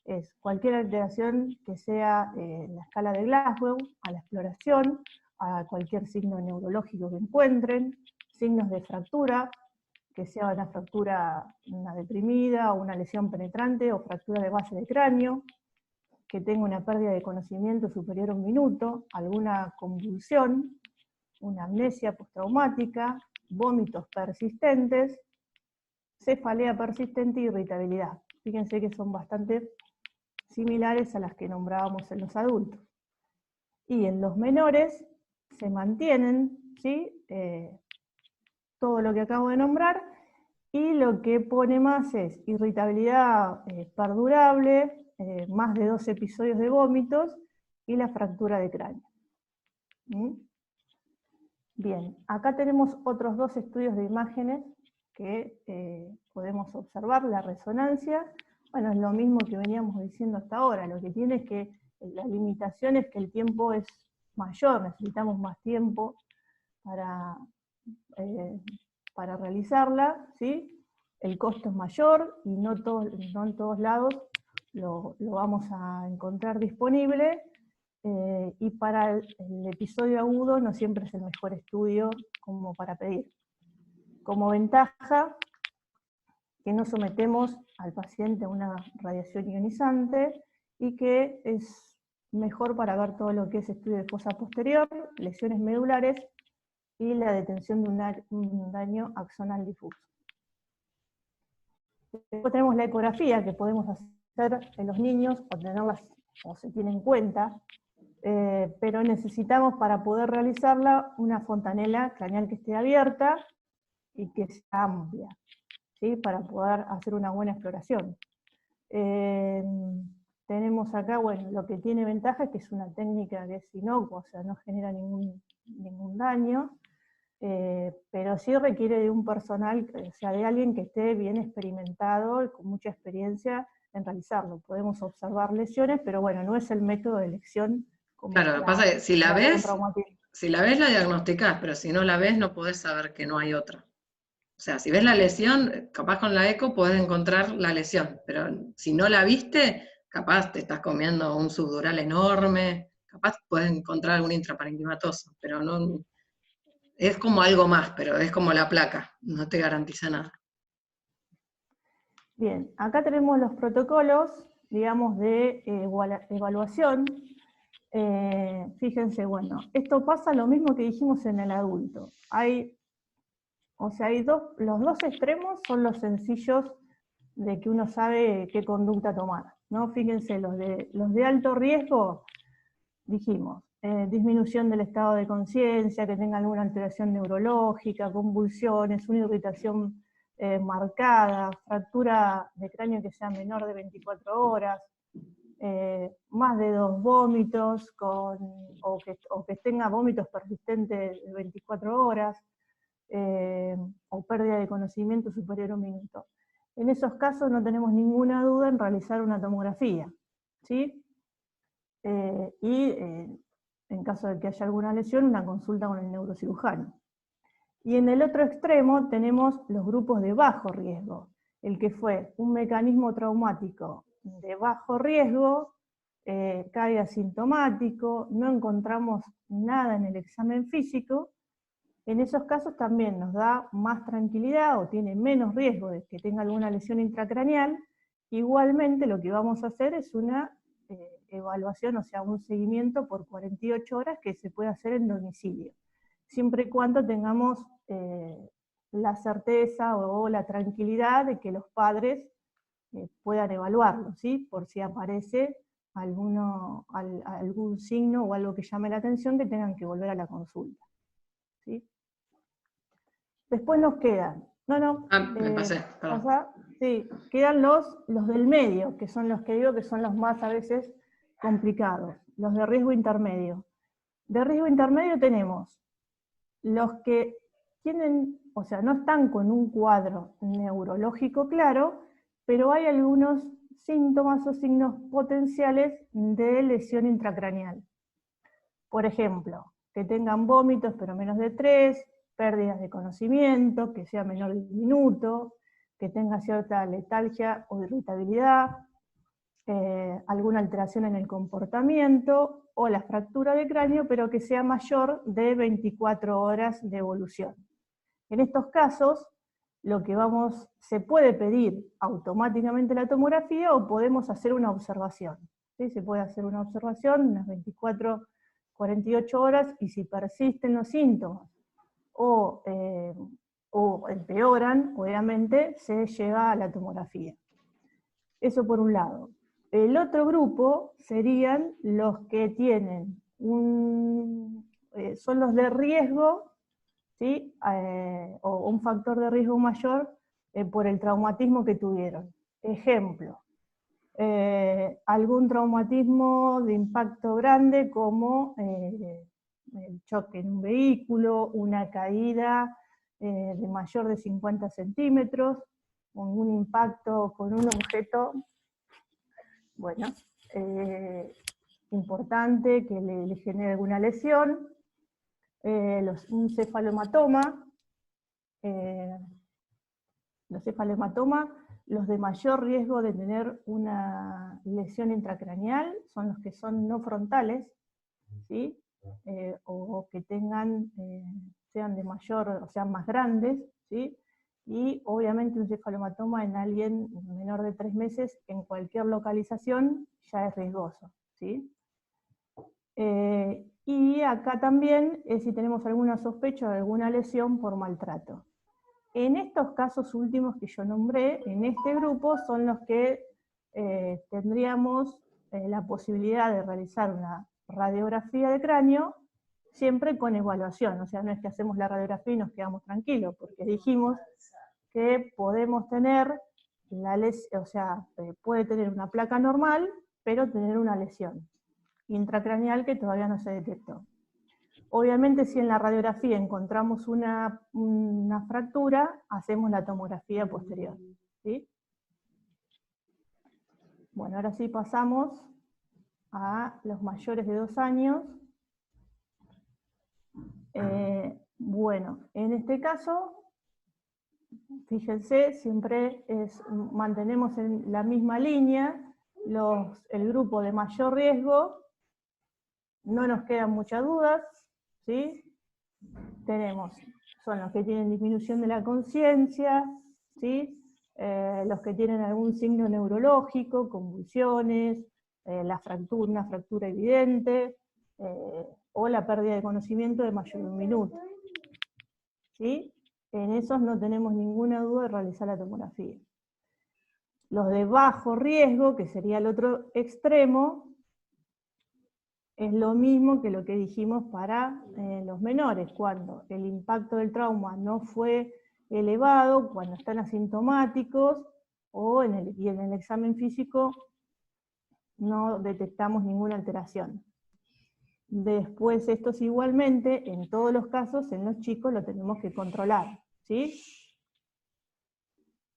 es cualquier alteración que sea en la escala de Glasgow, a la exploración, a cualquier signo neurológico que encuentren, signos de fractura, que sea una fractura, una deprimida, o una lesión penetrante, o fractura de base de cráneo, que tenga una pérdida de conocimiento superior a 1 minuto, alguna convulsión, una amnesia postraumática, vómitos persistentes, cefalea persistente y irritabilidad. Fíjense que son bastante similares a las que nombrábamos en los adultos. Y en los menores se mantienen, ¿sí? Todo lo que acabo de nombrar, y lo que pone más es irritabilidad perdurable, más de 2 episodios de vómitos, y la fractura de cráneo. Bien, acá tenemos otros 2 estudios de imágenes que podemos observar. La resonancia, bueno, es lo mismo que veníamos diciendo hasta ahora, lo que tiene es que la limitación es que el tiempo es mayor, necesitamos más tiempo para realizarla, ¿sí? El costo es mayor y no en todos lados lo vamos a encontrar disponible, y para el episodio agudo no siempre es el mejor estudio como para pedir. Como ventaja, que no sometemos al paciente a una radiación ionizante y que es mejor para ver todo lo que es estudio de fosa posterior, lesiones medulares y la detención de un daño axonal difuso. Después tenemos la ecografía que podemos hacer en los niños, obtenerlas o se tiene en cuenta, pero necesitamos para poder realizarla una fontanela craneal que esté abierta y que sea amplia, ¿sí? Para poder hacer una buena exploración. Tenemos acá, bueno, lo que tiene ventaja es que es una técnica que es inocua, o sea, no genera ningún daño, pero sí requiere de un personal, o sea, de alguien que esté bien experimentado y con mucha experiencia en realizarlo. Podemos observar lesiones, pero bueno, no es el método de elección. Claro, lo que pasa es que si la ves la diagnosticás, pero si no la ves no podés saber que no hay otra. O sea, si ves la lesión, capaz con la eco podés encontrar la lesión, pero si no la viste, capaz te estás comiendo un subdural enorme, capaz podés encontrar algún intraparenquimatoso, pero no, es como algo más, pero es como la placa, no te garantiza nada. Bien, acá tenemos los protocolos, digamos, de evaluación. Fíjense, bueno, esto pasa lo mismo que dijimos en el adulto. Los 2 extremos son los sencillos de que uno sabe qué conducta tomar, ¿no? Fíjense, los de alto riesgo, dijimos, disminución del estado de conciencia, que tenga alguna alteración neurológica, convulsiones, una irritación marcada, fractura de cráneo que sea menor de 24 horas, más de 2 vómitos, o que tenga vómitos persistentes de 24 horas, o pérdida de conocimiento superior a 1 minuto. En esos casos no tenemos ninguna duda en realizar una tomografía, ¿sí? En caso de que haya alguna lesión, una consulta con el neurocirujano. Y en el otro extremo tenemos los grupos de bajo riesgo, el que fue un mecanismo traumático de bajo riesgo, cae asintomático, no encontramos nada en el examen físico, en esos casos también nos da más tranquilidad o tiene menos riesgo de que tenga alguna lesión intracraneal. Igualmente lo que vamos a hacer es una evaluación, o sea, un seguimiento por 48 horas que se puede hacer en domicilio, siempre y cuando tengamos la certeza o la tranquilidad de que los padres puedan evaluarlo, ¿sí? Por si aparece algún signo o algo que llame la atención que tengan que volver a la consulta, ¿sí? Después nos quedan, me pasé, perdón. sí, quedan los del medio, que son los que digo que son los más a veces complicados, los de riesgo intermedio. De riesgo intermedio tenemos los que tienen, o sea, no están con un cuadro neurológico claro, pero hay algunos síntomas o signos potenciales de lesión intracraneal. Por ejemplo, que tengan vómitos pero menos de 3, pérdidas de conocimiento, que sea menor de 1 minuto, que tenga cierta letalgia o irritabilidad, alguna alteración en el comportamiento, o la fractura de cráneo, pero que sea mayor de 24 horas de evolución. En estos casos, se puede pedir automáticamente la tomografía o podemos hacer una observación. ¿Sí? Se puede hacer una observación unas 24, 48 horas, y si persisten los síntomas o empeoran, obviamente se llega a la tomografía. Eso por un lado. El otro grupo serían los que tienen son los de riesgo, ¿sí? O un factor de riesgo mayor por el traumatismo que tuvieron. Ejemplo, algún traumatismo de impacto grande como el choque en un vehículo, una caída de mayor de 50 centímetros, un impacto con un objeto, bueno, importante que le genere alguna lesión, un cefalohematoma, los cefalomatomas, los de mayor riesgo de tener una lesión intracraneal son los que son no frontales, ¿sí? O que sean de mayor, o sean más grandes, ¿sí? Y obviamente un cefalomatoma en alguien menor de 3 meses en cualquier localización ya es riesgoso, ¿sí? Y acá también si tenemos alguna sospecha de alguna lesión por maltrato. En estos casos últimos que yo nombré, en este grupo son los que tendríamos la posibilidad de realizar una radiografía de cráneo, siempre con evaluación, o sea, no es que hacemos la radiografía y nos quedamos tranquilos, porque dijimos que podemos tener puede tener una placa normal, pero tener una lesión intracraneal que todavía no se detectó. Obviamente, si en la radiografía encontramos una fractura, hacemos la tomografía posterior, ¿sí? Bueno, ahora sí pasamos a los mayores de 2 años. Bueno, en este caso, fíjense, siempre mantenemos en la misma línea el grupo de mayor riesgo, no nos quedan muchas dudas, ¿sí? Son los que tienen disminución de la conciencia, ¿sí? Los que tienen algún signo neurológico, convulsiones, una fractura evidente, o la pérdida de conocimiento de mayor de 1 minuto. ¿Sí? En esos no tenemos ninguna duda de realizar la tomografía. Los de bajo riesgo, que sería el otro extremo, es lo mismo que lo que dijimos para los menores, cuando el impacto del trauma no fue elevado, cuando están asintomáticos, y en el examen físico no detectamos ninguna alteración. Después estos igualmente, en todos los casos, en los chicos lo tenemos que controlar, ¿sí?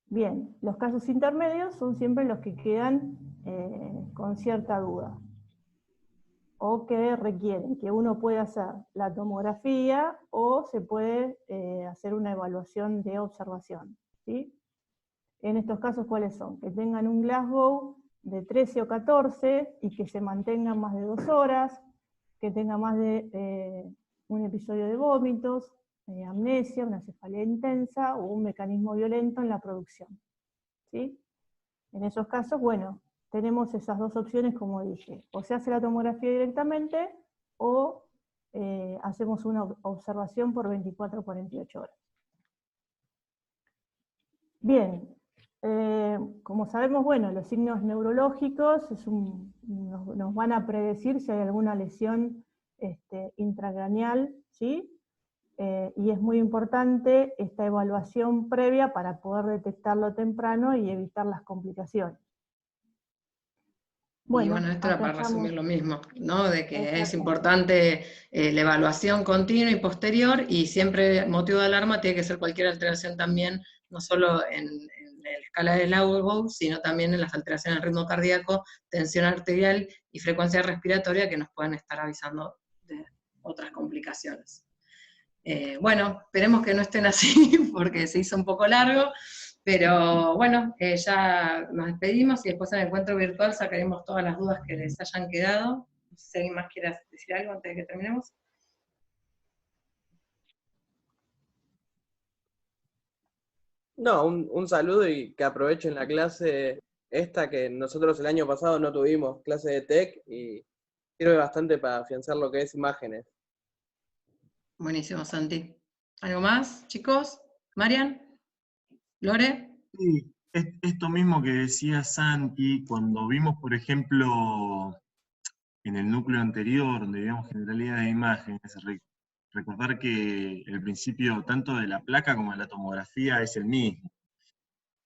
Bien, los casos intermedios son siempre los que quedan con cierta duda, o que requieren que uno pueda hacer la tomografía o se puede hacer una evaluación de observación, ¿sí? En estos casos, ¿cuáles son? Que tengan un Glasgow de 13 o 14 y que se mantengan más de 2 horas, que tenga más de un episodio de vómitos, amnesia, una cefalea intensa o un mecanismo violento en la producción. ¿Sí? En esos casos, bueno, tenemos esas dos opciones como dije, o se hace la tomografía directamente o hacemos una observación por 24 o 48 horas. Bien, como sabemos, bueno, los signos neurológicos nos van a predecir si hay alguna lesión intracraneal, ¿sí? Y es muy importante esta evaluación previa para poder detectarlo temprano y evitar las complicaciones. Bueno, y bueno, esto era para resumir lo mismo, ¿no? De que es importante la evaluación continua y posterior, y siempre motivo de alarma tiene que ser cualquier alteración también, no solo en la escala de Lagos, sino también en las alteraciones del ritmo cardíaco, tensión arterial y frecuencia respiratoria que nos pueden estar avisando de otras complicaciones. Bueno, esperemos que no estén así, porque se hizo un poco largo, pero bueno, ya nos despedimos y después en el encuentro virtual sacaremos todas las dudas que les hayan quedado. No sé si alguien más quiere decir algo antes de que terminemos. No, un saludo y que aprovechen la clase esta que nosotros el año pasado no tuvimos, clase de TEC, y sirve bastante para afianzar lo que es imágenes. Buenísimo, Santi. ¿Algo más, chicos? ¿Marian? ¿Lore? Sí, esto mismo que decía Santi, cuando vimos, por ejemplo, en el núcleo anterior, donde veíamos generalidad de imágenes, recordar que el principio tanto de la placa como de la tomografía es el mismo.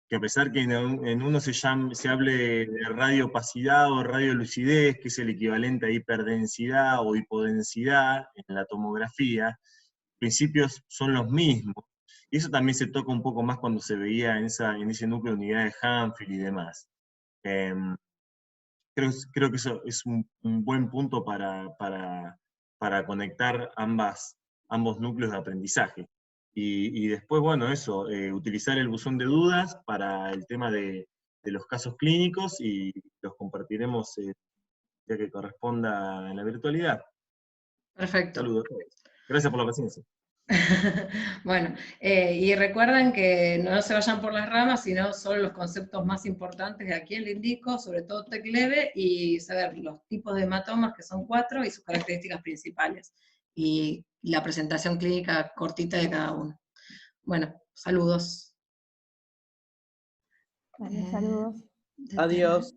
Que a pesar que en uno se hable de radioopacidad o radiolucidez, que es el equivalente a hiperdensidad o hipodensidad en la tomografía, principios son los mismos. Y eso también se toca un poco más cuando se veía en ese núcleo de unidad de Hanfield y demás. Creo que eso es un buen punto para conectar ambos núcleos de aprendizaje. Y después, bueno, eso, utilizar el buzón de dudas para el tema de los casos clínicos y los compartiremos ya que corresponda en la virtualidad. Perfecto. Saludos. Gracias por la paciencia. Bueno, y recuerden que no se vayan por las ramas, sino solo los conceptos más importantes de aquí les indico, sobre todo TEC leve, y saber los tipos de hematomas, que son 4, y sus características principales, y la presentación clínica cortita de cada uno. Bueno, saludos. Vale, saludos. Adiós.